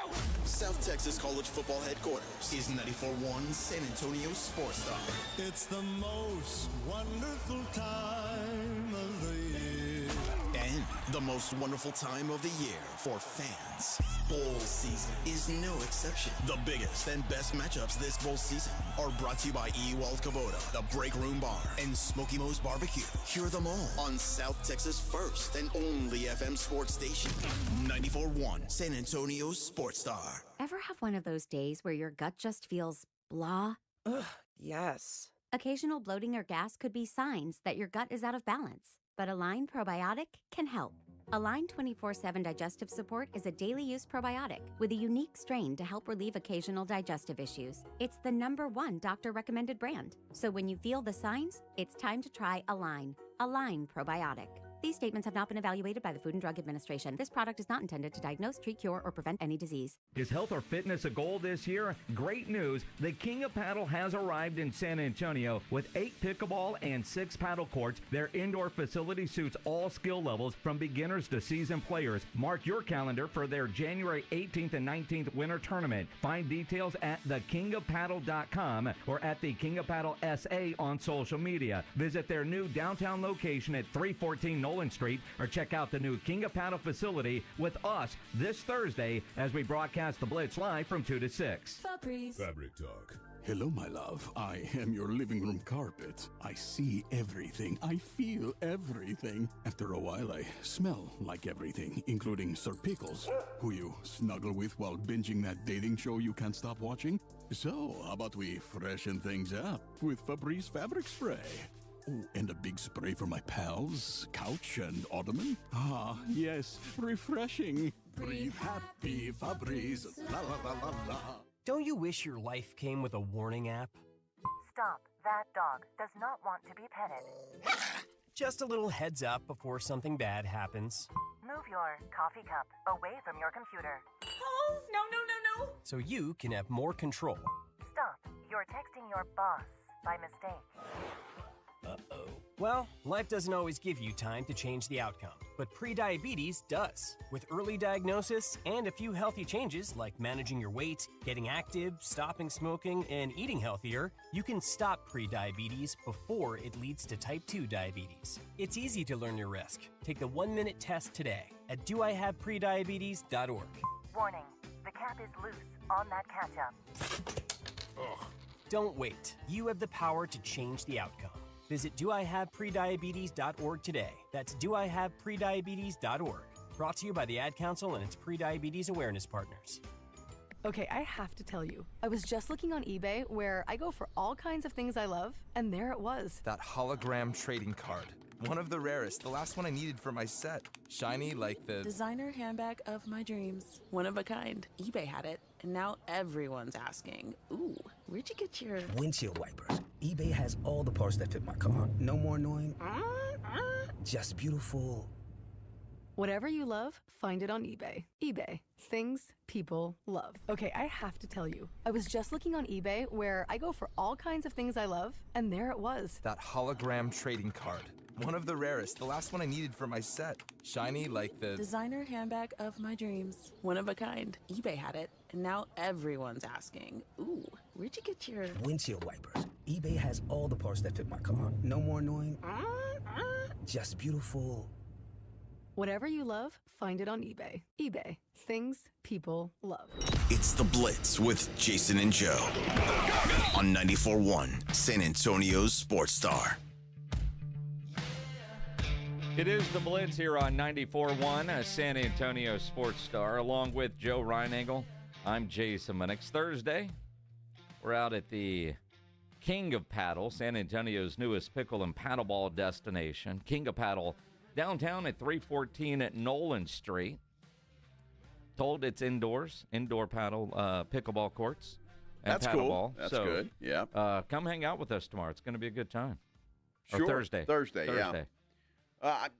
South Texas College Football Headquarters is 94.1 San Antonio Sports Star. It's the most wonderful time of the year. And the most wonderful time of the year for fans. Bowl season is no exception. The biggest and best matchups this bowl season are brought to you by Ewald Kubota, the Break Room Bar, and Smoky Mo's Barbecue. Hear them all on South Texas' first and only FM sports station, 94.1 San Antonio Sports Star. Ever have one of those days where your gut just feels blah? Ugh, yes. Occasional bloating or gas could be signs that your gut is out of balance, but Align Probiotic can help. Align 24/7 Digestive Support is a daily use probiotic with a unique strain to help relieve occasional digestive issues. It's the #1 doctor-recommended brand. So when you feel the signs, it's time to try Align. Align Probiotic. These statements have not been evaluated by the Food and Drug Administration. This product is not intended to diagnose, treat, cure, or prevent any disease. Is health or fitness a goal this year? Great news. The King of Paddle has arrived in San Antonio with 8 pickleball and 6 paddle courts. Their indoor facility suits all skill levels from beginners to seasoned players. Mark your calendar for their January 18th and 19th winter tournament. Find details at thekingofpaddle.com or at the King of Paddle SA on social media. Visit their new downtown location at 314 Nolan Street or check out the new King of Paddle facility with us this Thursday as we broadcast the Blitz live from 2 to 6. Fabric Talk. Hello, my love. I am your living room carpet. I see everything. I feel everything. After a while, I smell like everything, including Sir Pickles, who you snuggle with while binging that dating show you can't stop watching. So, how about we freshen things up with Febreze Fabric Spray? Oh, and a big spray for my pals, couch and ottoman. Ah, yes, refreshing. Breathe happy, Febreze. La la la la la. Don't you wish your life came with a warning app? Stop. That dog does not want to be petted. Just a little heads up before something bad happens. Move your coffee cup away from your computer. Oh, no. So you can have more control. Stop. You're texting your boss by mistake. Uh-oh. Well, life doesn't always give you time to change the outcome, but prediabetes does. With early diagnosis and a few healthy changes like managing your weight, getting active, stopping smoking, and eating healthier, you can stop prediabetes before it leads to type 2 diabetes. It's easy to learn your risk. Take the 1-minute test today at doihaveprediabetes.org. Warning, the cap is loose on that ketchup. Ugh. Don't wait. You have the power to change the outcome. Visit doihaveprediabetes.org today. That's doihaveprediabetes.org. Brought to you by the Ad Council and its prediabetes awareness partners. Okay, I have to tell you, I was just looking on eBay where I go for all kinds of things I love, and there it was. That hologram trading card. One of the rarest, the last one I needed for my set. Shiny like the designer handbag of my dreams. One of a kind. eBay had it, and now everyone's asking, ooh, where'd you get your windshield wipers? eBay has all the parts that fit my car. No more annoying, just beautiful. Whatever you love, find it on eBay. eBay. Things people love. Okay, I have to tell you, I was just looking on eBay where I go for all kinds of things I love, and there it was. That hologram trading card. One of the rarest, the last one I needed for my set. Shiny like the designer handbag of my dreams. One of a kind. eBay had it, and now everyone's asking, ooh, where'd you get your windshield wipers? eBay has all the parts that fit my car. No more annoying, just beautiful. Whatever you love, find it on eBay. eBay. Things people love. It's The Blitz with Jason and Joe on 94.1 San Antonio's Sports Star. It is The Blitz here on 94.1 San Antonio Sports Star. Along with Joe Reinagel, I'm Jason Minix. Thursday, we're out at the King of Paddle, San Antonio's newest pickle and paddleball destination. King of Paddle, downtown at 314 at Nolan Street. Told it's indoor paddle, pickleball courts. And That's paddleball. Cool. That's good. Yeah. Come hang out with us tomorrow. It's going to be a good time. Sure. Or Thursday. Thursday, yeah.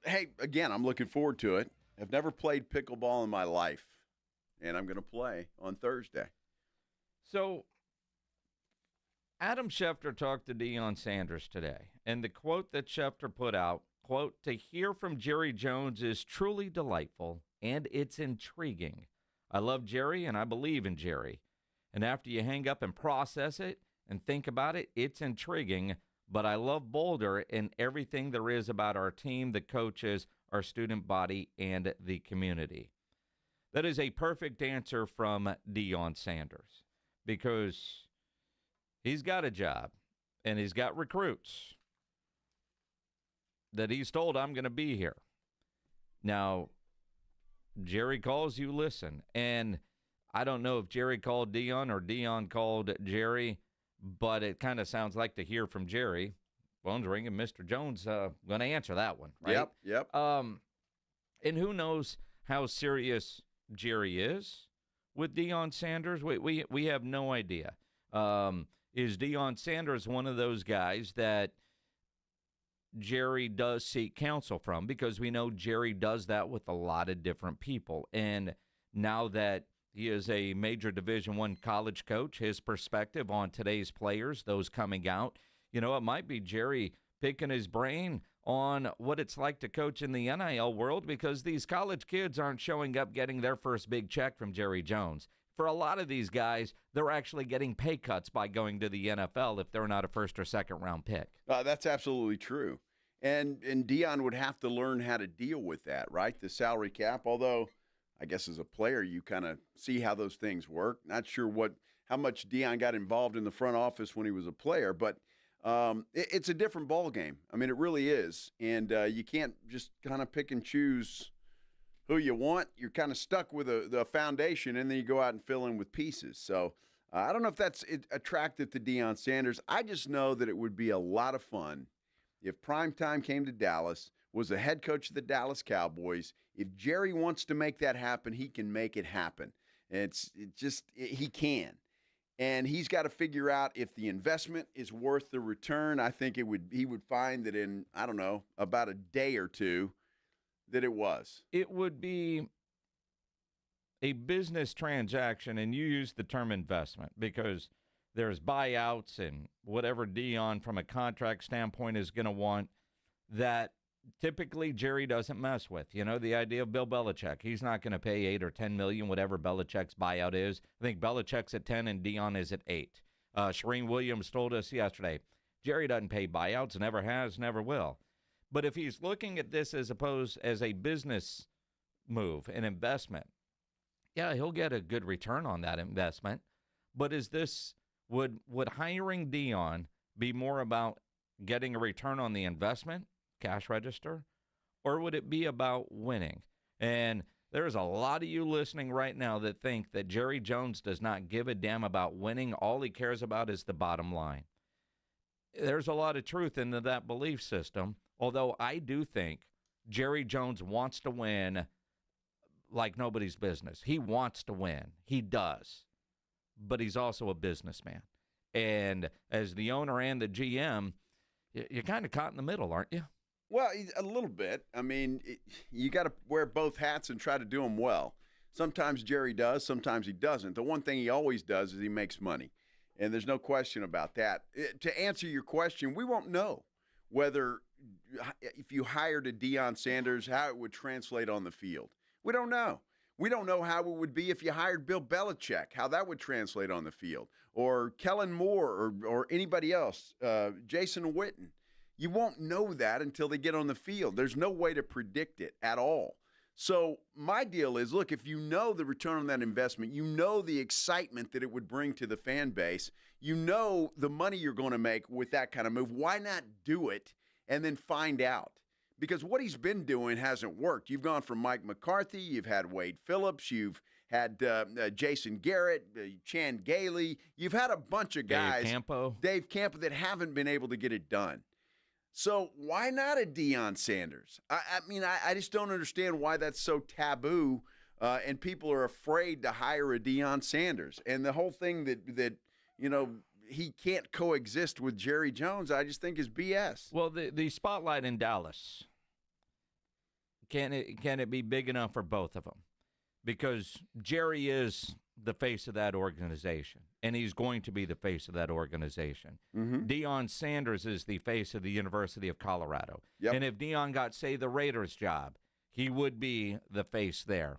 Hey, again, I'm looking forward to it. I've never played pickleball in my life, and I'm going to play on Thursday. So, Adam Schefter talked to Dion Sanders today, and the quote that Schefter put out, quote, "To hear from Jerry Jones is truly delightful, and it's intriguing. I love Jerry, and I believe in Jerry. And after you hang up and process it and think about it, it's intriguing. But I love Boulder and everything there is about our team, the coaches, our student body, and the community." That is a perfect answer from Dion Sanders because he's got a job and he's got recruits that he's told, I'm going to be here. Now, Jerry calls, you listen. And I don't know if Jerry called Dion or Dion called Jerry, but it kind of sounds like to hear from Jerry. Phone's ringing. Mr. Jones going to answer that one, right? Yep. And who knows how serious Jerry is with Dion Sanders? We have no idea. Is Dion Sanders one of those guys that Jerry does seek counsel from? Because we know Jerry does that with a lot of different people. And now that he is a major Division I college coach, his perspective on today's players, those coming out, it might be Jerry picking his brain on what it's like to coach in the NIL world because these college kids aren't showing up getting their first big check from Jerry Jones. For a lot of these guys, they're actually getting pay cuts by going to the NFL if they're not a first or second round pick. That's absolutely true. And Dion would have to learn how to deal with that, right? The salary cap, although I guess as a player, you kind of see how those things work. Not sure how much Dion got involved in the front office when he was a player, but it's a different ball game. I mean, it really is. And you can't just kind of pick and choose who you want. You're kind of stuck with the foundation, and then you go out and fill in with pieces. So I don't know if that's attractive to Dion Sanders. I just know that it would be a lot of fun if primetime came to Dallas, was the head coach of the Dallas Cowboys. If Jerry wants to make that happen, he can make it happen. He can. And he's got to figure out if the investment is worth the return. I think he would find that in, I don't know, about a day or two that it was. It would be a business transaction, and you use the term investment because there's buyouts and whatever Dion from a contract standpoint is going to want that typically Jerry doesn't mess with. You know, the idea of Bill Belichick. He's not going to pay $8 or $10 million, whatever Belichick's buyout is. I think Belichick's at 10 and Dion is at 8. Shereen Williams told us yesterday, Jerry doesn't pay buyouts, never has, never will. But if he's looking at this as a business move, an investment, yeah, he'll get a good return on that investment. But is this would hiring Dion be more about getting a return on the investment, cash register, or would it be about winning? And there's a lot of you listening right now that think that Jerry Jones does not give a damn about winning. All he cares about is the bottom line. There's a lot of truth into that belief system, although I do think Jerry Jones wants to win like nobody's business. He wants to win. He does. But he's also a businessman. And as the owner and the GM, you're kind of caught in the middle, aren't you? Well, a little bit. I mean, you got to wear both hats and try to do them well. Sometimes Jerry does, sometimes he doesn't. The one thing he always does is he makes money, and there's no question about that. To answer your question, we won't know whether if you hired a Deion Sanders, how it would translate on the field. We don't know. We don't know how it would be if you hired Bill Belichick, how that would translate on the field, or Kellen Moore or anybody else, Jason Whitten. You won't know that until they get on the field. There's no way to predict it at all. So my deal is, look, if you know the return on that investment, you know the excitement that it would bring to the fan base, you know the money you're going to make with that kind of move, why not do it and then find out? Because what he's been doing hasn't worked. You've gone from Mike McCarthy, you've had Wade Phillips, you've had Jason Garrett, Chan Gailey. You've had a bunch of guys, Dave Campo, that haven't been able to get it done. So why not a Deion Sanders? I mean, I just don't understand why that's so taboo, and people are afraid to hire a Deion Sanders. And the whole thing that you know, he can't coexist with Jerry Jones, I just think is BS. Well, the spotlight in Dallas, can it be big enough for both of them? Because Jerry is the face of that organization, and he's going to be the face of that organization. Mm-hmm. Deion Sanders is the face of the University of Colorado. Yep. And if Deion got, say, the Raiders job, he would be the face there.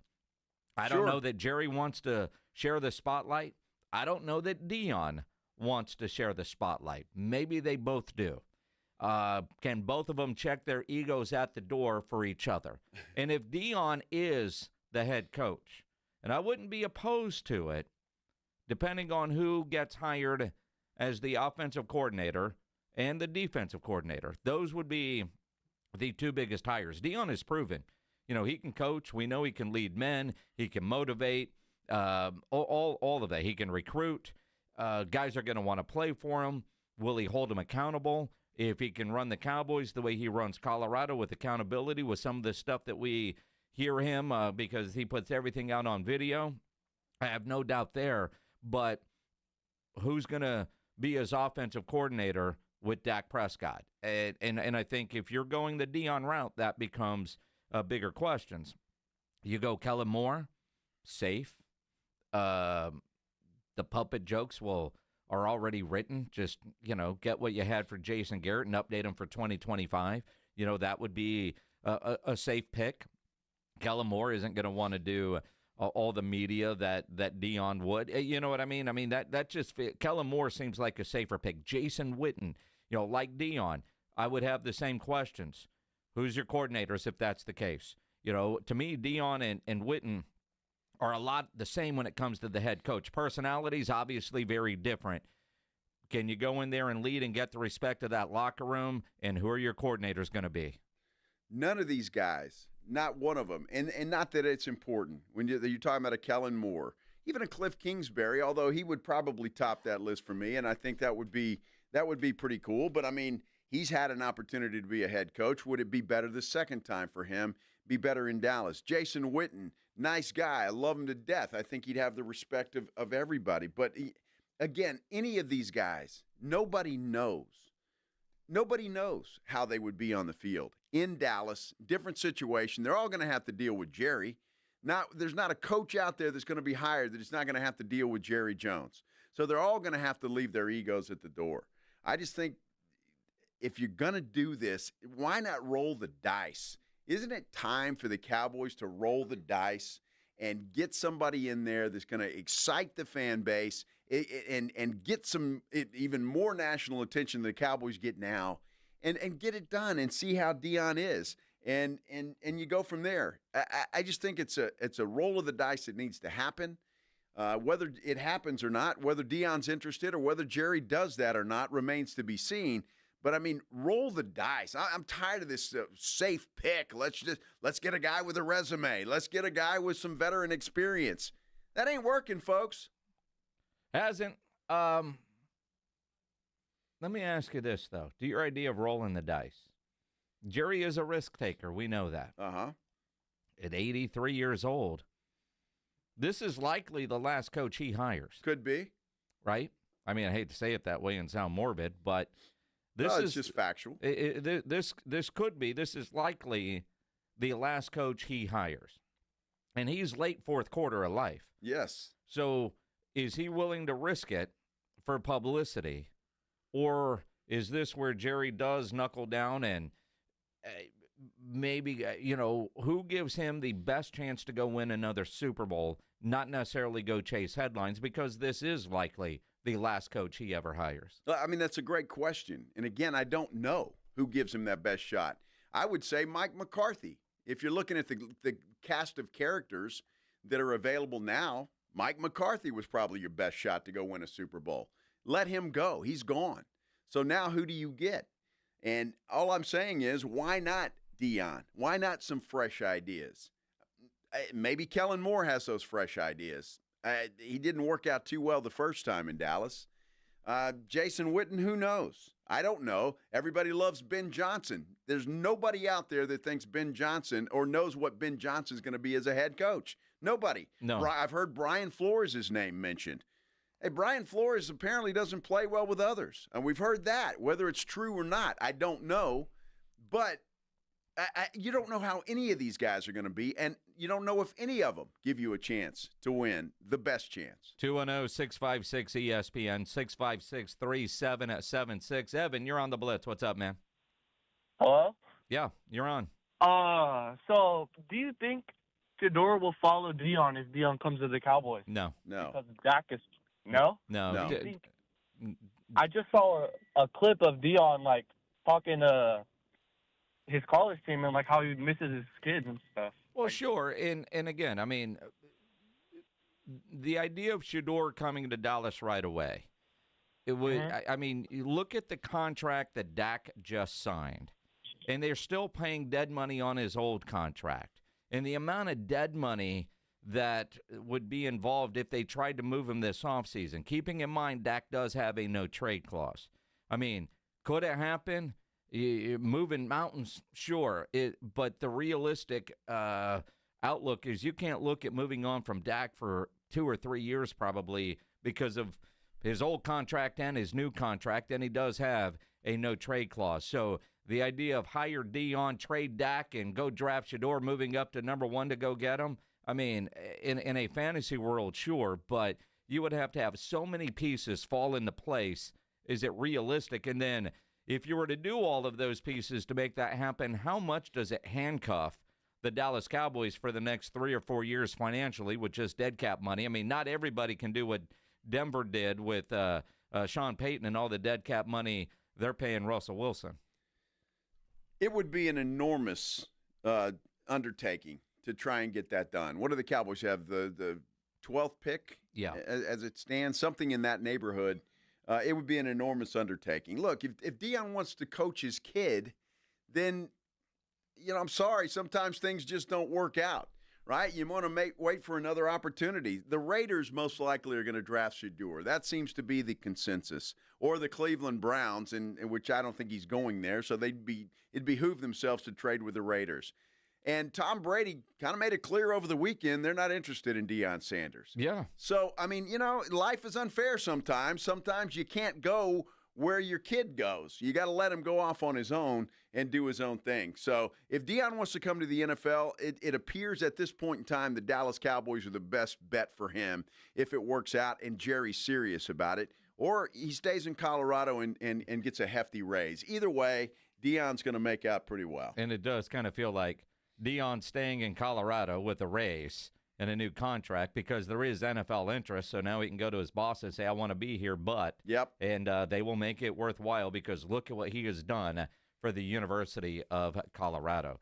I don't know that Jerry wants to share the spotlight. I don't know that Deion wants to share the spotlight. Maybe they both do. Can both of them check their egos at the door for each other? And if Deion is the head coach, and I wouldn't be opposed to it, depending on who gets hired as the offensive coordinator and the defensive coordinator. Those would be the two biggest hires. Deion has proven, you know, he can coach. We know he can lead men. He can motivate, all of that. He can recruit. Guys are going to want to play for him. Will he hold him accountable? If he can run the Cowboys the way he runs Colorado with accountability, with some of the stuff that we hear him because he puts everything out on video, I have no doubt there. But who's going to be his offensive coordinator with Dak Prescott? And I think if you're going the Deion route, that becomes bigger questions. You go Kellen Moore, safe. The puppet jokes are already written. Just, you know, get what you had for Jason Garrett and update him for 2025. You know, that would be a safe pick. Kellen Moore isn't going to want to do all the media that Deion would. You know what I mean? I mean, that just Kellen Moore seems like a safer pick. Jason Whitten, you know, like Deion, I would have the same questions. Who's your coordinators if that's the case? You know, to me, Deion and Whitten are a lot the same when it comes to the head coach. Personalities, obviously very different. Can you go in there and lead and get the respect of that locker room? And who are your coordinators going to be? None of these guys. Not one of them. And not that it's important. When you're talking about a Kellen Moore, even a Cliff Kingsbury, although he would probably top that list for me, and I think that would be pretty cool. But, I mean, he's had an opportunity to be a head coach. Would it be better the second time for him? Be better in Dallas. Jason Whitten, nice guy. I love him to death. I think he'd have the respect of everybody. But again, any of these guys, nobody knows. Nobody knows how they would be on the field. In Dallas, different situation. They're all going to have to deal with Jerry. There's not a coach out there that's going to be hired that is not going to have to deal with Jerry Jones. So they're all going to have to leave their egos at the door. I just think if you're going to do this, why not roll the dice? Isn't it time for the Cowboys to roll the dice and get somebody in there that's going to excite the fan base and get some even more national attention than the Cowboys get now and get it done and see how Dion is. And you go from there. I just think it's a roll of the dice that needs to happen. Whether it happens or not, whether Dion's interested or whether Jerry does that or not remains to be seen. But, I mean, roll the dice. I'm tired of this safe pick. Let's get a guy with a resume. Let's get a guy with some veteran experience. That ain't working, folks. Hasn't. Let me ask you this, though. To your idea of rolling the dice. Jerry is a risk taker. We know that. Uh-huh. At 83 years old, this is likely the last coach he hires. Could be. Right? I mean, I hate to say it that way and sound morbid, but this is just factual. This could be. This is likely the last coach he hires. And he's late fourth quarter of life. Yes. So is he willing to risk it for publicity? Or is this where Jerry does knuckle down and maybe, who gives him the best chance to go win another Super Bowl, not necessarily go chase headlines, because this is likely the last coach he ever hires? I mean, that's a great question. And again, I don't know who gives him that best shot. I would say Mike McCarthy. If you're looking at the cast of characters that are available now, Mike McCarthy was probably your best shot to go win a Super Bowl. Let him go. He's gone. So now who do you get? And all I'm saying is, why not Dion? Why not some fresh ideas? Maybe Kellen Moore has those fresh ideas. He didn't work out too well the first time in Dallas. Jason Whitten, who knows? I don't know. Everybody loves Ben Johnson. There's nobody out there that thinks Ben Johnson or knows what Ben Johnson's going to be as a head coach. Nobody. No. I've heard Brian Flores' name mentioned. Hey, Brian Flores apparently doesn't play well with others. And we've heard that. Whether it's true or not, I don't know. But you don't know how any of these guys are going to be, and you don't know if any of them give you a chance to win, the best chance. 210-656-ESPN, 656-3776. Evan, you're on the Blitz. What's up, man? Hello? Yeah, you're on. So do you think Shedeur will follow Dion if Dion comes to the Cowboys? No. Because Dak is – no? No. I just saw a clip of Dion, talking to his college team and, how he misses his kids and stuff. Well, sure. And again, I mean, the idea of Shedeur coming to Dallas right away, it would I mean, you look at the contract that Dak just signed, and they're still paying dead money on his old contract. And the amount of dead money that would be involved if they tried to move him this offseason, keeping in mind Dak does have a no-trade clause. I mean, could it happen? Moving mountains, sure. But the realistic outlook is you can't look at moving on from Dak for 2 or 3 years probably because of his old contract and his new contract, and he does have a no-trade clause. So the idea of hire Dion, trade Dak, and go draft Shedeur moving up to number 1 to go get him, I mean, in a fantasy world, sure, but you would have to have so many pieces fall into place. Is it realistic? And then if you were to do all of those pieces to make that happen, how much does it handcuff the Dallas Cowboys for the next 3 or 4 years financially with just dead cap money? I mean, not everybody can do what Denver did with Sean Payton and all the dead cap money they're paying Russell Wilson. It would be an enormous undertaking to try and get that done. What do the Cowboys have? The 12th pick? Yeah. As it stands, something in that neighborhood. It would be an enormous undertaking. Look, if Dion wants to coach his kid, then, I'm sorry, sometimes things just don't work out, right? You want to wait for another opportunity. The Raiders most likely are going to draft Shedeur. That seems to be the consensus. Or the Cleveland Browns, in which I don't think he's going there, so it'd behoove themselves to trade with the Raiders. And Tom Brady kind of made it clear over the weekend they're not interested in Deion Sanders. Yeah. So, I mean, life is unfair sometimes. Sometimes you can't go where your kid goes. You got to let him go off on his own and do his own thing. So if Deion wants to come to the NFL, it appears at this point in time the Dallas Cowboys are the best bet for him if it works out and Jerry's serious about it. Or he stays in Colorado and gets a hefty raise. Either way, Deion's going to make out pretty well. And it does kind of feel like Deion staying in Colorado with a raise and a new contract because there is NFL interest. So now he can go to his boss and say, I want to be here, but. Yep. And they will make it worthwhile because look at what he has done for the University of Colorado.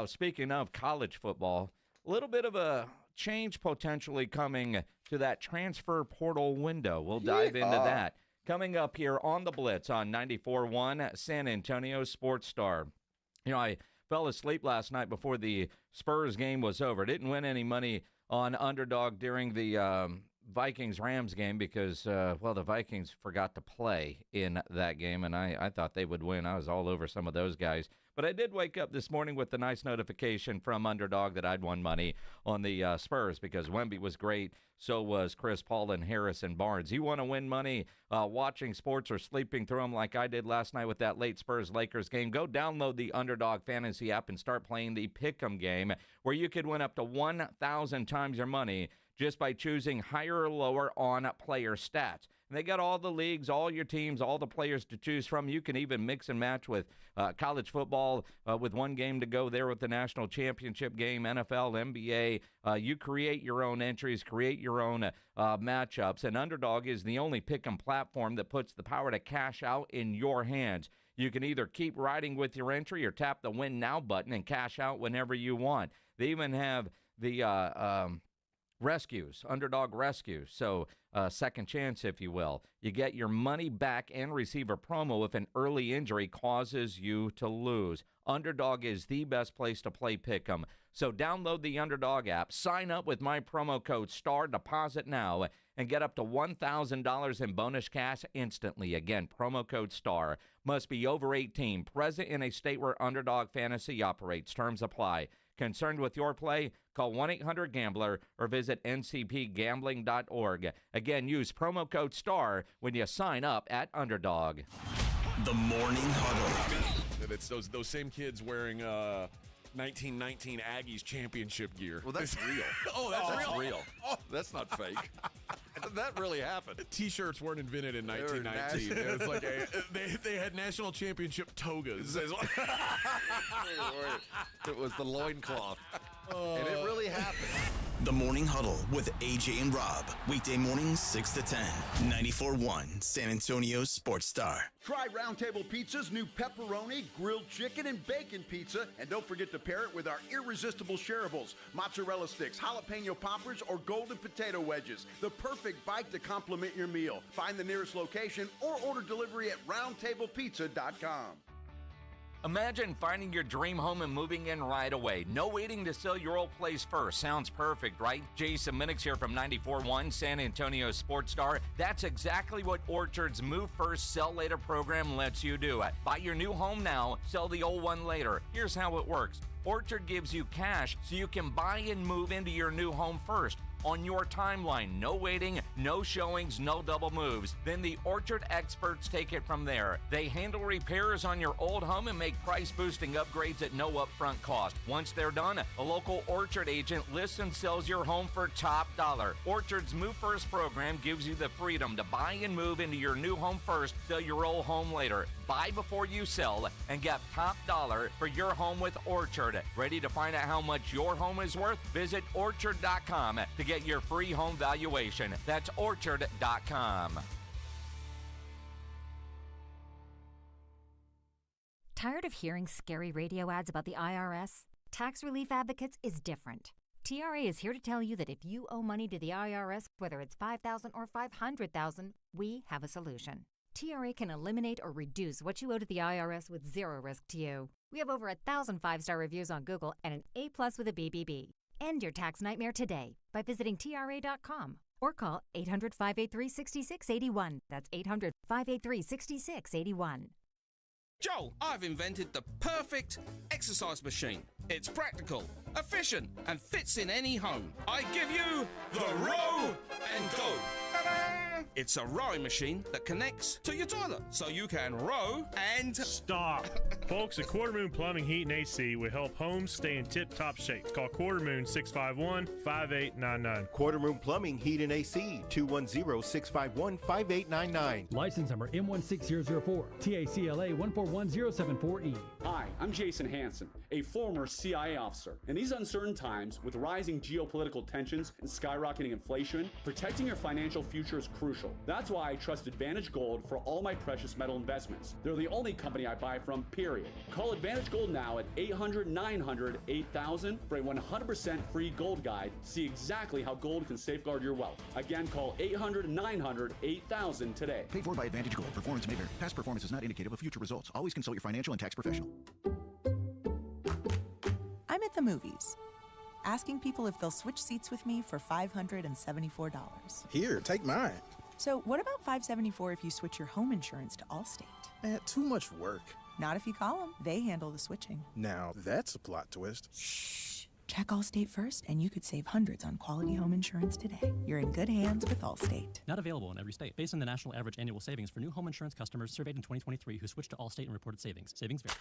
Speaking of college football, a little bit of a change potentially coming to that transfer portal window. We'll dive into that. Coming up here on the Blitz on 94.1 San Antonio Sports Star. I fell asleep last night before the Spurs game was over. Didn't win any money on underdog during the Vikings-Rams game because, the Vikings forgot to play in that game, and I thought they would win. I was all over some of those guys. But I did wake up this morning with the nice notification from Underdog that I'd won money on the Spurs because Wemby was great. So was Chris Paul and Harrison Barnes. You want to win money watching sports or sleeping through them like I did last night with that late Spurs-Lakers game? Go download the Underdog Fantasy app and start playing the Pick'em game where you could win up to 1,000 times your money just by choosing higher or lower on player stats. And they got all the leagues, all your teams, all the players to choose from. You can even mix and match with college football with one game to go there with the national championship game, NFL, NBA. You create your own entries, create your own matchups. And Underdog is the only pick-em platform that puts the power to cash out in your hands. You can either keep riding with your entry or tap the Win Now button and cash out whenever you want. They even have the rescues, Underdog Rescue. So second chance, if you will. You get your money back and receive a promo if an early injury causes you to lose. Underdog is the best place to play Pick'em. So download the Underdog app, sign up with my promo code STAR, deposit now, and get up to $1,000 in bonus cash instantly. Again, promo code STAR. Must be over 18, present in a state where Underdog Fantasy operates. Terms apply. Concerned with your play? Call 1-800-GAMBLER or visit ncpgambling.org. Again, use promo code STAR when you sign up at Underdog. The Morning Huddle. It's those same kids wearing 1919 Aggies championship gear. Well, that's real. That's real. Oh, that's not fake. That really happened. T-shirts weren't invented in 1919. It was like they had national championship togas. It was the loincloth. And it really happened. The Morning Huddle with AJ and Rob. Weekday mornings 6 to 10. 94.1 San Antonio Sports Star. Try Round Table Pizza's new pepperoni, grilled chicken, and bacon pizza. And don't forget to pair it with our irresistible shareables, mozzarella sticks, jalapeno poppers, or golden potato wedges. The perfect bite to complement your meal. Find the nearest location or order delivery at roundtablepizza.com. Imagine finding your dream home and moving in right away. No waiting to sell your old place first. Sounds perfect, right? Jason Minix here from 94.1 San Antonio Sports Star. That's exactly what Orchard's Move First, Sell Later program lets you do. Buy your new home now, sell the old one later. Here's how it works. Orchard gives you cash so you can buy and move into your new home first. On your timeline, no waiting, no showings, no double moves. Then the Orchard experts take it from there. They handle repairs on your old home and make price-boosting upgrades at no upfront cost. Once they're done, a local Orchard agent lists and sells your home for top dollar. Orchard's Move First program gives you the freedom to buy and move into your new home first, sell your old home later. Buy before you sell and get top dollar for your home with Orchard. Ready to find out how much your home is worth? Visit Orchard.com to get your free home valuation. That's Orchard.com. Tired of hearing scary radio ads about the IRS? Tax Relief Advocates is different. TRA is here to tell you that if you owe money to the IRS, whether it's $5,000 or $500,000, we have a solution. TRA can eliminate or reduce what you owe to the IRS with zero risk to you. We have over 1,000 5-star reviews on Google and an A+ with a BBB. End your tax nightmare today by visiting TRA.com or call 800-583-6681. That's 800-583-6681. Joe, I've invented the perfect exercise machine. It's practical, efficient, and fits in any home. I give you the Row and Go. Ta-da! It's a rowing machine that connects to your toilet, so you can row and... Stop. Folks, at Quarter Moon Plumbing, Heat, and AC will help homes stay in tip-top shape. Call Quarter Moon 651-5899. Quarter Moon Plumbing, Heat, and AC, 210-651-5899. License number M16004, TACLA 141074E. Hi, I'm Jason Hansen, a former CIA officer. In these uncertain times, with rising geopolitical tensions and skyrocketing inflation, protecting your financial future is crucial. That's why I trust Advantage Gold for all my precious metal investments. They're the only company I buy from, period. Call Advantage Gold now at 800-900-8000 for a 100% free gold guide. See exactly how gold can safeguard your wealth. Again, call 800-900-8000 today. Paid for by Advantage Gold. Performance may vary. Past performance is not indicative of future results. Always consult your financial and tax professional. I'm at the movies, asking people if they'll switch seats with me for $574. Here, take mine. So what about $574 if you switch your home insurance to Allstate? Too much work. Not if you call them. They handle the switching. Now, that's a plot twist. Shh. Check Allstate first, and you could save hundreds on quality home insurance today. You're in good hands with Allstate. Not available in every state. Based on the national average annual savings for new home insurance customers surveyed in 2023 who switched to Allstate and reported savings. Savings vary.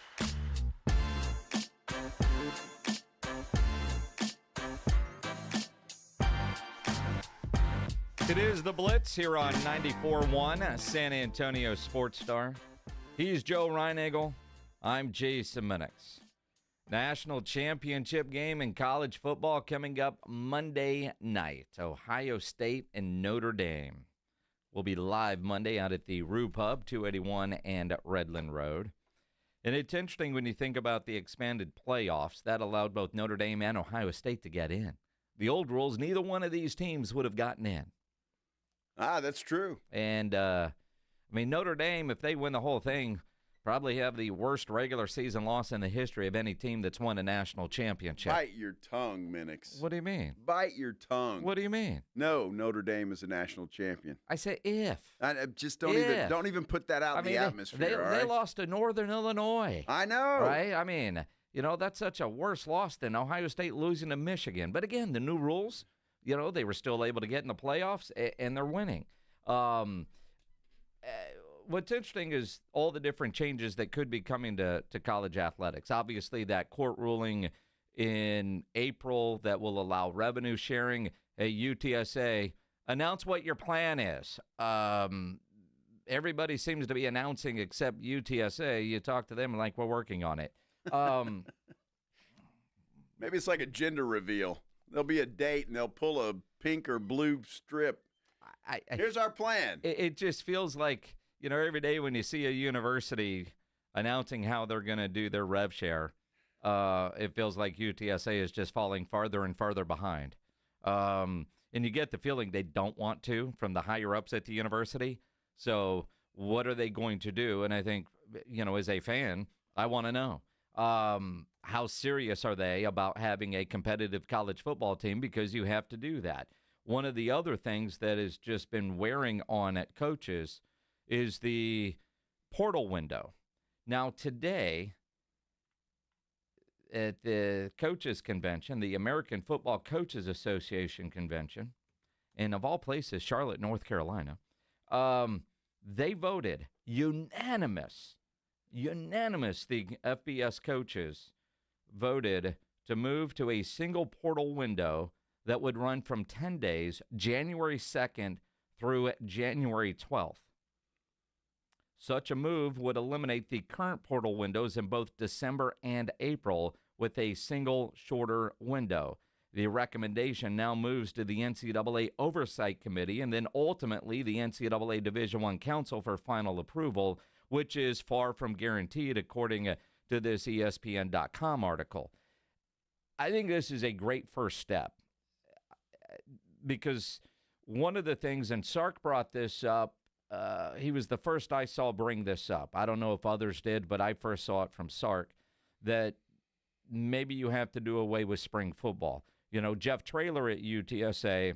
It is the Blitz here on 94.1 San Antonio Sports Star. He's Joe Reinagel. I'm Jason Minix. National championship game in college football coming up Monday night. Ohio State and Notre Dame will be live Monday out at the Rue Pub, 281 and Redland Road. And it's interesting when you think about the expanded playoffs. That allowed both Notre Dame and Ohio State to get in. The old rules, neither one of these teams would have gotten in. That's true. And, Notre Dame, if they win the whole thing, probably have the worst regular season loss in the history of any team that's won a national championship. Bite your tongue, Minix. What do you mean? Bite your tongue. What do you mean? No, Notre Dame is a national champion. I say if. I just don't even put that out in the atmosphere. They lost to Northern Illinois. I know. Right? That's such a worse loss than Ohio State losing to Michigan. But again, the new rules, they were still able to get in the playoffs, and they're winning. What's interesting is all the different changes that could be coming to college athletics. Obviously, that court ruling in April that will allow revenue sharing. Hey, UTSA, announce what your plan is. Everybody seems to be announcing except UTSA. You talk to them like, we're working on it. Maybe it's like a gender reveal. There'll be a date, and they'll pull a pink or blue strip. Here's our plan. It just feels like, every day when you see a university announcing how they're going to do their rev share, it feels like UTSA is just falling farther and farther behind. And you get the feeling they don't want to from the higher-ups at the university. So what are they going to do? And I think, as a fan, I want to know. How serious are they about having a competitive college football team? Because you have to do that. One of the other things that has just been wearing on at coaches is the portal window. Now, today, at the coaches convention, the American Football Coaches Association convention, and of all places, Charlotte, North Carolina, they voted unanimous, the FBS coaches voted to move to a single portal window that would run from 10 days, January 2nd through January 12th. Such a move would eliminate the current portal windows in both December and April with a single shorter window. The recommendation now moves to the NCAA Oversight Committee and then ultimately the NCAA Division I Council for final approval, which is far from guaranteed according to this ESPN.com article. I think this is a great first step because one of the things, and Sark brought this up, he was the first I saw bring this up. I don't know if others did, but I first saw it from Sark, that maybe you have to do away with spring football. Jeff Traylor at UTSA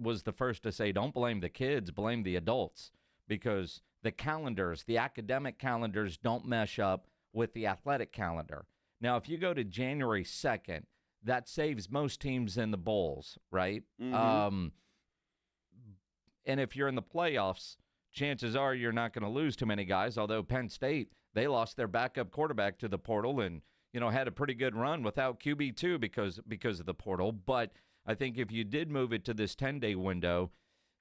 was the first to say, don't blame the kids, blame the adults, because the calendars, the academic calendars don't mesh up with the athletic calendar. Now, if you go to January 2nd, that saves most teams in the bowls, right? Mhm. And if you're in the playoffs, chances are you're not going to lose too many guys, although Penn State, they lost their backup quarterback to the portal and, had a pretty good run without QB2 because of the portal. But I think if you did move it to this 10-day window,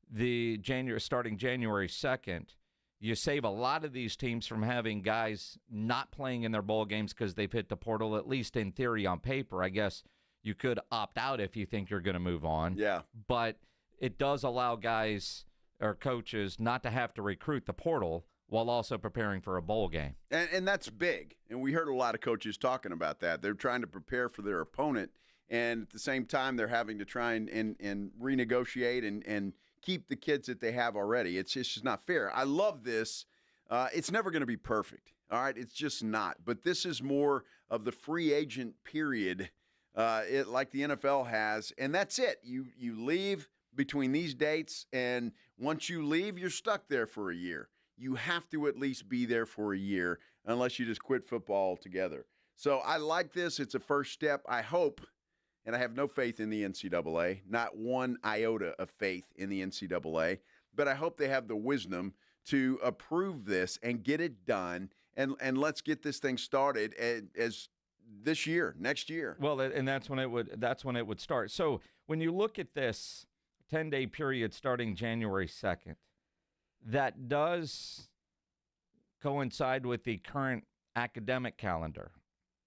starting January 2nd, you save a lot of these teams from having guys not playing in their bowl games because they've hit the portal, at least in theory on paper. I guess you could opt out if you think you're going to move on. Yeah. But it does allow guys or coaches not to have to recruit the portal while also preparing for a bowl game. And that's big. And we heard a lot of coaches talking about that. They're trying to prepare for their opponent, and at the same time they're having to try and renegotiate and keep the kids that they have already. It's just not fair. I love this. It's never going to be perfect, all right? It's just not. But this is more of the free agent period like the NFL has, and that's it. You leave between these dates, and once you leave, you're stuck there for a year. You have to at least be there for a year unless you just quit football altogether. So I like this. It's a first step. I hope, and I have no faith in the NCAA, not one iota of faith in the NCAA, but I hope they have the wisdom to approve this and get it done, and let's get this thing started as this year, next year. Well, and that's when it would start. So when you look at this 10-day period starting January 2nd, that does coincide with the current academic calendar,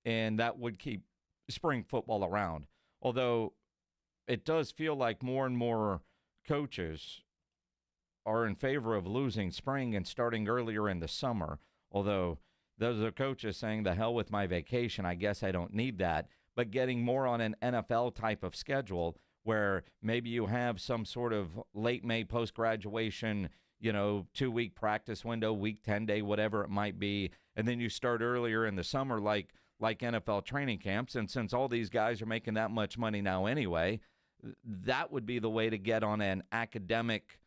and that would keep spring football around. Although it does feel like more and more coaches are in favor of losing spring and starting earlier in the summer, although those are coaches saying, the hell with my vacation, I guess I don't need that, but getting more on an NFL type of schedule where maybe you have some sort of late May post-graduation 2-week practice window, week 10-day, whatever it might be, and then you start earlier in the summer like NFL training camps. And since all these guys are making that much money now anyway, that would be the way to get on an academic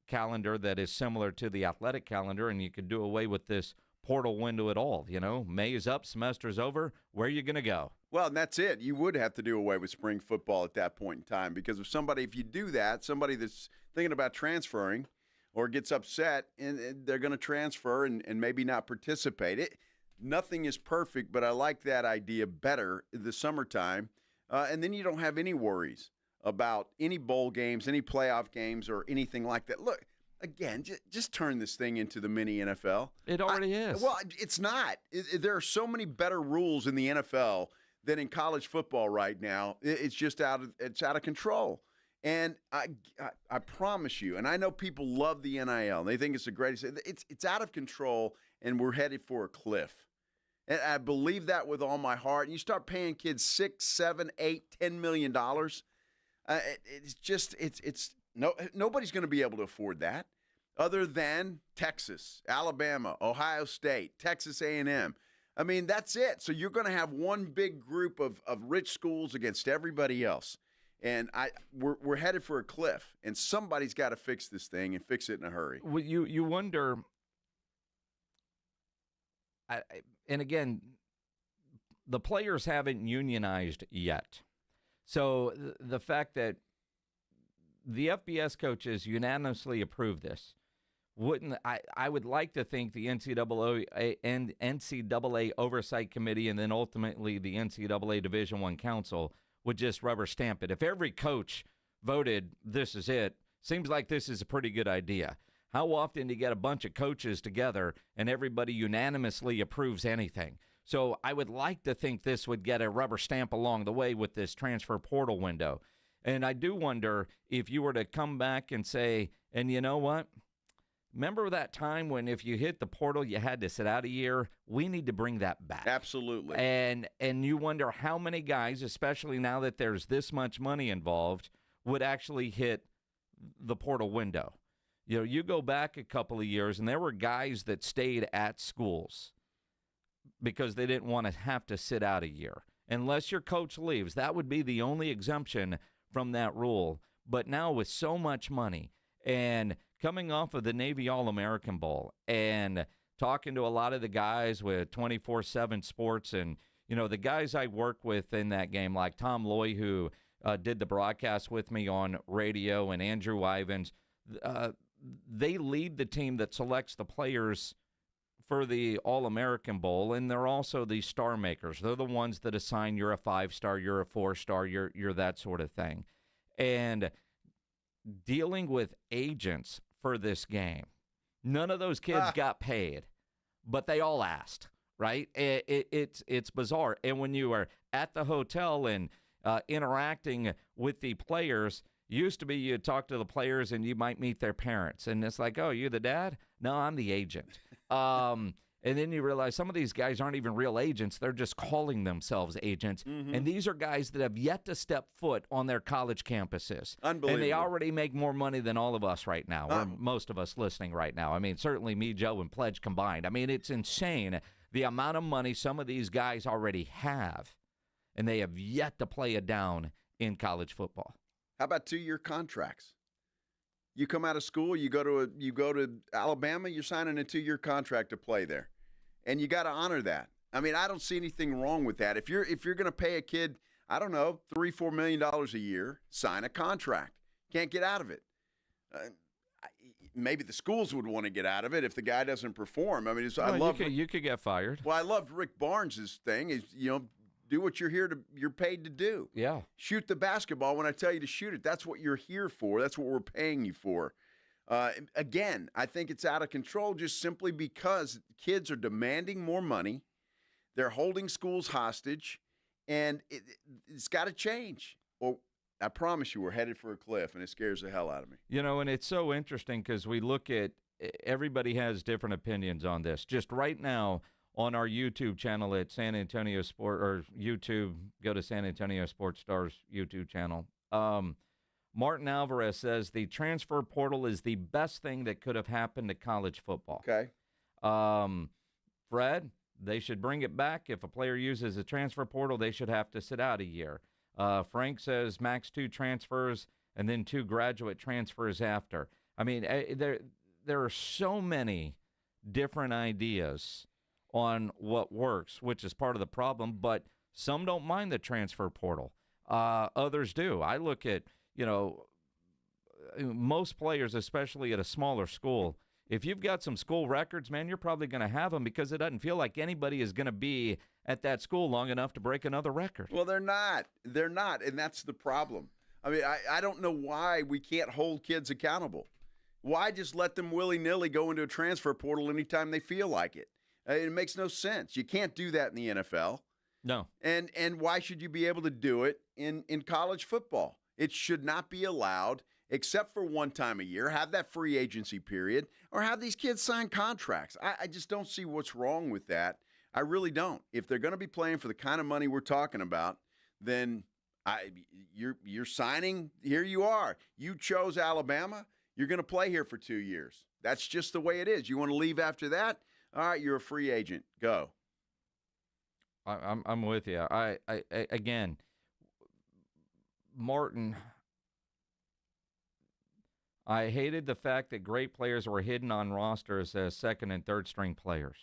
calendar that is similar to the athletic calendar, and you could do away with this portal window at all. May is up, semester's over. Where are you going to go? Well, and that's it. You would have to do away with spring football at that point in time, because if you do that, somebody that's thinking about transferring or gets upset, and they're going to transfer and maybe not participate. Nothing is perfect, but I like that idea better in the summertime. And then you don't have any worries about any bowl games, any playoff games, or anything like that. Look, again, just turn this thing into the mini NFL. It already is. Well, it's not. There are so many better rules in the NFL than in college football right now. It's just out of control. And I promise you, and I know people love the NIL. They think it's the greatest. It's out of control, and we're headed for a cliff. And I believe that with all my heart. And you start paying kids $6, $7, $8, $10 million. Nobody's going to be able to afford that, other than Texas, Alabama, Ohio State, Texas A&M. I mean, that's it. So you're going to have one big group of rich schools against everybody else. And we're headed for a cliff, and somebody's got to fix this thing and fix it in a hurry. Well, you wonder, and again, the players haven't unionized yet. So the fact that the FBS coaches unanimously approved this, I would like to think the NCAA Oversight Committee and then ultimately the NCAA Division I Council would just rubber stamp it. If every coach voted, this is it, seems like this is a pretty good idea. How often do you get a bunch of coaches together and everybody unanimously approves anything? So I would like to think this would get a rubber stamp along the way with this transfer portal window. And I do wonder if you were to come back and say, and you know what? Remember that time when if you hit the portal, you had to sit out a year? We need to bring that back. Absolutely. And you wonder how many guys, especially now that there's this much money involved, would actually hit the portal window. You go back a couple of years, and there were guys that stayed at schools because they didn't want to have to sit out a year. Unless your coach leaves, that would be the only exemption from that rule. But now with so much money and coming off of the Navy All-American Bowl and talking to a lot of the guys with 24/7 Sports and, the guys I work with in that game, like Tom Loy, who did the broadcast with me on radio, and Andrew Ivins, they lead the team that selects the players for the All-American Bowl, and they're also the star makers. They're the ones that assign you're a 5-star, you're a 4-star, you're that sort of thing. And dealing with agents for this game, none of those kids got paid, but they all asked, right? It's bizarre. And when you are at the hotel and interacting with the players, used to be you'd talk to the players and you might meet their parents. And it's like, oh, you're the dad? No, I'm the agent. And then you realize some of these guys aren't even real agents. They're just calling themselves agents. Mm-hmm. And these are guys that have yet to step foot on their college campuses. Unbelievable. And they already make more money than all of us right now, or most of us listening right now. I mean, certainly me, Joe, and Pledge combined. I mean, it's insane the amount of money some of these guys already have, and they have yet to play it down in college football. How about 2-year contracts? You come out of school, you go to Alabama, you're signing a 2-year contract to play there, and you got to honor that. I mean, I don't see anything wrong with that. If you're going to pay a kid, I don't know, $3-4 million a year, sign a contract. Can't get out of it. Maybe the schools would want to get out of it if the guy doesn't perform. I mean, you could get fired. Well, I loved Rick Barnes' thing is do what you're paid to do. Yeah. Shoot the basketball when I tell you to shoot it. That's what you're here for. That's what we're paying you for. Again, I think it's out of control just simply because kids are demanding more money. They're holding schools hostage, and it's got to change. Or I promise you we're headed for a cliff, and it scares the hell out of me. And it's so interesting because we look at everybody has different opinions on this. Just right now, on our YouTube channel at San Antonio Sport, or YouTube, go to San Antonio Sports Stars YouTube channel. Martin Alvarez says the transfer portal is the best thing that could have happened to college football. Okay. Fred, they should bring it back. If a player uses a transfer portal, they should have to sit out a year. Frank says max 2 transfers and then 2 graduate transfers after. I mean, there are so many different ideas on what works, which is part of the problem, but some don't mind the transfer portal. Others do. I look at, most players, especially at a smaller school, if you've got some school records, man, you're probably going to have them because it doesn't feel like anybody is going to be at that school long enough to break another record. Well, they're not. They're not, and that's the problem. I mean, I don't know why we can't hold kids accountable. Why just let them willy-nilly go into a transfer portal anytime they feel like it? It makes no sense. You can't do that in the NFL. No. And why should you be able to do it in college football? It should not be allowed, except for one time a year. Have that free agency period, or have these kids sign contracts. I just don't see what's wrong with that. I really don't. If they're going to be playing for the kind of money we're talking about, then you're signing. Here you are. You chose Alabama. You're going to play here for 2 years. That's just the way it is. You want to leave after that? All right, you're a free agent. Go. I'm with you. I again, Martin, I hated the fact that great players were hidden on rosters as second and third string players.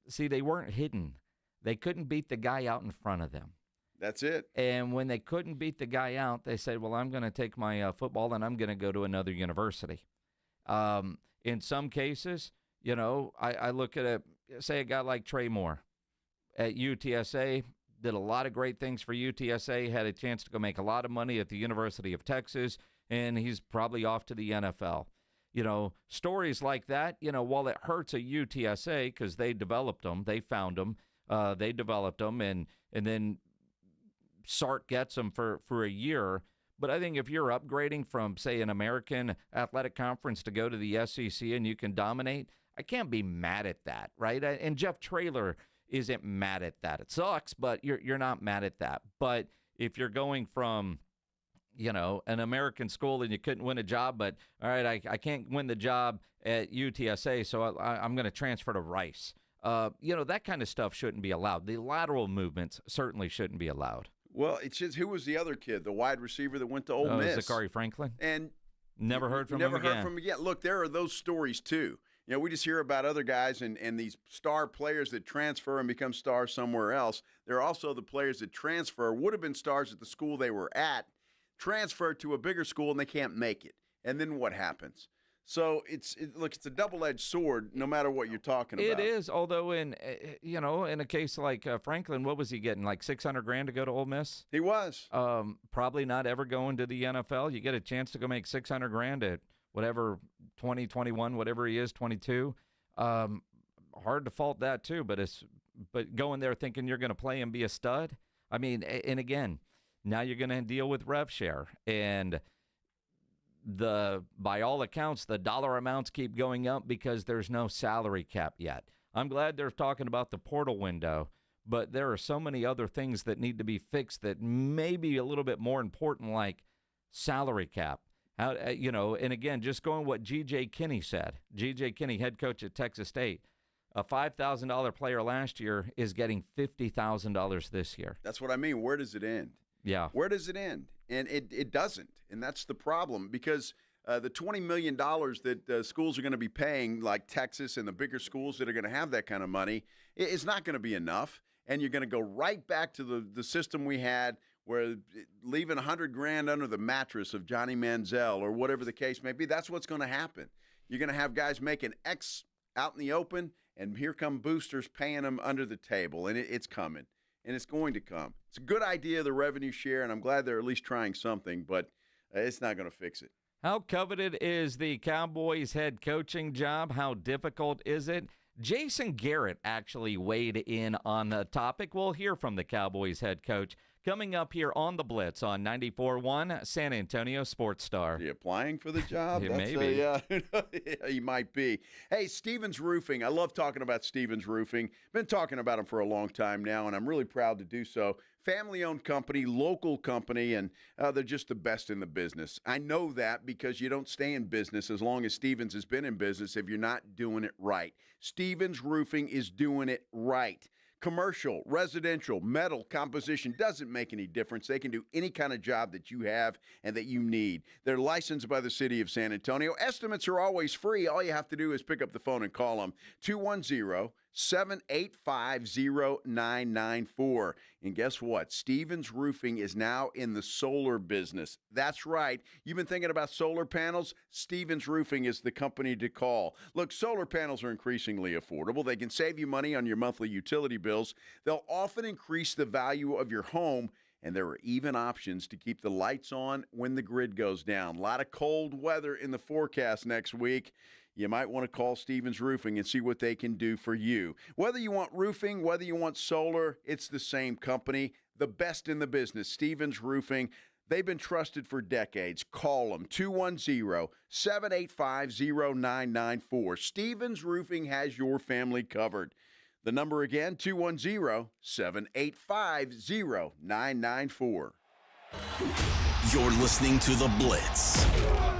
See, they weren't hidden. They couldn't beat the guy out in front of them. That's it. And when they couldn't beat the guy out, they said, well, I'm going to take my football and I'm going to go to another university. In some cases, I look at a guy like Trey Moore at UTSA, did a lot of great things for UTSA, had a chance to go make a lot of money at the University of Texas, and he's probably off to the NFL. Stories like that, while it hurts a UTSA because they developed them, they found them, they developed them, and then Sark gets them for a year. But I think if you're upgrading from, say, an American Athletic Conference to go to the SEC and you can dominate, I can't be mad at that, right? And Jeff Traylor isn't mad at that. It sucks, but you're not mad at that. But if you're going from, an American school and you couldn't win a job, but all right, I can't win the job at UTSA, so I'm going to transfer to Rice. That kind of stuff shouldn't be allowed. The lateral movements certainly shouldn't be allowed. Well, it's just, who was the other kid, the wide receiver that went to Ole Miss? Zachary Franklin. And never heard from him again. Look, there are those stories too. You know, we just hear about other guys and these star players that transfer and become stars somewhere else. There are also the players that transfer, would have been stars at the school they were at, transfer to a bigger school, and they can't make it. And then what happens? So it's a double-edged sword no matter what you're talking about. It is, although in a case like Franklin, what was he getting, like $600,000 to go to Ole Miss? He was. Probably not ever going to the NFL. You get a chance to go make $600,000 at whatever, 20, 21, whatever he is, 22. Hard to fault that too, but going there thinking you're going to play and be a stud. I mean, and again, now you're going to deal with rev share, and by all accounts, the dollar amounts keep going up because there's no salary cap yet. I'm glad they're talking about the portal window, but there are so many other things that need to be fixed that may be a little bit more important, like salary cap. How, and again, just going what G.J. Kinney said. G.J. Kinney, head coach at Texas State, a $5,000 player last year is getting $50,000 this year. That's what I mean. Where does it end? Yeah. Where does it end? And it doesn't. And that's the problem, because the $20 million that schools are going to be paying, like Texas and the bigger schools that are going to have that kind of money, it's not going to be enough. And you're going to go right back to the system we had, where leaving $100,000 under the mattress of Johnny Manziel or whatever the case may be. That's what's going to happen. You're going to have guys making X out in the open, and here come boosters paying them under the table, and it's coming, and it's going to come. It's a good idea, the revenue share, and I'm glad they're at least trying something, but it's not going to fix it. How coveted is the Cowboys head coaching job? How difficult is it? Jason Garrett actually weighed in on the topic. We'll hear from the Cowboys head coach coming up here on the Blitz on 94.1 San Antonio Sports Star. Is he applying for the job? Maybe. He might be. Hey, Stevens Roofing. I love talking about Stevens Roofing. Been talking about them for a long time now, and I'm really proud to do so. Family-owned company, local company, and they're just the best in the business. I know that because you don't stay in business as long as Stevens has been in business if you're not doing it right. Stevens Roofing is doing it right. Commercial, residential, metal, composition, doesn't make any difference. They can do any kind of job that you have and that you need. They're licensed by the city of San Antonio. Estimates are always free. All you have to do is pick up the phone and call them, 210-785-0994. And guess what? Stevens Roofing is now in the solar business. That's right. You've been thinking about solar panels? Stevens Roofing is the company to call. Look, solar panels are increasingly affordable. They can save you money on your monthly utility bills. They'll often increase the value of your home, and there are even options to keep the lights on when the grid goes down. A lot of cold weather in the forecast next week. You might want to call Stevens Roofing and see what they can do for you. Whether you want roofing, whether you want solar, it's the same company. The best in the business, Stevens Roofing. They've been trusted for decades. Call them, 210-785-0994. Stevens Roofing has your family covered. The number again, 210-785-0994. You're listening to The Blitz.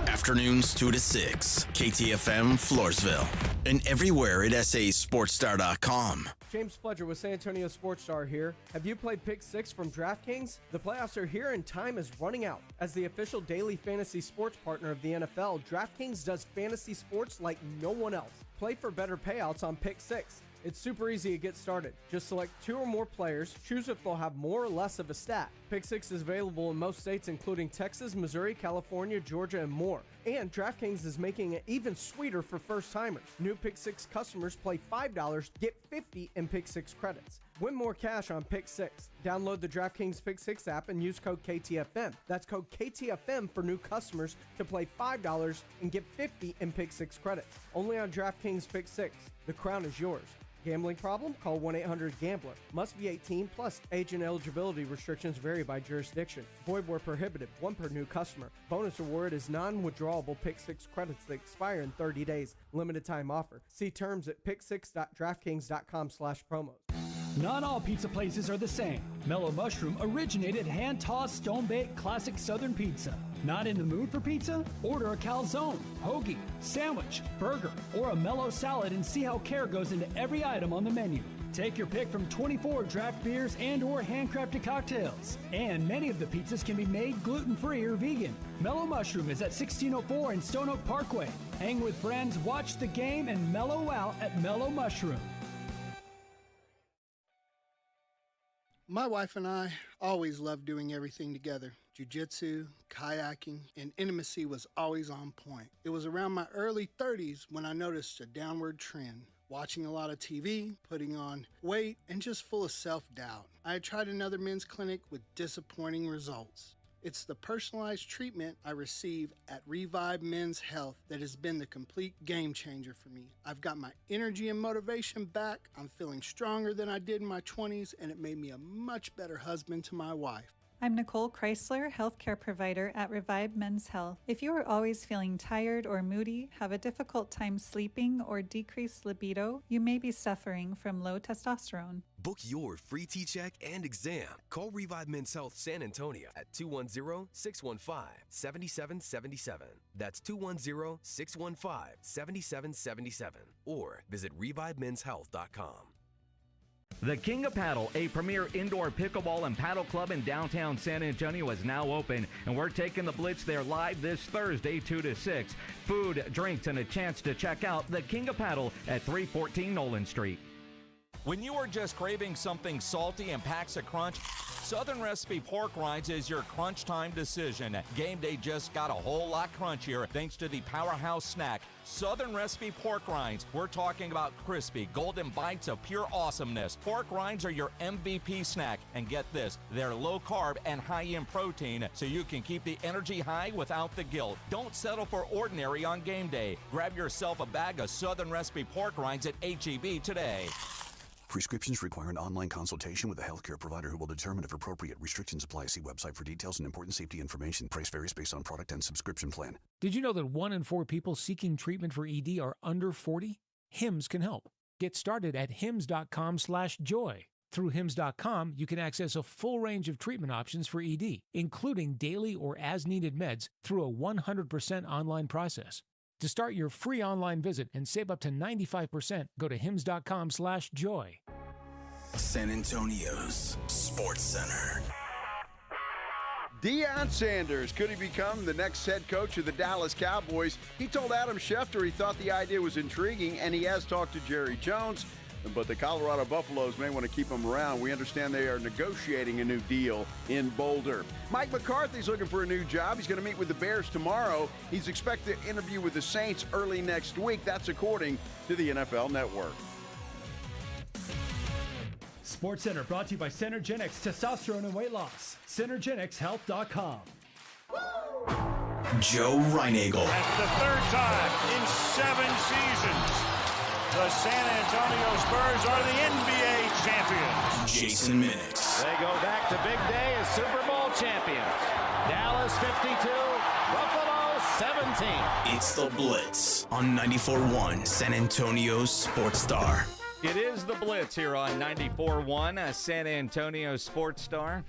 Afternoons 2 to 6. KTFM Floresville. And everywhere at sasportstar.com. James Fletcher with San Antonio Sports Star here. Have you played Pick 6 from DraftKings? The playoffs are here and time is running out. As the official daily fantasy sports partner of the NFL, DraftKings does fantasy sports like no one else. Play for better payouts on Pick 6. It's super easy to get started. Just select 2 or more players, choose if they'll have more or less of a stat. Pick 6 is available in most states including Texas, Missouri, California, Georgia, and more. And DraftKings is making it even sweeter for first-timers. New Pick 6 customers play $5, get $50 in Pick 6 credits. Win more cash on Pick 6. Download the DraftKings Pick 6 app and use code KTFM. That's code KTFM for new customers to play $5 and get $50 in Pick 6 credits. Only on DraftKings Pick 6. The crown is yours. Gambling problem? Call 1-800-GAMBLER. Must be 18 plus. Age and eligibility restrictions vary by jurisdiction. Void where prohibited. 1 per new customer. Bonus award is non-withdrawable Pick 6 credits that expire in 30 days. Limited time offer. See terms at pick6.draftkings.com/promos. Not all pizza places are the same. Mellow Mushroom originated hand-tossed, stone-baked classic Southern pizza. Not in the mood for pizza? Order a calzone, hoagie, sandwich, burger, or a mellow salad and see how care goes into every item on the menu. Take your pick from 24 draft beers and or handcrafted cocktails. And many of the pizzas can be made gluten-free or vegan. Mellow Mushroom is at 1604 in Stone Oak Parkway. Hang with friends, watch the game, and mellow out at Mellow Mushroom. My wife and I always loved doing everything together. Jiu-jitsu, kayaking, and intimacy was always on point. It was around my early 30s when I noticed a downward trend. Watching a lot of TV, putting on weight, and just full of self-doubt. I had tried another men's clinic with disappointing results. It's the personalized treatment I receive at Revive Men's Health that has been the complete game changer for me. I've got my energy and motivation back, I'm feeling stronger than I did in my 20s, and it made me a much better husband to my wife. I'm Nicole Chrysler, healthcare provider at Revive Men's Health. If you are always feeling tired or moody, have a difficult time sleeping, or decreased libido, you may be suffering from low testosterone. Book your free T-check and exam. Call Revive Men's Health San Antonio at 210-615-7777. That's 210-615-7777. Or visit ReviveMen'sHealth.com. The King of Paddle, a premier indoor pickleball and paddle club in downtown San Antonio, is now open, and we're taking the Blitz there live this Thursday, 2 to 6. Food, drinks, and a chance to check out the King of Paddle at 314 Nolan Street. When you are just craving something salty and packs a crunch, Southern Recipe Pork Rinds is your crunch time decision. Game day just got a whole lot crunchier thanks to the powerhouse snack, Southern Recipe Pork Rinds. We're talking about crispy, golden bites of pure awesomeness. Pork rinds are your MVP snack. And get this, they're low carb and high in protein, so you can keep the energy high without the guilt. Don't settle for ordinary on game day. Grab yourself a bag of Southern Recipe Pork Rinds at H-E-B today. Prescriptions require an online consultation with a healthcare provider who will determine if appropriate. Restrictions apply. See website for details and important safety information. Price varies based on product and subscription plan. Did you know that 1 in 4 people seeking treatment for ED are under 40? HIMS can help. Get started at hims.com/joy. Through hims.com, you can access a full range of treatment options for ED, including daily or as-needed meds through a 100% online process. To start your free online visit and save up to 95%, go to hims.com/joy. San Antonio's Sports Center. Deion Sanders, could he become the next head coach of the Dallas Cowboys? He told Adam Schefter he thought the idea was intriguing, and he has talked to Jerry Jones. But the Colorado Buffaloes may want to keep him around. We understand they are negotiating a new deal in Boulder. Mike McCarthy's looking for a new job. He's going to meet with the Bears tomorrow. He's expected to interview with the Saints early next week. That's according to the NFL Network. Sports Center brought to you by Synergenics Testosterone and Weight Loss. Synergenicshealth.com. Joe Reinagel. That's the third time in 7 seasons. The San Antonio Spurs are the NBA champions. Jason Minix. They go back to big day as Super Bowl champions. Dallas 52, Buffalo 17. It's the Blitz on 94.1 San Antonio's Sports Star. It is the Blitz here on 94.1 San Antonio Sports Star.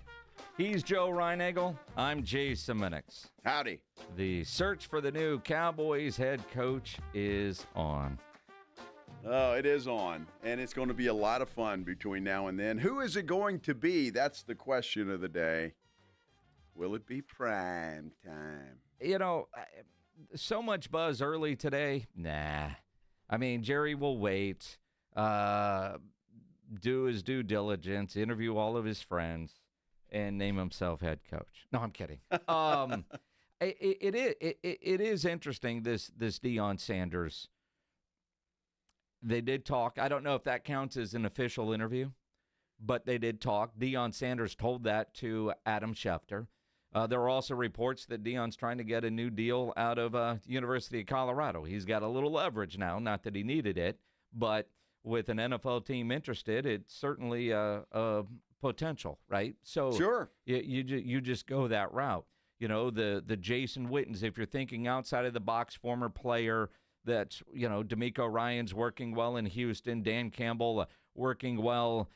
He's Joe Reinagel. I'm Jason Minix. Howdy. The search for the new Cowboys head coach is on. Oh, it is on, and it's going to be a lot of fun between now and then. Who is it going to be? That's the question of the day. Will it be prime time? You know, so much buzz early today. Nah. I mean, Jerry will wait, do his due diligence, interview all of his friends, and name himself head coach. No, I'm kidding. It is interesting, this Deion Sanders. They did talk. I don't know if that counts as an official interview, but they did talk. Deion Sanders told that to Adam Schefter. There are also reports that Deion's trying to get a new deal out of University of Colorado. He's got a little leverage now, not that he needed it, but with an NFL team interested, it's certainly a potential, right? So sure, you just go that route. You know, the Jason Wittens, if you're thinking outside of the box, former player. That's, you know, D'Amico Ryans working well in Houston, Dan Campbell working well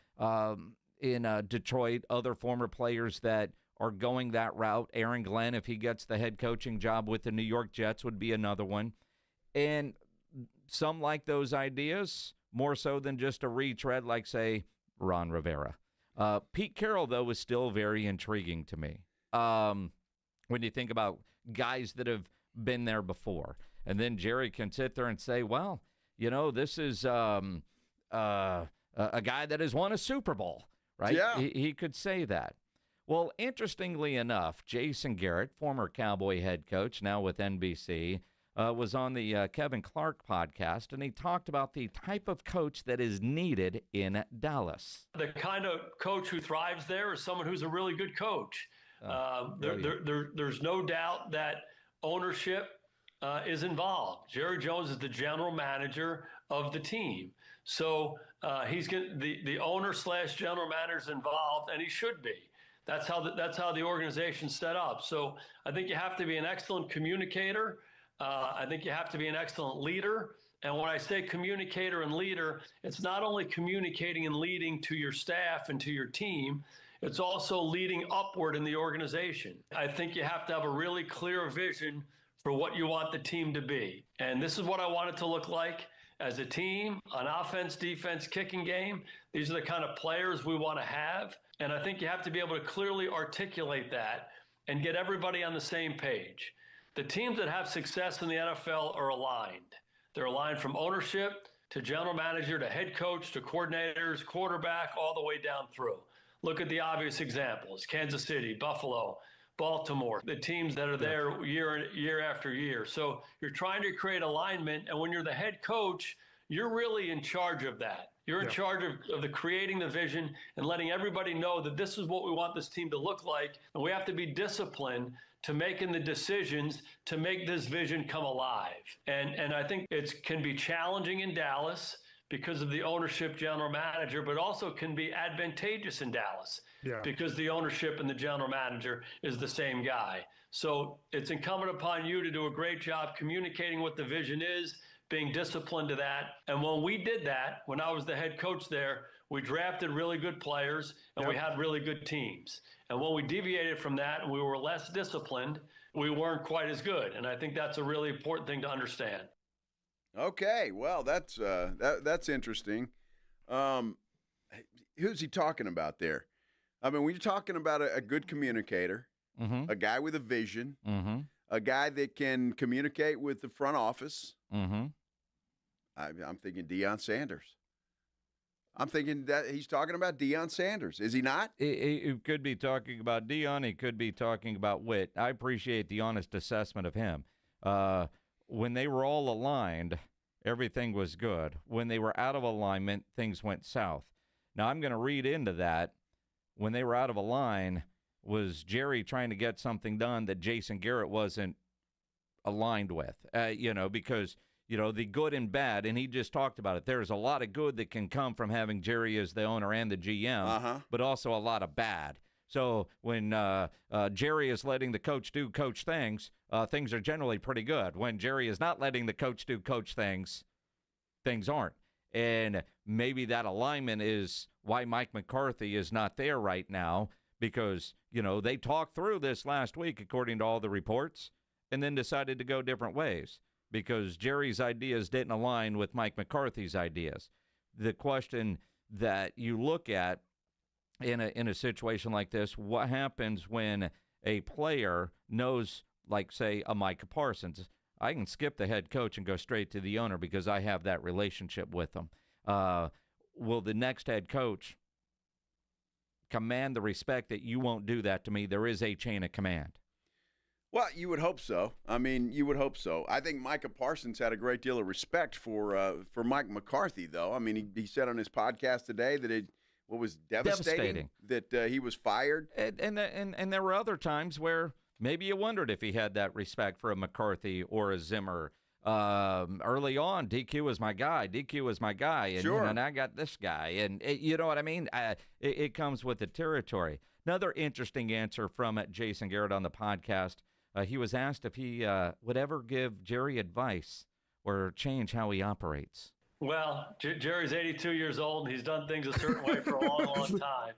in Detroit, other former players that are going that route. Aaron Glenn, if he gets the head coaching job with the New York Jets, would be another one. And some like those ideas more so than just a retread like, say, Ron Rivera. Pete Carroll, though, was still very intriguing to me. When you think about guys that have been there before. And then Jerry can sit there and say, well, this is a guy that has won a Super Bowl, right? Yeah. He could say that. Well, interestingly enough, Jason Garrett, former Cowboy head coach, now with NBC, was on the Kevin Clark podcast, and he talked about the type of coach that is needed in Dallas. The kind of coach who thrives there is someone who's a really good coach. There's no doubt that ownership is involved. Jerry Jones is the general manager of the team. So the owner / general manager is involved, and he should be. That's how the organization's set up. So I think you have to be an excellent communicator. I think you have to be an excellent leader. And when I say communicator and leader, it's not only communicating and leading to your staff and to your team, it's also leading upward in the organization. I think you have to have a really clear vision for what you want the team to be. And this is what I want it to look like as a team, on offense, defense, kicking game. These are the kind of players we want to have. And I think you have to be able to clearly articulate that and get everybody on the same page. The teams that have success in the NFL are aligned. They're aligned from ownership to general manager to head coach to coordinators, quarterback, all the way down through. Look at the obvious examples: Kansas City, Buffalo, Baltimore, the teams that are there year after year. So you're trying to create alignment, and when you're the head coach, you're really in charge of that. You're in charge of the creating the vision and letting everybody know that this is what we want this team to look like, and we have to be disciplined to making the decisions to make this vision come alive. And I think it can be challenging in Dallas because of the ownership general manager, but also can be advantageous in Dallas because the ownership and the general manager is the same guy. So it's incumbent upon you to do a great job communicating what the vision is, being disciplined to that. And when we did that, when I was the head coach there, we drafted really good players and we had really good teams. And when we deviated from that and we were less disciplined, we weren't quite as good. And I think that's a really important thing to understand. Okay, well, that's interesting. Who's he talking about there? I mean, when you're talking about a good communicator, a guy with a vision, a guy that can communicate with the front office, I'm thinking Deion Sanders. I'm thinking that he's talking about Deion Sanders. Is he not? He could be talking about Dion. He could be talking about Whit. I appreciate the honest assessment of him. When they were all aligned, everything was good. When they were out of alignment, things went south. Now, I'm going to read into that. When they were out of a line, was Jerry trying to get something done that Jason Garrett wasn't aligned with? Because the good and bad, and he just talked about it. There's a lot of good that can come from having Jerry as the owner and the GM, but also a lot of bad. So when Jerry is letting the coach do coach things, things are generally pretty good. When Jerry is not letting the coach do coach things, things aren't. And maybe that alignment is why Mike McCarthy is not there right now, because, they talked through this last week, according to all the reports, and then decided to go different ways because Jerry's ideas didn't align with Mike McCarthy's ideas. The question that you look at in a situation like this, what happens when a player knows, like, say, a Micah Parsons? I can skip the head coach and go straight to the owner because I have that relationship with them. Will the next head coach command the respect that you won't do that to me? There is a chain of command. Well, you would hope so. I mean, you would hope so. I think Micah Parsons had a great deal of respect for Mike McCarthy, though. I mean, he said on his podcast today that it was devastating. That he was fired. And there were other times where maybe you wondered if he had that respect for a McCarthy or a Zimmer. Early on, DQ was my guy. And, sure. And I got this guy. And you know what I mean? It comes with the territory. Another interesting answer from Jason Garrett on the podcast. He was asked if he would ever give Jerry advice or change how he operates. Well, Jerry's 82 years old, and he's done things a certain way for a long, long time.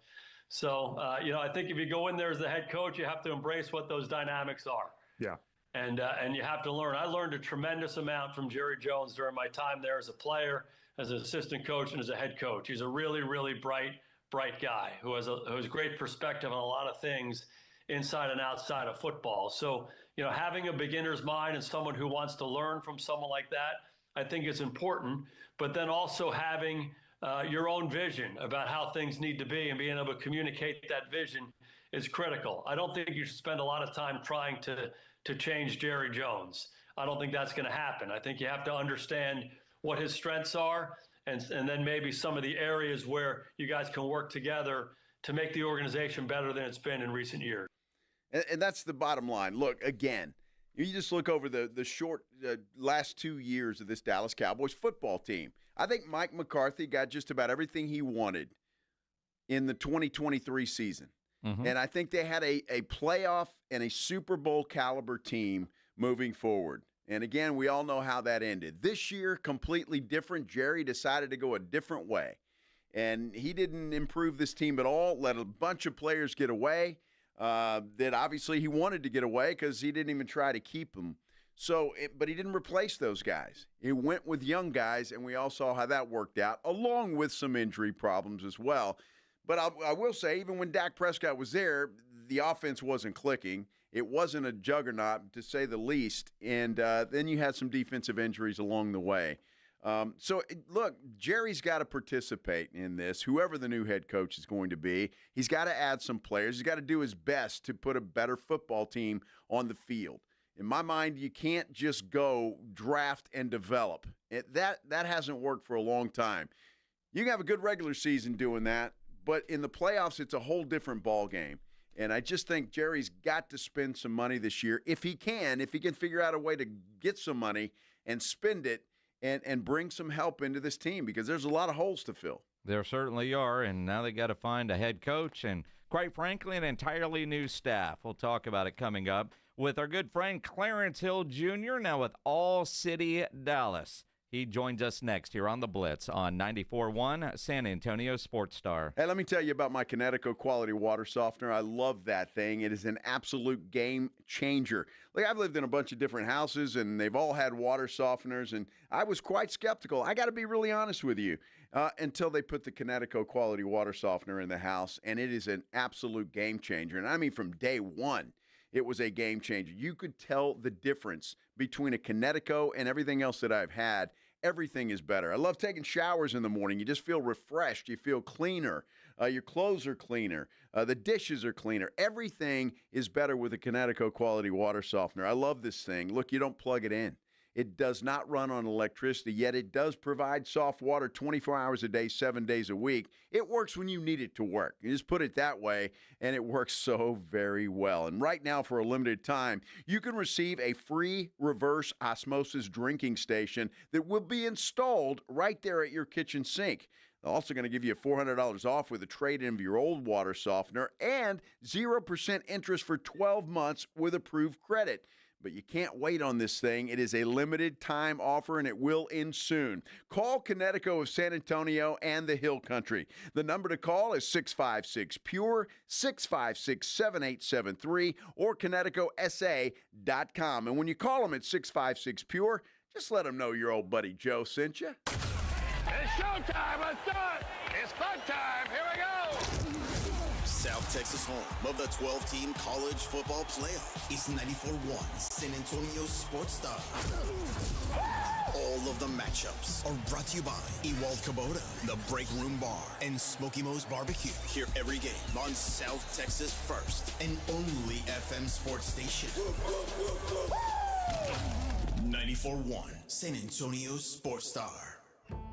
So, I think if you go in there as the head coach, you have to embrace what those dynamics are. Yeah. And you have to learn. I learned a tremendous amount from Jerry Jones during my time there as a player, as an assistant coach, and as a head coach. He's a really, really bright guy who has great perspective on a lot of things inside and outside of football. So, having a beginner's mind and someone who wants to learn from someone like that, I think is important. But then also having your own vision about how things need to be and being able to communicate that vision is critical. I don't think you should spend a lot of time trying to change Jerry Jones. I don't think that's going to happen. I think you have to understand what his strengths are and then maybe some of the areas where you guys can work together to make the organization better than it's been in recent years. And that's the bottom line. Look, again, you just look over the short last 2 years of this Dallas Cowboys football team. I think Mike McCarthy got just about everything he wanted in the 2023 season. Mm-hmm. And I think they had a playoff and a Super Bowl caliber team moving forward. And again, we all know how that ended. This year, completely different. Jerry decided to go a different way. And he didn't improve this team at all, let a bunch of players get away that obviously he wanted to get away because he didn't even try to keep them. But he didn't replace those guys. He went with young guys, and we all saw how that worked out, along with some injury problems as well. But I will say, even when Dak Prescott was there, the offense wasn't clicking. It wasn't a juggernaut, to say the least. And then you had some defensive injuries along the way. Look, Jerry's got to participate in this, whoever the new head coach is going to be. He's got to add some players. He's got to do his best to put a better football team on the field. In my mind, you can't just go draft and develop. That hasn't worked for a long time. You can have a good regular season doing that, but in the playoffs, it's a whole different ball game. And I just think Jerry's got to spend some money this year if he can figure out a way to get some money and spend it and bring some help into this team, because there's a lot of holes to fill. There certainly are, and now they got to find a head coach and, quite frankly, an entirely new staff. We'll talk about it coming up with our good friend Clarence Hill Jr., now with All City Dallas. He joins us next here on The Blitz on 94.1 San Antonio Sports Star. Hey, let me tell you about my Kinetico Quality Water Softener. I love that thing. It is an absolute game changer. Look, I've lived in a bunch of different houses, and they've all had water softeners, and I was quite skeptical. I got to be really honest with you, until they put the Kinetico Quality Water Softener in the house, and it is an absolute game changer. And I mean, from day one, it was a game changer. You could tell the difference between a Kinetico and everything else that I've had. Everything is better. I love taking showers in the morning. You just feel refreshed. You feel cleaner. Your clothes are cleaner. The dishes are cleaner. Everything is better with a Kinetico Quality Water Softener. I love this thing. Look, you don't plug it in. It does not run on electricity, yet it does provide soft water 24 hours a day, 7 days a week. It works when you need it to work. You just put it that way, and it works so very well. And right now, for a limited time, you can receive a free reverse osmosis drinking station that will be installed right there at your kitchen sink. They're also going to give you $400 off with a trade-in of your old water softener and 0% interest for 12 months with approved credit. But you can't wait on this thing. It is a limited time offer, and it will end soon. Call Kinetico of San Antonio and the Hill Country. The number to call is 656-PURE, 656-7873, or KineticoSA.com. And when you call them at 656-PURE, just let them know your old buddy Joe sent you. It's showtime. Let's do it. It's fun time. Here we go. South Texas home of the 12-team college football playoff is 94.1 San Antonio Sports Star. All of the matchups are brought to you by Ewald Kubota, the Break Room Bar, and Smoky Mo's Barbecue. Hear every game on South Texas' first and only FM sports station. 94.1 San Antonio Sports Star.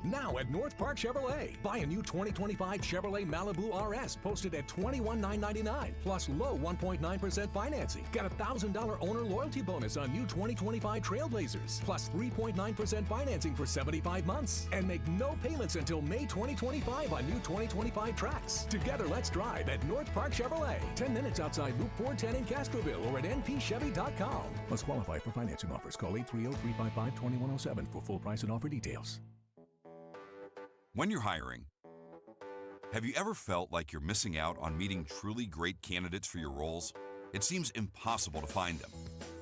Now at North Park Chevrolet, buy a new 2025 Chevrolet Malibu RS posted at $21,999 plus low 1.9% financing. Got a $1,000 owner loyalty bonus on new 2025 Trailblazers plus 3.9% financing for 75 months. And make no payments until May 2025 on new 2025 Trax. Together, let's drive at North Park Chevrolet. 10 minutes outside Loop 410 in Castroville or at npchevy.com. Must qualify for financing offers. Call 830-355-2107 for full price and offer details. When you're hiring, have you ever felt like you're missing out on meeting truly great candidates for your roles? It seems impossible to find them,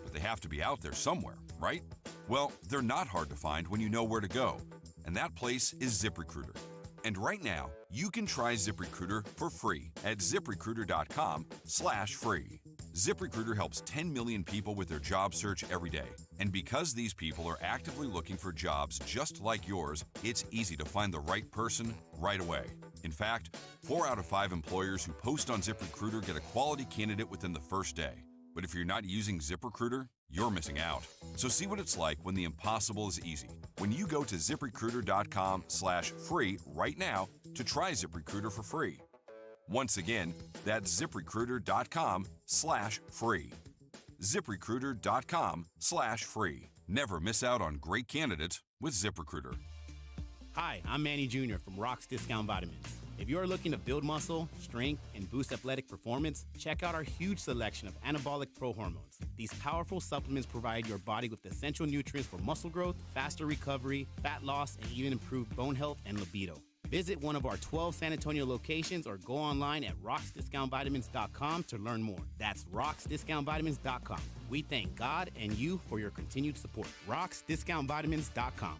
but They have to be out there somewhere, right? Well, they're not hard to find when you know where to go. And that place is ZipRecruiter. And right now, you can try ZipRecruiter for free at ZipRecruiter.com/free. ZipRecruiter helps 10 million people with their job search every day. And because these people are actively looking for jobs just like yours, it's easy to find the right person right away. In fact, 4 out of 5 employers who post on ZipRecruiter get a quality candidate within the first day. But if you're not using ZipRecruiter, you're missing out. So see what it's like when the impossible is easy. When you go to ZipRecruiter.com/free right now to try ZipRecruiter for free. Once again, that's ZipRecruiter.com/free. ZipRecruiter.com/free. Never miss out on great candidates with ZipRecruiter. Hi, I'm Manny Jr. from Rock's Discount Vitamins. If you're looking to build muscle, strength, and boost athletic performance, check out our huge selection of anabolic pro-hormones. These powerful supplements provide your body with essential nutrients for muscle growth, faster recovery, fat loss, and even improved bone health and libido. Visit one of our 12 San Antonio locations or go online at rocksdiscountvitamins.com to learn more. That's rocksdiscountvitamins.com. We thank God and you for your continued support. rocksdiscountvitamins.com.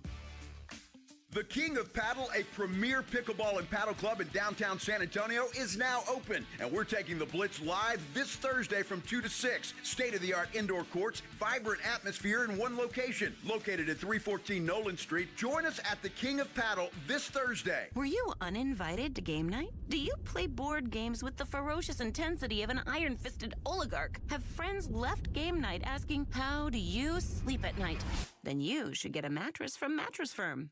The King of Paddle, a premier pickleball and paddle club in downtown San Antonio, is now open, and we're taking the Blitz live this Thursday from 2 to 6. State-of-the-art indoor courts, vibrant atmosphere in one location, located at 314 Nolan Street. Join us at the King of Paddle this Thursday. Were you uninvited to game night? Do you play board games with the ferocious intensity of an iron-fisted oligarch? Have friends left game night asking, how do you sleep at night? Then you should get a mattress from Mattress Firm.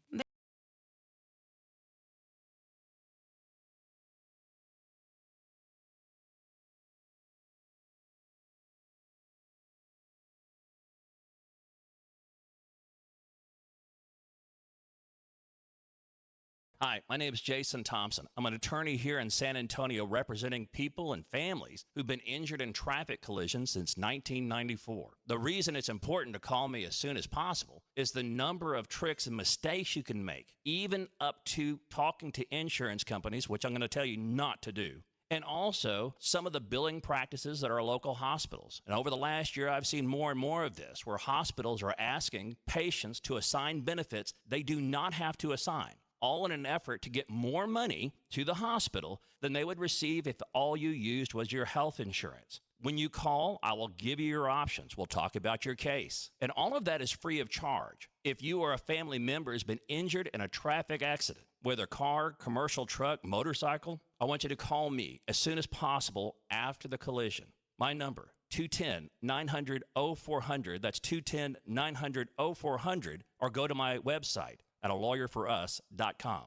Hi, my name is Jason Thompson. I'm an attorney here in San Antonio representing people and families who've been injured in traffic collisions since 1994. The reason it's important to call me as soon as possible is the number of tricks and mistakes you can make, even up to talking to insurance companies, which I'm going to tell you not to do. And also some of the billing practices at our local hospitals. And over the last year, I've seen more and more of this, where hospitals are asking patients to assign benefits they do not have to assign, all in an effort to get more money to the hospital than they would receive if all you used was your health insurance. When you call, I will give you your options. We'll talk about your case. And all of that is free of charge. If you or a family member has been injured in a traffic accident, whether car, commercial truck, motorcycle, I want you to call me as soon as possible after the collision. My number, 210-900-0400. That's 210-900-0400. Or go to my website at alawyerforus.com.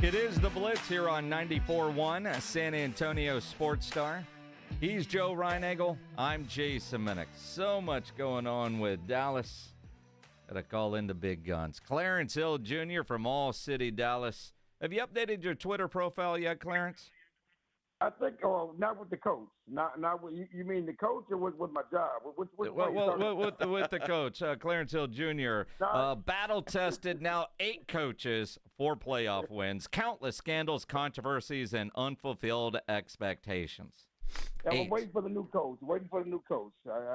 It is the Blitz here on 94.1, San Antonio Sports Star. He's Joe Reinagel. I'm Jason Minnick. So much going on with Dallas. Gotta call in the big guns. Clarence Hill Jr. from All City, Dallas. Have you updated your Twitter profile yet, Clarence? I think, not with the coach. Not with, you mean the coach or with my job? With the coach, Clarence Hill Jr. Battle-tested, now 8 coaches, 4 playoff wins, countless scandals, controversies, and unfulfilled expectations. Yeah, I'm waiting for the new coach. I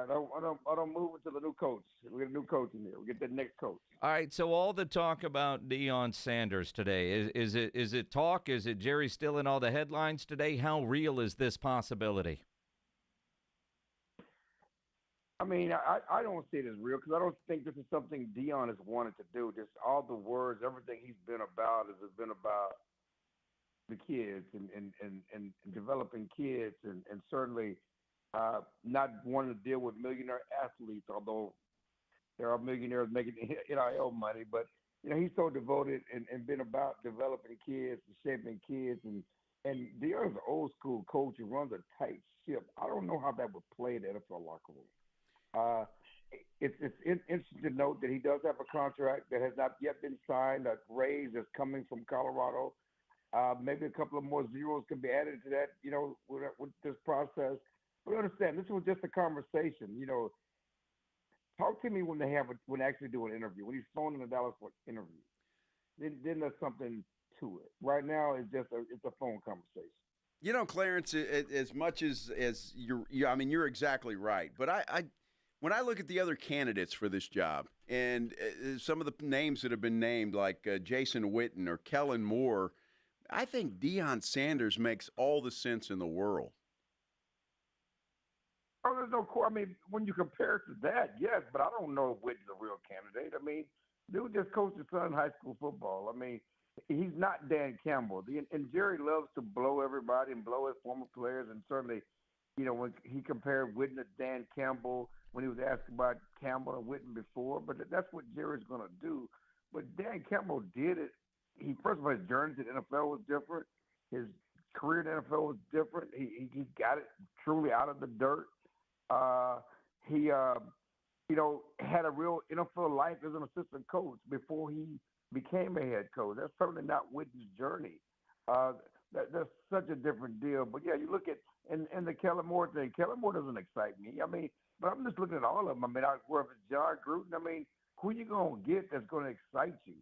don't move until the new coach. We get a new coach in there. We get the next coach. All right. So all the talk about Deion Sanders today, is it talk? Is it Jerry still in all the headlines today? How real is this possibility? I mean, I don't see it as real because I don't think this is something Deion has wanted to do. Just all the words, everything he's been about has been about the kids and developing kids and certainly not wanting to deal with millionaire athletes, although there are millionaires making NIL money. But, he's so devoted and been about developing kids and shaping kids. And Deion's an old school coach who runs a tight ship. I don't know how that would play in the NFL locker room. It's interesting to note that he does have a contract that has not yet been signed, a raise that's coming from Colorado. Maybe a couple of more zeros can be added to that, with this process. But understand, this was just a conversation. Talk to me when they actually do an interview, when he's phoned in the Dallas for an interview. Then there's something to it. Right now, it's a phone conversation. You know, Clarence, as much as you're exactly right. But when I look at the other candidates for this job and some of the names that have been named, like Jason Whitten or Kellen Moore, I think Deion Sanders makes all the sense in the world. Oh, there's no – I mean, when you compare it to that, yes, but I don't know if Whitten's a real candidate. I mean, dude just coached his son in high school football. I mean, he's not Dan Campbell. And Jerry loves to blow everybody and blow his former players. And certainly, you know, when he compared Whitten to Dan Campbell when he was asked about Campbell and Whitten before. But that's what Jerry's going to do. But Dan Campbell did it. First of all, his journey to the NFL was different. His career in the NFL was different. He got it truly out of the dirt. He you know, had a real NFL life as an assistant coach before he became a head coach. That's certainly not Whitten's journey. That's such a different deal. But, yeah, you look at and the Kellen Moore thing. Kellen Moore doesn't excite me. I mean, but I'm just looking at all of them. I mean, whether it's John Gruden, I mean, who you going to get that's going to excite you?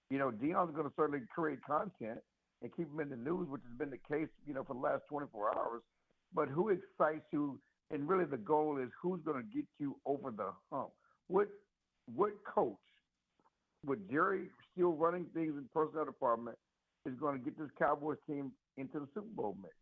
You know, Deion's going to certainly create content and keep them in the news, which has been the case, you know, for the last 24 hours. But who excites you? And really the goal is who's going to get you over the hump. What coach, with Jerry still running things in the personnel department, is going to get this Cowboys team into the Super Bowl mix?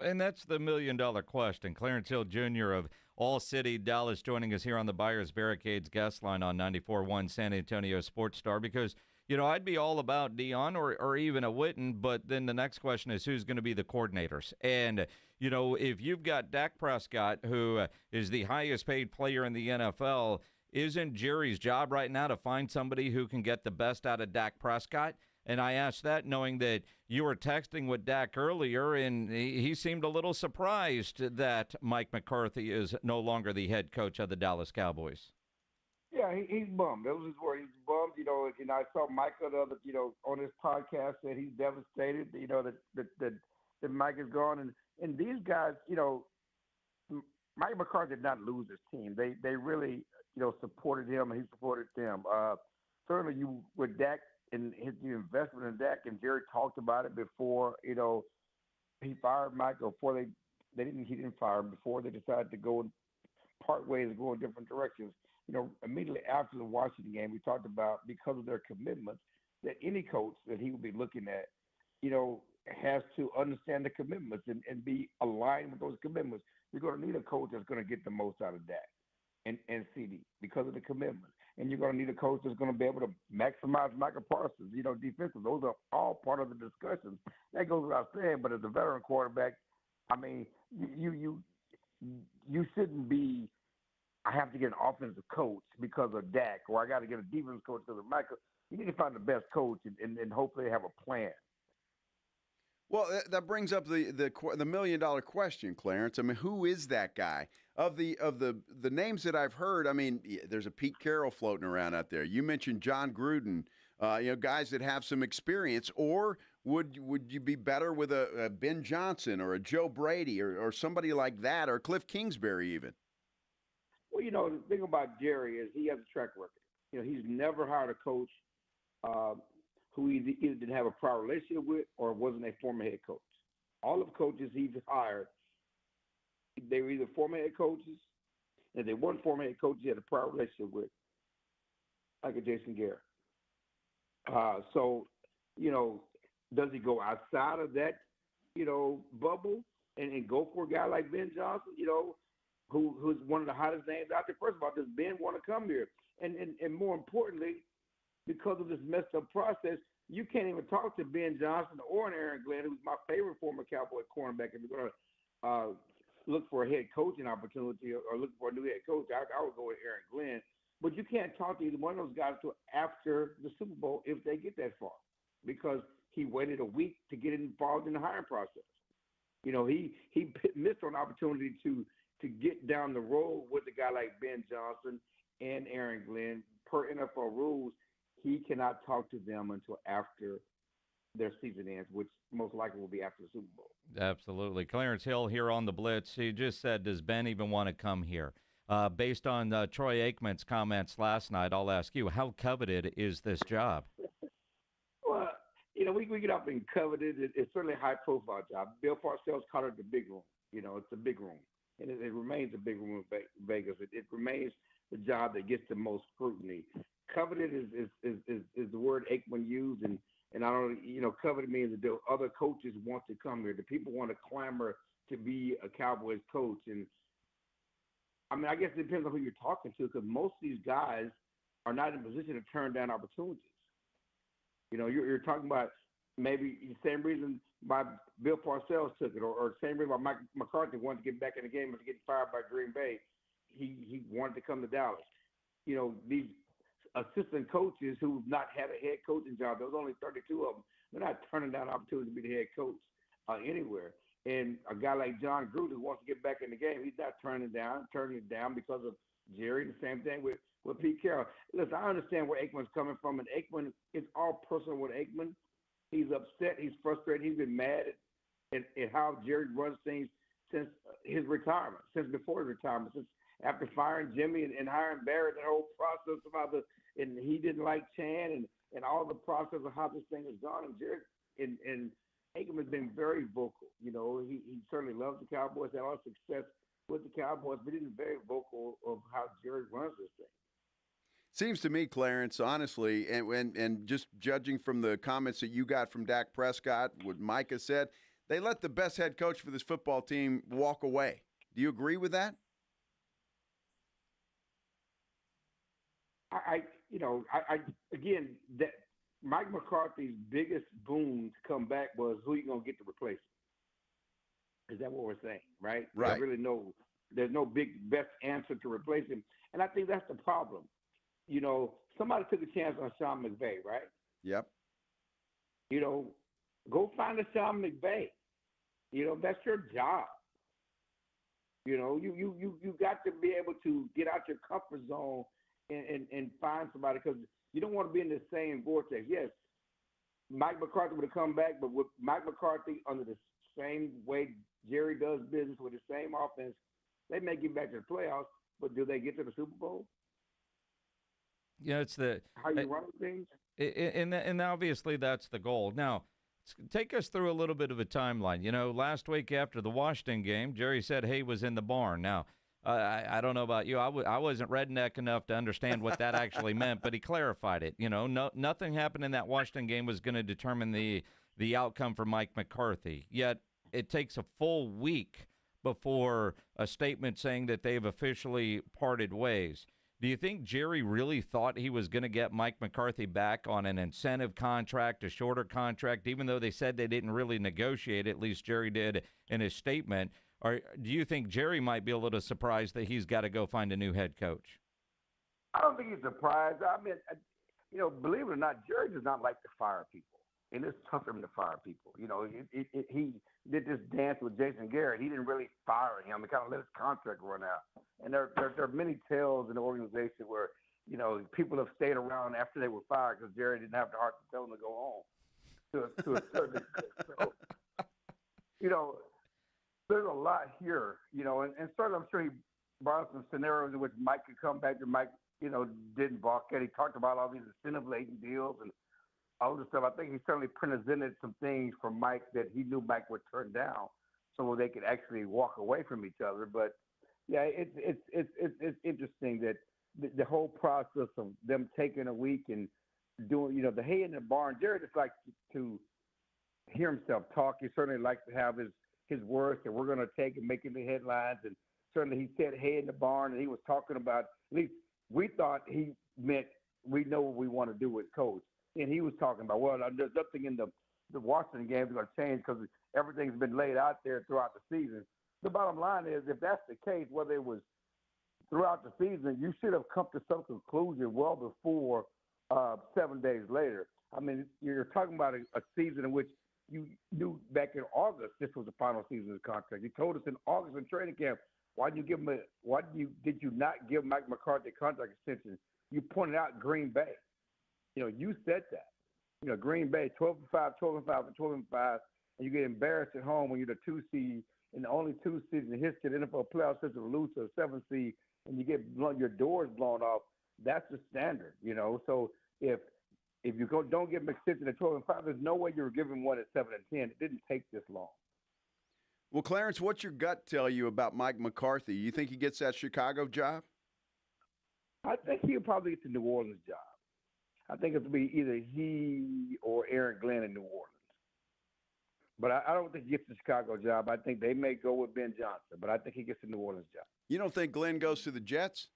And that's the million-dollar question. Clarence Hill Jr. of All City, Dallas, joining us here on the Buyers Barricades guest line on 94.1 San Antonio Sports Star, because you know, I'd be all about Dion or even a Whitten, but then the next question is who's going to be the coordinators. And, you know, if you've got Dak Prescott, who is the highest paid player in the NFL, isn't Jerry's job right now to find somebody who can get the best out of Dak Prescott? And I asked that knowing that you were texting with Dak earlier, and he seemed a little surprised that Mike McCarthy is no longer the head coach of the Dallas Cowboys. Yeah, he's bummed. That was his word. He's bummed. You know, and I saw Michael the other, you know, on his podcast said he's devastated. You know that Mike is gone, and these guys, you know, Mike McCarthy did not lose his team. They really, you know, supported him and he supported them. Certainly, you with Dak and the investment in Dak, and Jerry talked about it before. You know, he fired Mike before he didn't fire him before they decided to go and part ways and go in different directions. You know, immediately after the Washington game, we talked about because of their commitments that any coach that he would be looking at, you know, has to understand the commitments and be aligned with those commitments. You're going to need a coach that's going to get the most out of Dak and CD because of the commitments. And you're going to need a coach that's going to be able to maximize Michael Parsons, you know, defensive. Those are all part of the discussions. That goes without saying, but as a veteran quarterback, I mean, you shouldn't be, I have to get an offensive coach because of Dak, or I got to get a defensive coach because of Michael. You need to find the best coach and hopefully have a plan. Well, that brings up the million-dollar question, Clarence. I mean, who is that guy? Of the names that I've heard, I mean, there's a Pete Carroll floating around out there. You mentioned John Gruden, you know, guys that have some experience. Or would you be better with a Ben Johnson or a Joe Brady or somebody like that, or Cliff Kingsbury even? Well, you know, the thing about Jerry is he has a track record. You know, he's never hired a coach who either didn't have a prior relationship with or wasn't a former head coach. All of the coaches he's hired, they were either former head coaches, and they weren't former head coaches he had a prior relationship with, like a Jason Garrett. So, you know, does he go outside of that, you know, bubble and go for a guy like Ben Johnson, you know, who's one of the hottest names out there? First of all, does Ben want to come here? And more importantly, because of this messed up process, you can't even talk to Ben Johnson or Aaron Glenn, who's my favorite former Cowboy cornerback. If you're going to look for a head coaching opportunity or look for a new head coach, I would go with Aaron Glenn. But you can't talk to either one of those guys until after the Super Bowl if they get that far, because he waited a week to get involved in the hiring process. You know, he missed an opportunity to get down the road with a guy like Ben Johnson and Aaron Glenn. Per NFL rules, he cannot talk to them until after their season ends, which most likely will be after the Super Bowl. Absolutely. Clarence Hill here on the Blitz. He just said, does Ben even want to come here? Based on Troy Aikman's comments last night, I'll ask you, how coveted is this job? Well, you know, we get up and coveted. It's certainly a high-profile job. Bill Parcells called it the big room. It's a big room, and it remains a big room in Vegas. It remains the job that gets the most scrutiny. Coveted is the word Aikman used, and I don't, coveted means that the other coaches want to come here. The people want to clamor to be a Cowboys coach, and I mean, I guess it depends on who you're talking to, because most of these guys are not in a position to turn down opportunities. You're talking about maybe the same reason why Bill Parcells took it, or the same reason why Mike McCarthy wanted to get back in the game after getting fired by Green Bay. He wanted to come to Dallas. These assistant coaches who've not had a head coaching job, there's only 32 of them, they're not turning down opportunities to be the head coach anywhere. And a guy like John Gruden who wants to get back in the game, he's not turning it down because of Jerry. The same thing with Pete Carroll. Listen, I understand where Aikman's coming from, and Aikman, it's all personal with Aikman. He's upset. He's frustrated. He's been mad at how Jerry runs things since his retirement, since before his retirement, since after firing Jimmy and hiring Barrett, that whole process and he didn't like Chan and all the process of how this thing has gone. And Jerry and Aikman has been very vocal. He certainly loves the Cowboys, had a lot of success with the Cowboys, but he's been very vocal of how Jerry runs this thing. Seems to me, Clarence, honestly, and just judging from the comments that you got from Dak Prescott, what Micah said, they let the best head coach for this football team walk away. Do you agree with that? Again, that Mike McCarthy's biggest boon to come back was who you gonna get to replace him. Is that what we're saying, right? Right. There's no big best answer to replace him, and I think that's the problem. Somebody took a chance on Sean McVay, right? Yep. Go find a Sean McVay. That's your job. You got to be able to get out your comfort zone and find somebody, because you don't want to be in the same vortex. Yes, Mike McCarthy would have come back, but with Mike McCarthy under the same way Jerry does business with the same offense, they may get back to the playoffs, but do they get to the Super Bowl? It's how you run things. And obviously that's the goal. Now, take us through a little bit of a timeline. Last week after the Washington game, Jerry said Hay was in the barn. Now, I don't know about you. I wasn't redneck enough to understand what that actually meant, but he clarified it. Nothing happened in that Washington game was going to determine the outcome for Mike McCarthy. Yet it takes a full week before a statement saying that they've officially parted ways. Do you think Jerry really thought he was going to get Mike McCarthy back on an incentive contract, a shorter contract, even though they said they didn't really negotiate, at least Jerry did in his statement? Or do you think Jerry might be a little surprised that he's got to go find a new head coach? I don't think he's surprised. I mean, believe it or not, Jerry does not like to fire people. And it's tough for him to fire people. He did this dance with Jason Garrett. He didn't really fire him. He kind of let his contract run out. And there are many tales in the organization where, people have stayed around after they were fired because Jerry didn't have the heart to tell them to go home to a certain extent. So, there's a lot here, and certainly I'm sure he brought up some scenarios in which Mike could come back and Mike, didn't balk at. He talked about all these incentive-laden deals and all this stuff. I think he certainly presented some things for Mike that he knew Mike would turn down so they could actually walk away from each other. But, yeah, it's interesting that the whole process of them taking a week and doing, the hay in the barn. Jerry just likes to hear himself talk. He certainly likes to have his words that we're going to take and making the headlines. And certainly he said hay in the barn, and he was talking about, at least we thought he meant we know what we want to do with coach. And he was talking about, well, there's nothing in the Washington game that's going to change because everything's been laid out there throughout the season. The bottom line is, if that's the case, whether it was throughout the season, you should have come to some conclusion well before 7 days later. I mean, you're talking about a season in which you knew back in August this was the final season of the contract. You told us in August in training camp, did you not give Mike McCarthy a contract extension? You pointed out Green Bay. You said that. Green Bay 12-5, 12-5, and 12-5, and you get embarrassed at home when you're the 2 seed and the only 2 seeds in the history of the NFL playoff system to lose to a 7 seed, and you get your doors blown off. That's the standard. So if if you don't give him extension at 12-5, there's no way you're giving one at 7-10. It didn't take this long. Well, Clarence, what's your gut tell you about Mike McCarthy? You think he gets that Chicago job? I think he'll probably get the New Orleans job. I think it'll be either he or Aaron Glenn in New Orleans. But I don't think he gets the Chicago job. I think they may go with Ben Johnson, but I think he gets the New Orleans job. You don't think Glenn goes to the Jets?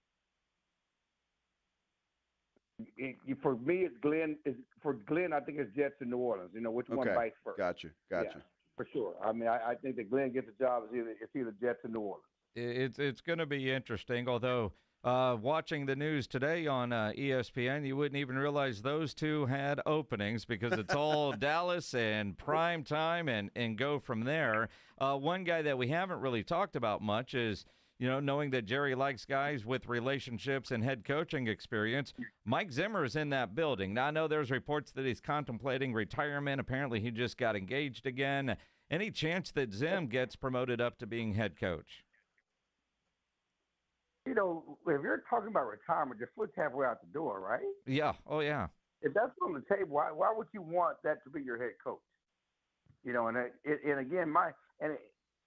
For me, it's Glenn. For Glenn, I think it's Jets and New Orleans. Which one bites first. Gotcha. Yeah, for sure. I mean, I think that Glenn gets the job. It's either Jets or New Orleans. It's going to be interesting, although watching the news today on ESPN, you wouldn't even realize those two had openings because it's all Dallas and prime time and go from there. One guy that we haven't really talked about much is, knowing that Jerry likes guys with relationships and head coaching experience, Mike Zimmer is in that building. Now, I know there's reports that he's contemplating retirement. Apparently, he just got engaged again. Any chance that Zim gets promoted up to being head coach? If you're talking about retirement, your foot's halfway out the door, right? Yeah. Oh, yeah. If that's on the table, why would you want that to be your head coach? And again,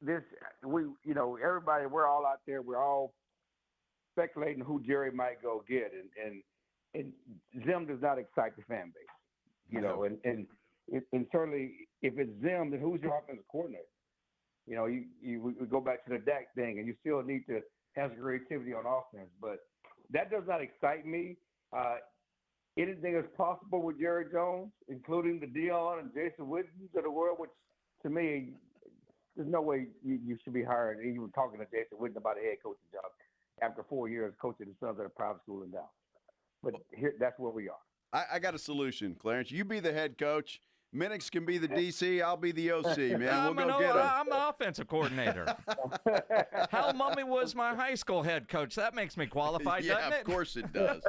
everybody, we're all out there. We're all speculating who Jerry might go get, and Zim does not excite the fan base, and certainly if it's Zim, then who's your offensive coordinator? We go back to the Dak thing, and you still need to have some creativity on offense, but that does not excite me. Anything is possible with Jerry Jones, including the Dion and Jason Whittens of the world, which to me, there's no way you should be hired. And you were talking to Jason Whitten about a head coaching job after 4 years coaching the Suns at a private school in Dallas. But that's where we are. I got a solution, Clarence. You be the head coach. Minix can be the DC. I'll be the OC, man. We'll go get him. I'm the offensive coordinator. Hal Mummy was my high school head coach. That makes me qualified, doesn't it? Yeah, of course it does.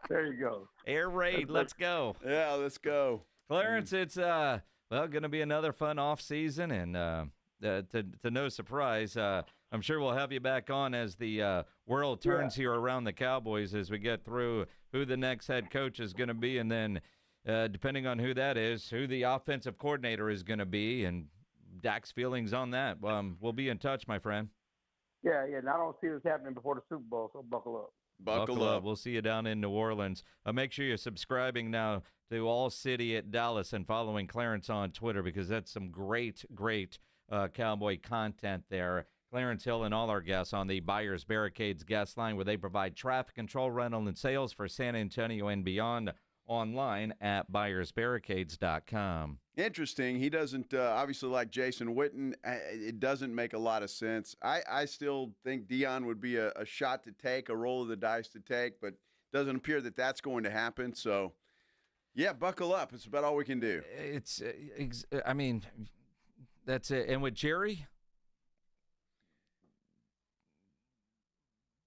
There you go. Air raid. Let's go. Yeah, let's go. Clarence, it's going to be another fun off season, and to no surprise, I'm sure we'll have you back on as the world turns here around the Cowboys as we get through who the next head coach is going to be, and then depending on who that is, who the offensive coordinator is going to be, and Dak's feelings on that. We'll be in touch, my friend. Yeah, and I don't see this happening before the Super Bowl, so buckle up. Buckle up. We'll see you down in New Orleans. Make sure you're subscribing now to All City at Dallas and following Clarence on Twitter because that's some great Cowboy content there. Clarence Hill and all our guests on the Buyers Barricades guest line where they provide traffic control, rental, and sales for San Antonio and beyond. Online at buyersbarricades.com. Interesting. He doesn't obviously like Jason Whitten. It doesn't make a lot of sense. I still think Dion would be a shot to take, a roll of the dice to take, but doesn't appear that that's going to happen. So, yeah, buckle up. It's about all we can do. That's it. And with Jerry?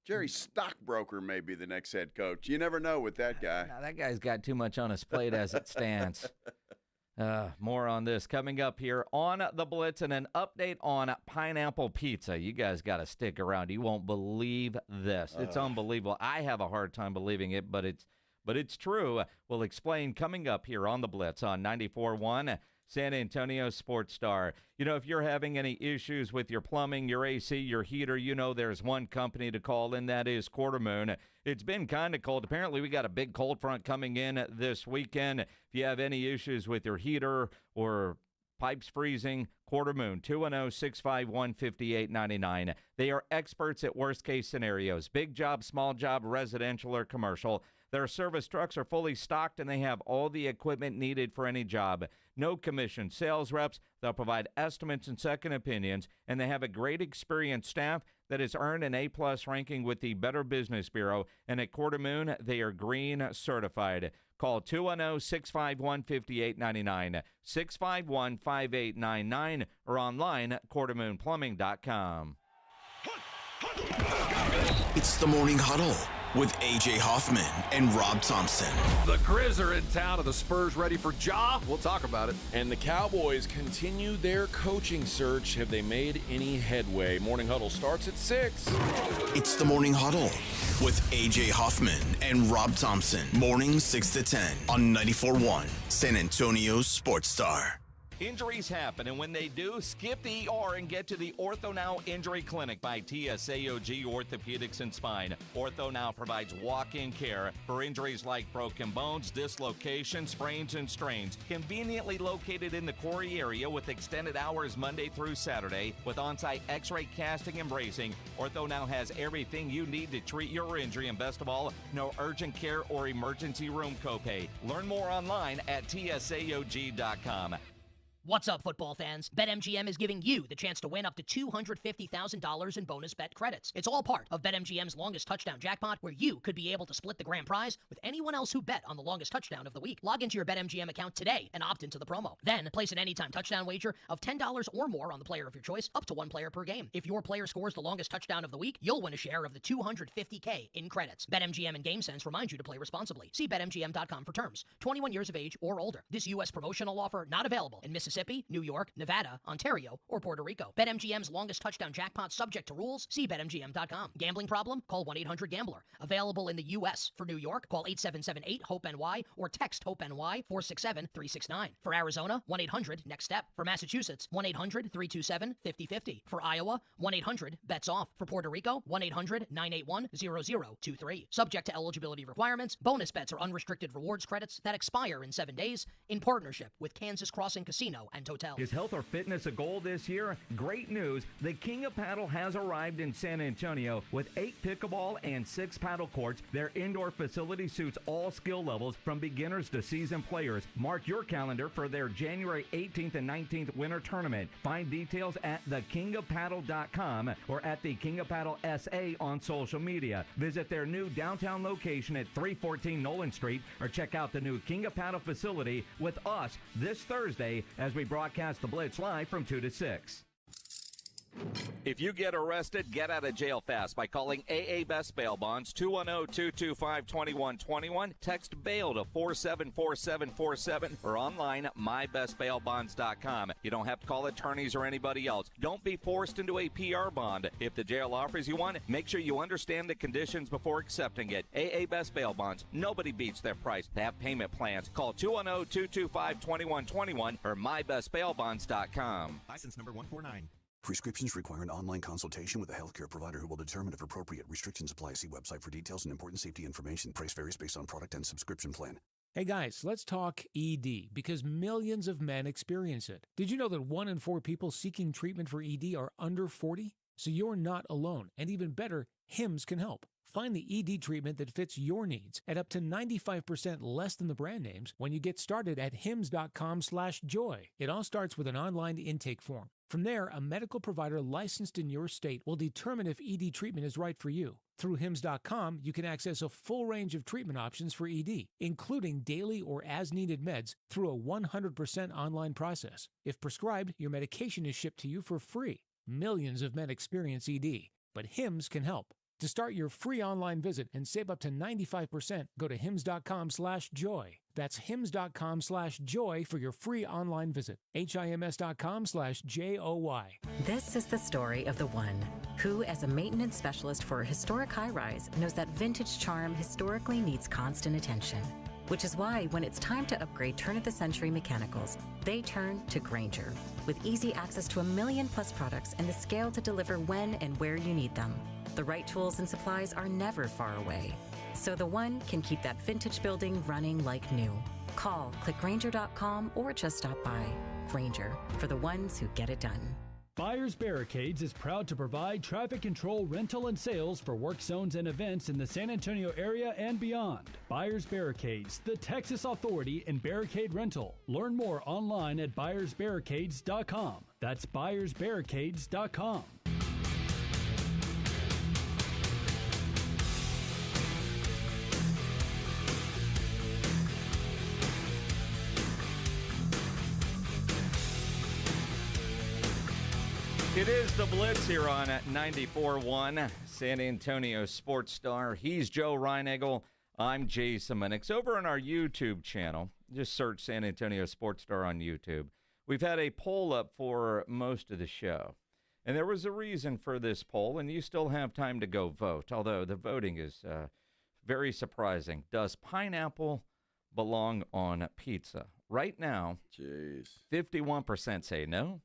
Jerry Stockbroker may be the next head coach. You never know with that guy. No, that guy's got too much on his plate as it stands. More on this coming up here on The Blitz and an update on pineapple pizza. You guys got to stick around. You won't believe this. It's unbelievable. I have a hard time believing it, but it's true. We'll explain coming up here on The Blitz on 94.1 San Antonio Sports Star. If you're having any issues with your plumbing, your AC, your heater, there's one company to call, and that is Quarter Moon. It's been kind of cold. Apparently, we got a big cold front coming in this weekend. If you have any issues with your heater or pipes freezing, Quarter Moon, 210-651-5899. They are experts at worst-case scenarios, big job, small job, residential or commercial. Their service trucks are fully stocked, and they have all the equipment needed for any job. No commission sales reps. They'll provide estimates and second opinions, and they have a great experienced staff that has earned an A-plus ranking with the Better Business Bureau. And at Quarter Moon, they are green certified. Call 210-651-5899, 651-5899, or online at quartermoonplumbing.com. It's the Morning Huddle with A.J. Hoffman and Rob Thompson. The Grizz are in town. Are the Spurs ready for Ja? We'll talk about it. And the Cowboys continue their coaching search. Have they made any headway? Morning Huddle starts at 6. It's the Morning Huddle with A.J. Hoffman and Rob Thompson. Morning 6 to 10 on 94.1 San Antonio Sports Star. Injuries happen, and when they do, skip the ER and get to the Ortho Now Injury Clinic by TSAOG Orthopedics and Spine. Ortho Now provides walk-in care for injuries like broken bones, dislocations, sprains, and strains. Conveniently located in the Quarry area with extended hours Monday through Saturday with on-site x-ray casting and bracing, Ortho Now has everything you need to treat your injury, and best of all, no urgent care or emergency room copay. Learn more online at TSAOG.com. What's up, football fans? BetMGM is giving you the chance to win up to $250,000 in bonus bet credits. It's all part of BetMGM's longest touchdown jackpot, where you could be able to split the grand prize with anyone else who bet on the longest touchdown of the week. Log into your BetMGM account today and opt into the promo. Then place an anytime touchdown wager of $10 or more on the player of your choice, up to one player per game. If your player scores the longest touchdown of the week, you'll win a share of the $250K in credits. BetMGM and GameSense remind you to play responsibly. See BetMGM.com for terms. 21 years of age or older. This U.S. promotional offer not available in Mississippi, New York, Nevada, Ontario, or Puerto Rico. BetMGM's longest touchdown jackpot subject to rules. See BetMGM.com. Gambling problem? Call 1-800-GAMBLER. Available in the U.S. For New York, call 877-8-HOPE-NY or text HOPE-NY 467-369. For Arizona, 1-800-NEXT-STEP. For Massachusetts, 1-800-327-5050. For Iowa, 1-800-BETS-OFF. For Puerto Rico, 1-800-981-0023. Subject to eligibility requirements. Bonus bets are unrestricted rewards credits that expire in 7 days in partnership with Kansas Crossing Casino and Hotel. Is health or fitness a goal this year? Great news. The King of Paddle has arrived in San Antonio with 8 pickleball and 6 paddle courts. Their indoor facility suits all skill levels from beginners to seasoned players. Mark your calendar for their January 18th and 19th winter tournament. Find details at thekingofpaddle.com or at the King of Paddle SA on social media. Visit their new downtown location at 314 Nolan Street or check out the new King of Paddle facility with us this Thursday as we broadcast the Blitz live from 2 to 6. If you get arrested, get out of jail fast by calling AA Best Bail Bonds, 210-225-2121. Text bail to 474747 or online mybestbailbonds.com. You don't have to call attorneys or anybody else. Don't be forced into a PR bond. If the jail offers you one, make sure you understand the conditions before accepting it. AA Best Bail Bonds. Nobody beats their price. They have payment plans. Call 210-225-2121 or mybestbailbonds.com. License number 149. Prescriptions require an online consultation with a healthcare provider who will determine if appropriate. Restrictions apply. See website for details and important safety information. Price varies based on product and subscription plan. Hey guys, let's talk ED because millions of men experience it. Did you know that 1 in 4 people seeking treatment for ED are under 40? So you're not alone. And even better, HIMS can help. Find the ED treatment that fits your needs at up to 95% less than the brand names when you get started at hims.com/joy. It all starts with an online intake form. From there, a medical provider licensed in your state will determine if ED treatment is right for you. Through hims.com, you can access a full range of treatment options for ED, including daily or as-needed meds through a 100% online process. If prescribed, your medication is shipped to you for free. Millions of men experience ED, but HIMS can help. To start your free online visit and save up to 95%, go to hims.com/joy. That's hims.com/joy for your free online visit. hims.com/joy. This is the story of the one who, as a maintenance specialist for a historic high-rise, knows that vintage charm historically needs constant attention. Which is why when it's time to upgrade turn-of-the-century mechanicals, they turn to Grainger. With easy access to 1 million-plus products and the scale to deliver when and where you need them. The right tools and supplies are never far away. So the one can keep that vintage building running like new. Call, click Grainger.com, or just stop by. Grainger, for the ones who get it done. Buyers Barricades is proud to provide traffic control, rental, and sales for work zones and events in the San Antonio area and beyond. Buyers Barricades, the Texas authority in barricade rental. Learn more online at buyersbarricades.com. That's buyersbarricades.com. It is the Blitz here on 94.1 San Antonio Sports Star. He's Joe Reinagel. I'm Jason Minix. Over on our YouTube channel, just search San Antonio Sports Star on YouTube. We've had a poll up for most of the show. And there was a reason for this poll, and you still have time to go vote, although the voting is very surprising. Does pineapple belong on pizza? Right now, 51% say no.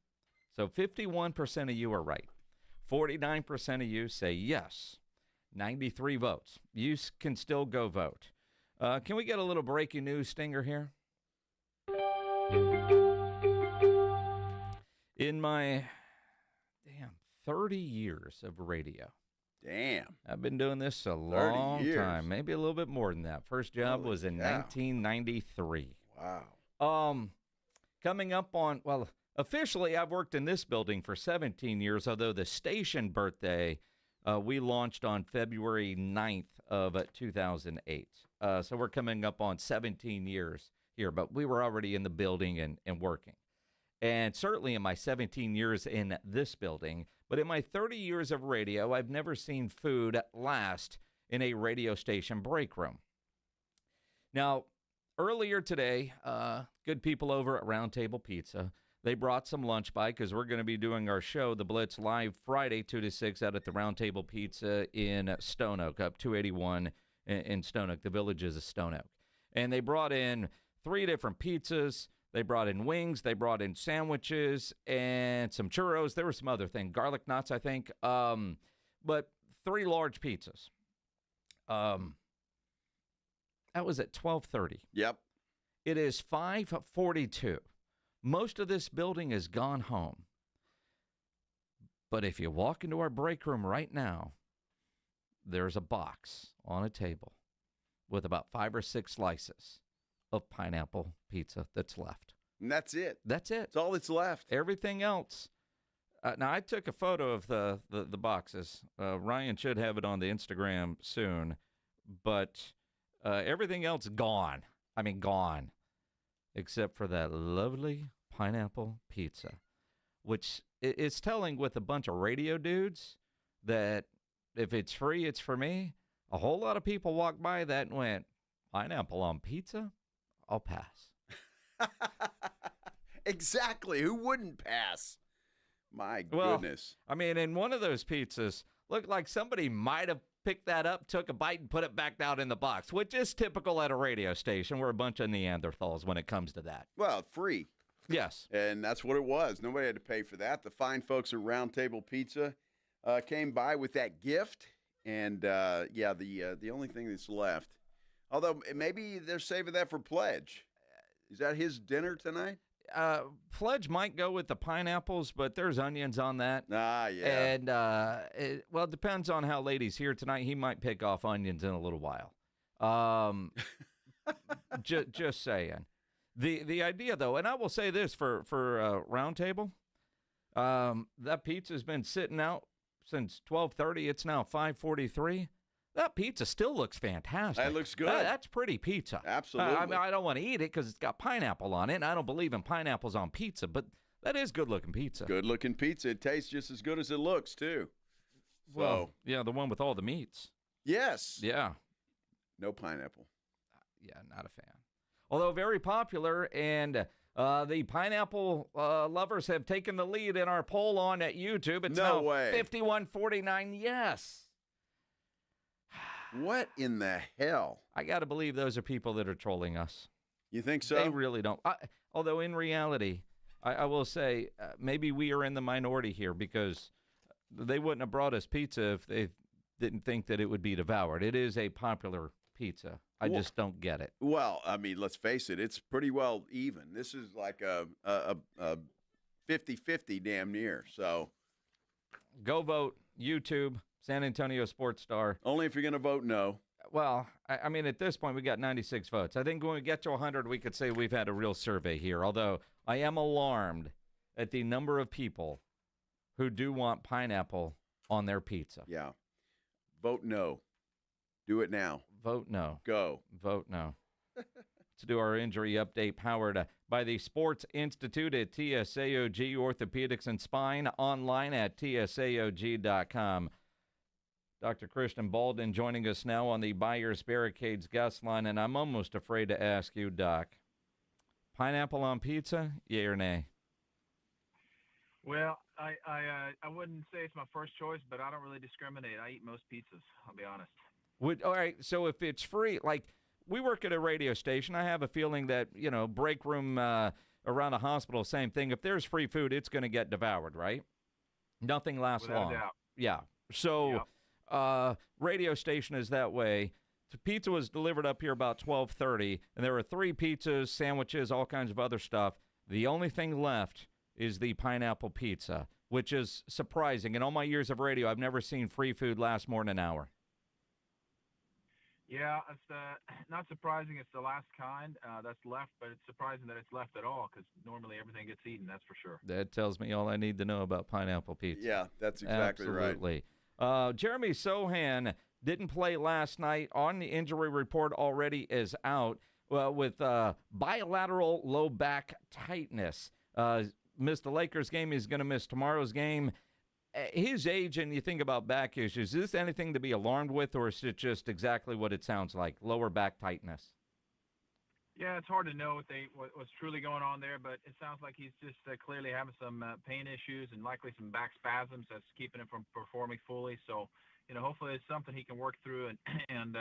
So 51% of you are right. 49% of you say yes. 93 votes. You can still go vote. Can we get a little breaking news stinger here? In my 30 years of radio. Damn. I've been doing this a long time, maybe a little bit more than that. First job was in 1993. Wow. Coming up on, well, officially I've worked in this building for 17 years, although the station birthday we launched on February 9th of 2008. So we're coming up on 17 years here, but we were already in the building and working. And certainly in my 17 years in this building, but in my 30 years of radio, I've never seen food last in a radio station break room. Now, earlier today, good people over at Round Table Pizza, they brought some lunch by because we're going to be doing our show, The Blitz, live Friday, 2 to 6, out at the Round Table Pizza in Stone Oak, up 281 in Stone Oak. The Villages of Stone Oak. And they brought in 3 different pizzas. They brought in wings. They brought in sandwiches and some churros. There were some other things, garlic knots, I think. But 3 large pizzas. That was at 12:30. Yep. It is 5:42. Most of this building has gone home. But if you walk into our break room right now, there's a box on a table with about 5 or 6 slices of pineapple pizza that's left. And that's it. That's it. That's all that's left. Everything else. Now, I took a photo of the boxes. Ryan should have it on the Instagram soon. But everything else gone. I mean, gone. Except for that lovely pineapple pizza, which is telling with a bunch of radio dudes that if it's free, it's for me. A whole lot of people walked by that and went, pineapple on pizza? I'll pass. Exactly. Who wouldn't pass? My goodness. I mean, in one of those pizzas, looked like somebody might have picked that up, took a bite, and put it back down in the box, which is typical at a radio station. We're a bunch of Neanderthals when it comes to that. Well, free. Yes. And that's what it was. Nobody had to pay for that. The fine folks at Round Table Pizza came by with that gift. And, the only thing that's left, although maybe they're saving that for Pledge. Is that his dinner tonight? Pledge might go with the pineapples, but there's onions on that. Ah, yeah. And, it depends on how late he's here tonight. He might pick off onions in a little while. Just saying. The idea, though, and I will say this for Round Table, that pizza's been sitting out since 12:30. It's now 5:43. That pizza still looks fantastic. That looks good. That's pretty pizza. Absolutely. I mean, I don't want to eat it because it's got pineapple on it, and I don't believe in pineapples on pizza, but that is good-looking pizza. Good-looking pizza. It tastes just as good as it looks, too. Well, yeah, the one with all the meats. Yes. Yeah. No pineapple. Yeah, not a fan. Although very popular, and the pineapple lovers have taken the lead in our poll on at YouTube. It's No now way. 51-49, yes. What in the hell? I got to believe those are people that are trolling us. You think so? They really don't. Although in reality, I will say maybe we are in the minority here because they wouldn't have brought us pizza if they didn't think that it would be devoured. It is a popular pizza. I just don't get it. Well, I mean, let's face it. It's pretty well even. This is like a 50-50 damn near. So go vote. YouTube, San Antonio Sports Star. Only if you're going to vote no. Well, I mean, at this point, we got 96 votes. I think when we get to 100, we could say we've had a real survey here, although I am alarmed at the number of people who do want pineapple on their pizza. Yeah. Vote no. Do it now. Vote no. Go. Vote no. Let's do our injury update powered by the Sports Institute at TSAOG Orthopedics and Spine, online at TSAOG.com. Dr. Christian Balldin joining us now on the Buyers Barricades guest line, and I'm almost afraid to ask you, Doc, pineapple on pizza, yay or nay? Well, I wouldn't say it's my first choice, but I don't really discriminate. I eat most pizzas, I'll be honest. All right, so if it's free, like we work at a radio station, I have a feeling that, break room around a hospital, same thing. If there's free food, it's going to get devoured, right? Nothing lasts Without long. doubt. Yeah. So radio station is that way. The pizza was delivered up here about 12:30, and there were 3 pizzas, sandwiches, all kinds of other stuff. The only thing left is the pineapple pizza, which is surprising. In all my years of radio, I've never seen free food last more than an hour. Yeah, it's not surprising it's the last kind that's left, but it's surprising that it's left at all because normally everything gets eaten, that's for sure. That tells me all I need to know about pineapple pizza. Yeah, that's exactly Absolutely. Right. Jeremy Sohan didn't play last night. On the injury report already is out with bilateral low back tightness. Missed the Lakers game. He's going to miss tomorrow's game. His age, and you think about back issues, is this anything to be alarmed with, or is it just exactly what it sounds like, lower back tightness? Yeah, it's hard to know what's truly going on there, but it sounds like he's just clearly having some pain issues and likely some back spasms that's keeping him from performing fully. So, hopefully it's something he can work through and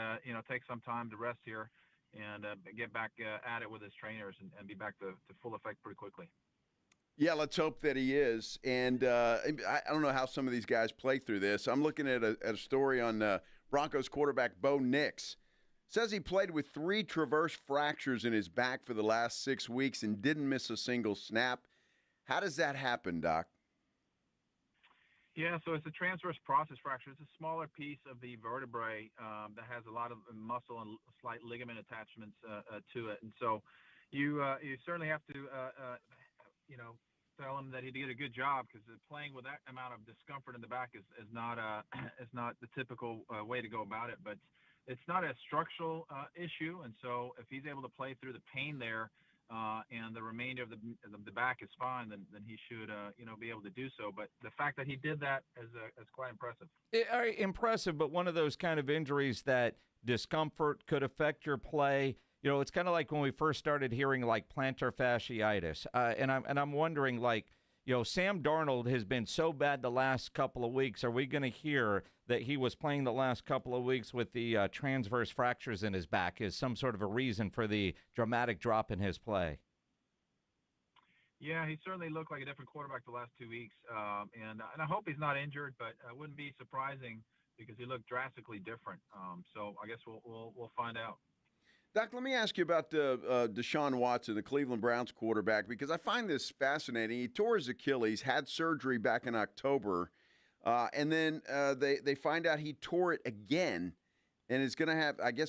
take some time to rest here and get back at it with his trainers and be back to full effect pretty quickly. Yeah, let's hope that he is. And I don't know how some of these guys play through this. I'm looking at a story on Broncos quarterback Bo Nix. Says he played with 3 transverse fractures in his back for the last 6 weeks and didn't miss a single snap. How does that happen, Doc? Yeah, so it's a transverse process fracture. It's a smaller piece of the vertebrae that has a lot of muscle and slight ligament attachments to it. And so you certainly have to tell him that he did a good job because playing with that amount of discomfort in the back is not the typical way to go about it. But it's not a structural issue, and so if he's able to play through the pain there and the remainder of the back is fine, then he should be able to do so. But the fact that he did that is quite impressive. Impressive, but one of those kind of injuries that discomfort could affect your play. It's kind of like when we first started hearing like plantar fasciitis, and I'm wondering, like, Sam Darnold has been so bad the last couple of weeks. Are we going to hear that he was playing the last couple of weeks with the transverse fractures in his back as some sort of a reason for the dramatic drop in his play? Yeah, he certainly looked like a different quarterback the last 2 weeks, and I hope he's not injured, but it wouldn't be surprising because he looked drastically different. So I guess we'll find out. Doc, let me ask you about Deshaun Watson, the Cleveland Browns quarterback, because I find this fascinating. He tore his Achilles, had surgery back in October, and then they find out he tore it again and is going to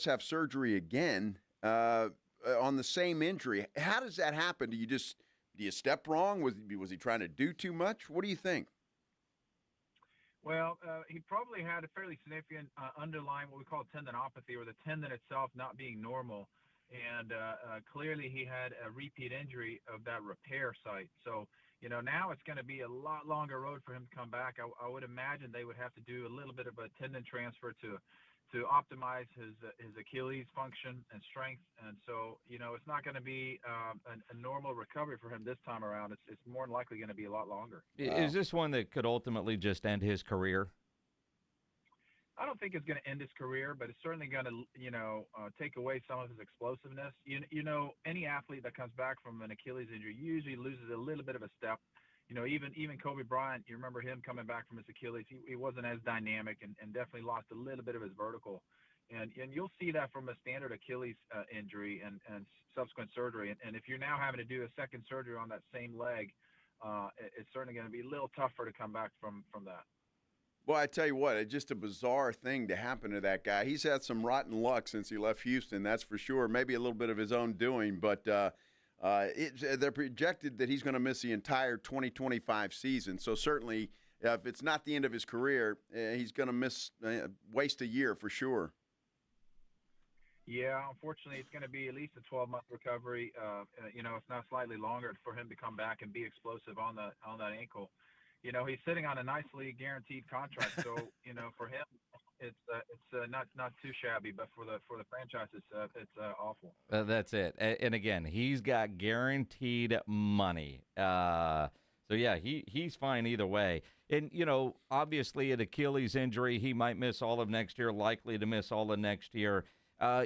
have surgery again on the same injury. How does that happen? Do you step wrong? Was he trying to do too much? What do you think? Well, he probably had a fairly significant underlying what we call tendinopathy, or the tendon itself not being normal. And clearly he had a repeat injury of that repair site. So, now it's going to be a lot longer road for him to come back. I would imagine they would have to do a little bit of a tendon transfer to optimize his Achilles function and strength. And so, it's not going to be a normal recovery for him this time around. It's more than likely going to be a lot longer. Is this one that could ultimately just end his career? I don't think it's going to end his career, but it's certainly going to, take away some of his explosiveness. Any athlete that comes back from an Achilles injury usually loses a little bit of a step. Even Kobe Bryant, you remember him coming back from his Achilles. He wasn't as dynamic and definitely lost a little bit of his vertical. And you'll see that from a standard Achilles injury and subsequent surgery. And if you're now having to do a second surgery on that same leg, it's certainly going to be a little tougher to come back from that. Well, I tell you what, it's just a bizarre thing to happen to that guy. He's had some rotten luck since he left Houston, that's for sure. Maybe a little bit of his own doing, but they're projected that he's going to miss the entire 2025 season. So certainly, if it's not the end of his career, he's going to waste a year for sure. Yeah, unfortunately, it's going to be at least a 12-month recovery. It's not slightly longer for him to come back and be explosive on that ankle. He's sitting on a nicely guaranteed contract, so for him, it's not too shabby, but for the franchise, it's awful. That's it. And again, he's got guaranteed money. So yeah, he's fine either way. And obviously, an Achilles injury, he might miss all of next year. Likely to miss all of next year.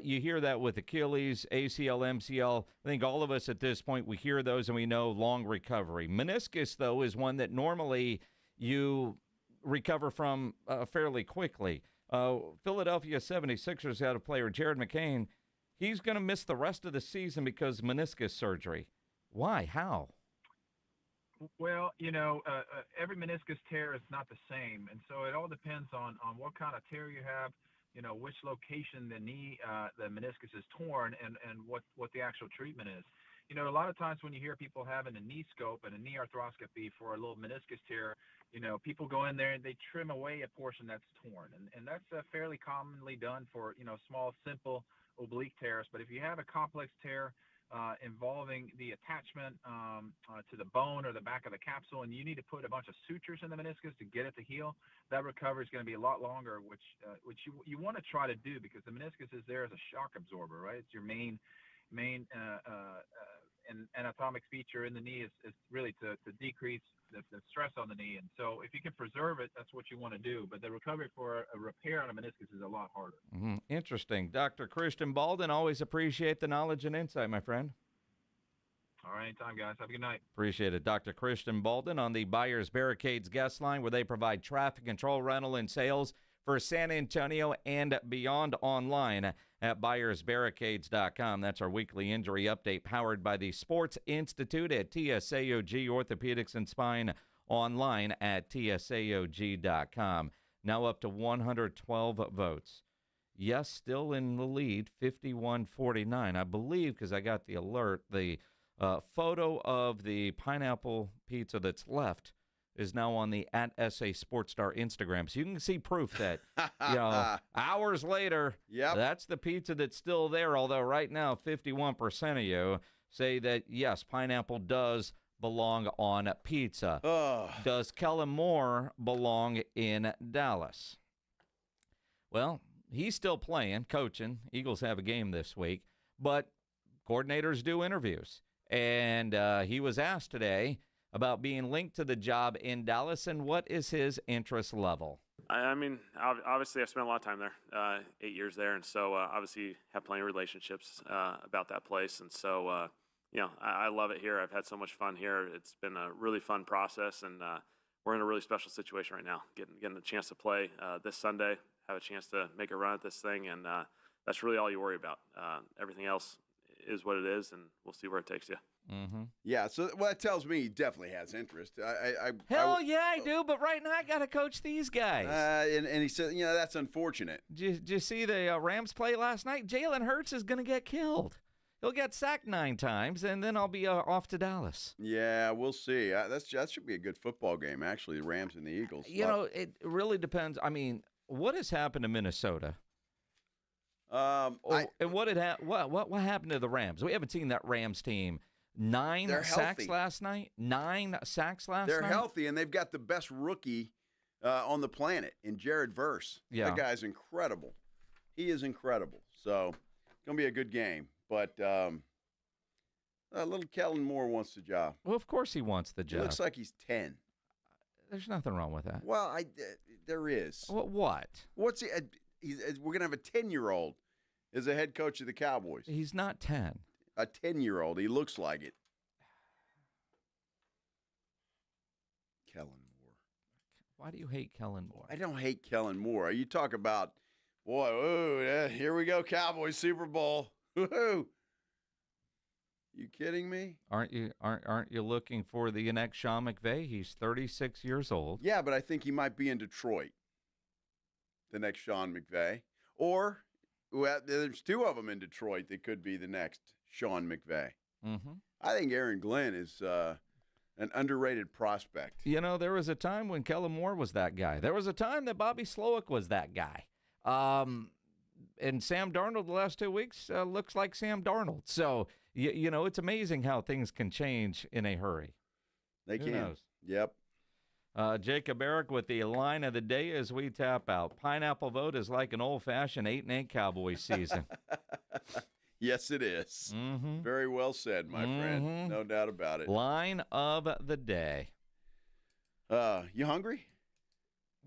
You hear that with Achilles, ACL, MCL. I think all of us at this point, we hear those and we know long recovery. Meniscus, though, is one that normally you recover from fairly quickly. Philadelphia 76ers had a player, Jared McCain. He's going to miss the rest of the season because meniscus surgery. Why? How? Well, every meniscus tear is not the same, and so it all depends on what kind of tear you have. Which location the meniscus is torn and what the actual treatment is. A lot of times when you hear people having a knee scope and a knee arthroscopy for a little meniscus tear, people go in there and they trim away a portion that's torn. And that's fairly commonly done for, small, simple oblique tears. But if you have a complex tear involving the attachment to the bone or the back of the capsule, and you need to put a bunch of sutures in the meniscus to get it to heal, that recovery is going to be a lot longer, which you want to try to do because the meniscus is there as a shock absorber, right? It's your main anatomic feature in the knee is really to decrease the stress on the knee. And so if you can preserve it, that's what you want to do. But the recovery for a repair on a meniscus is a lot harder. Mm-hmm. Interesting. Dr. Christian Balldin, always appreciate the knowledge and insight, my friend. All right, anytime, guys. Have a good night. Appreciate it. Dr. Christian Balldin on the Buyers Barricades guest line, where they provide traffic control, rental, and sales for San Antonio and beyond, online at buyersbarricades.com. That's our weekly injury update powered by the Sports Institute at TSAOG Orthopedics and Spine, online at TSAOG.com. Now up to 112 votes. Yes, still in the lead, 51-49. I believe, because I got the alert, the photo of the pineapple pizza that's left is now on the @SA Sports Star Instagram. So you can see proof that, hours later, that's the pizza that's still there. Although right now, 51% of you say that, yes, pineapple does belong on pizza. Does Kellen Moore belong in Dallas? Well, he's still playing, coaching. Eagles have a game this week. But coordinators do interviews. And he was asked today about being linked to the job in Dallas, and what is his interest level? I mean, obviously I've spent a lot of time there, 8 years there, and so obviously have plenty of relationships about that place. And so, I love it here. I've had so much fun here. It's been a really fun process, and we're in a really special situation right now, getting the chance to play this Sunday, have a chance to make a run at this thing, and that's really all you worry about. Everything else is what it is, and we'll see where it takes you. Mm-hmm. Yeah, so that tells me he definitely has interest. Hell yeah, I do, but right now I got to coach these guys. And he said, that's unfortunate. Did you see the Rams play last night? Jalen Hurts is going to get killed. He'll get sacked 9 times, and then I'll be off to Dallas. Yeah, we'll see. That should be a good football game, actually, the Rams and the Eagles. It really depends. I mean, what has happened to Minnesota? And what happened to the Rams? We haven't seen that Rams team. 9 sacks last night. 9 sacks last night. They're healthy, and they've got the best rookie on the planet in Jared Verse. Yeah. That guy's incredible. He is incredible. So it's going to be a good game. But little Kellen Moore wants the job. Well, of course he wants the job. He looks like he's 10. There's nothing wrong with that. Well, there is. What? What's he? We're going to have a 10-year-old as a head coach of the Cowboys. He's not 10. A 10-year-old. He looks like it. Kellen Moore. Why do you hate Kellen Moore? I don't hate Kellen Moore. You talk about, here we go, Cowboys Super Bowl. Woohoo! You kidding me? Aren't you looking for the next Sean McVay? He's 36 years old. Yeah, but I think he might be in Detroit. The next Sean McVay. Or there's 2 of them in Detroit that could be the next Sean McVay. Mm-hmm. I think Aaron Glenn is an underrated prospect. There was a time when Kellen Moore was that guy. There was a time that Bobby Slowick was that guy. And Sam Darnold the last 2 weeks looks like Sam Darnold. So, you know, it's amazing how things can change in a hurry. They Who can. knows? Yep. Jacob Eric with the line of the day as we tap out. Pineapple vote is like an old-fashioned 8-8 Cowboys season. Yes, it is. Mm-hmm. Very well said, my friend. No doubt about it. Line of the day. You hungry?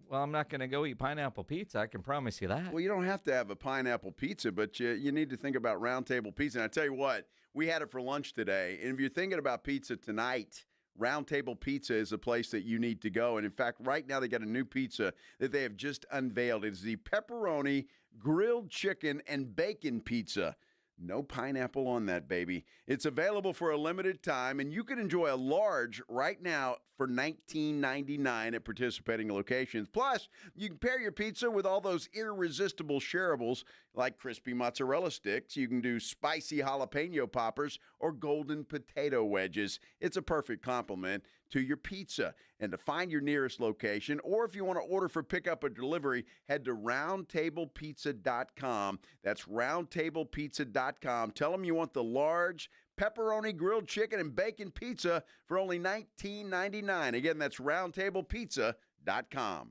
Well, I'm not going to go eat pineapple pizza. I can promise you that. Well, you don't have to have a pineapple pizza, but you need to think about Round Table Pizza. And I tell you what, we had it for lunch today. And if you're thinking about pizza tonight, Round Table Pizza is a place that you need to go. And in fact, right now they got a new pizza that they have just unveiled. It's the pepperoni, grilled chicken, and bacon pizza. No pineapple on that, baby. It's available for a limited time, and you can enjoy a large right now for $19.99 at participating locations. Plus, you can pair your pizza with all those irresistible shareables like crispy mozzarella sticks. You can do spicy jalapeno poppers or golden potato wedges. It's a perfect complement to your pizza. And to find your nearest location, or if you want to order for pickup or delivery, head to roundtablepizza.com. That's roundtablepizza.com. Tell them you want the large pepperoni, grilled chicken, and bacon pizza for only $19.99. Again, that's roundtablepizza.com.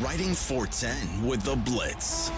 Riding 410 with the Blitz.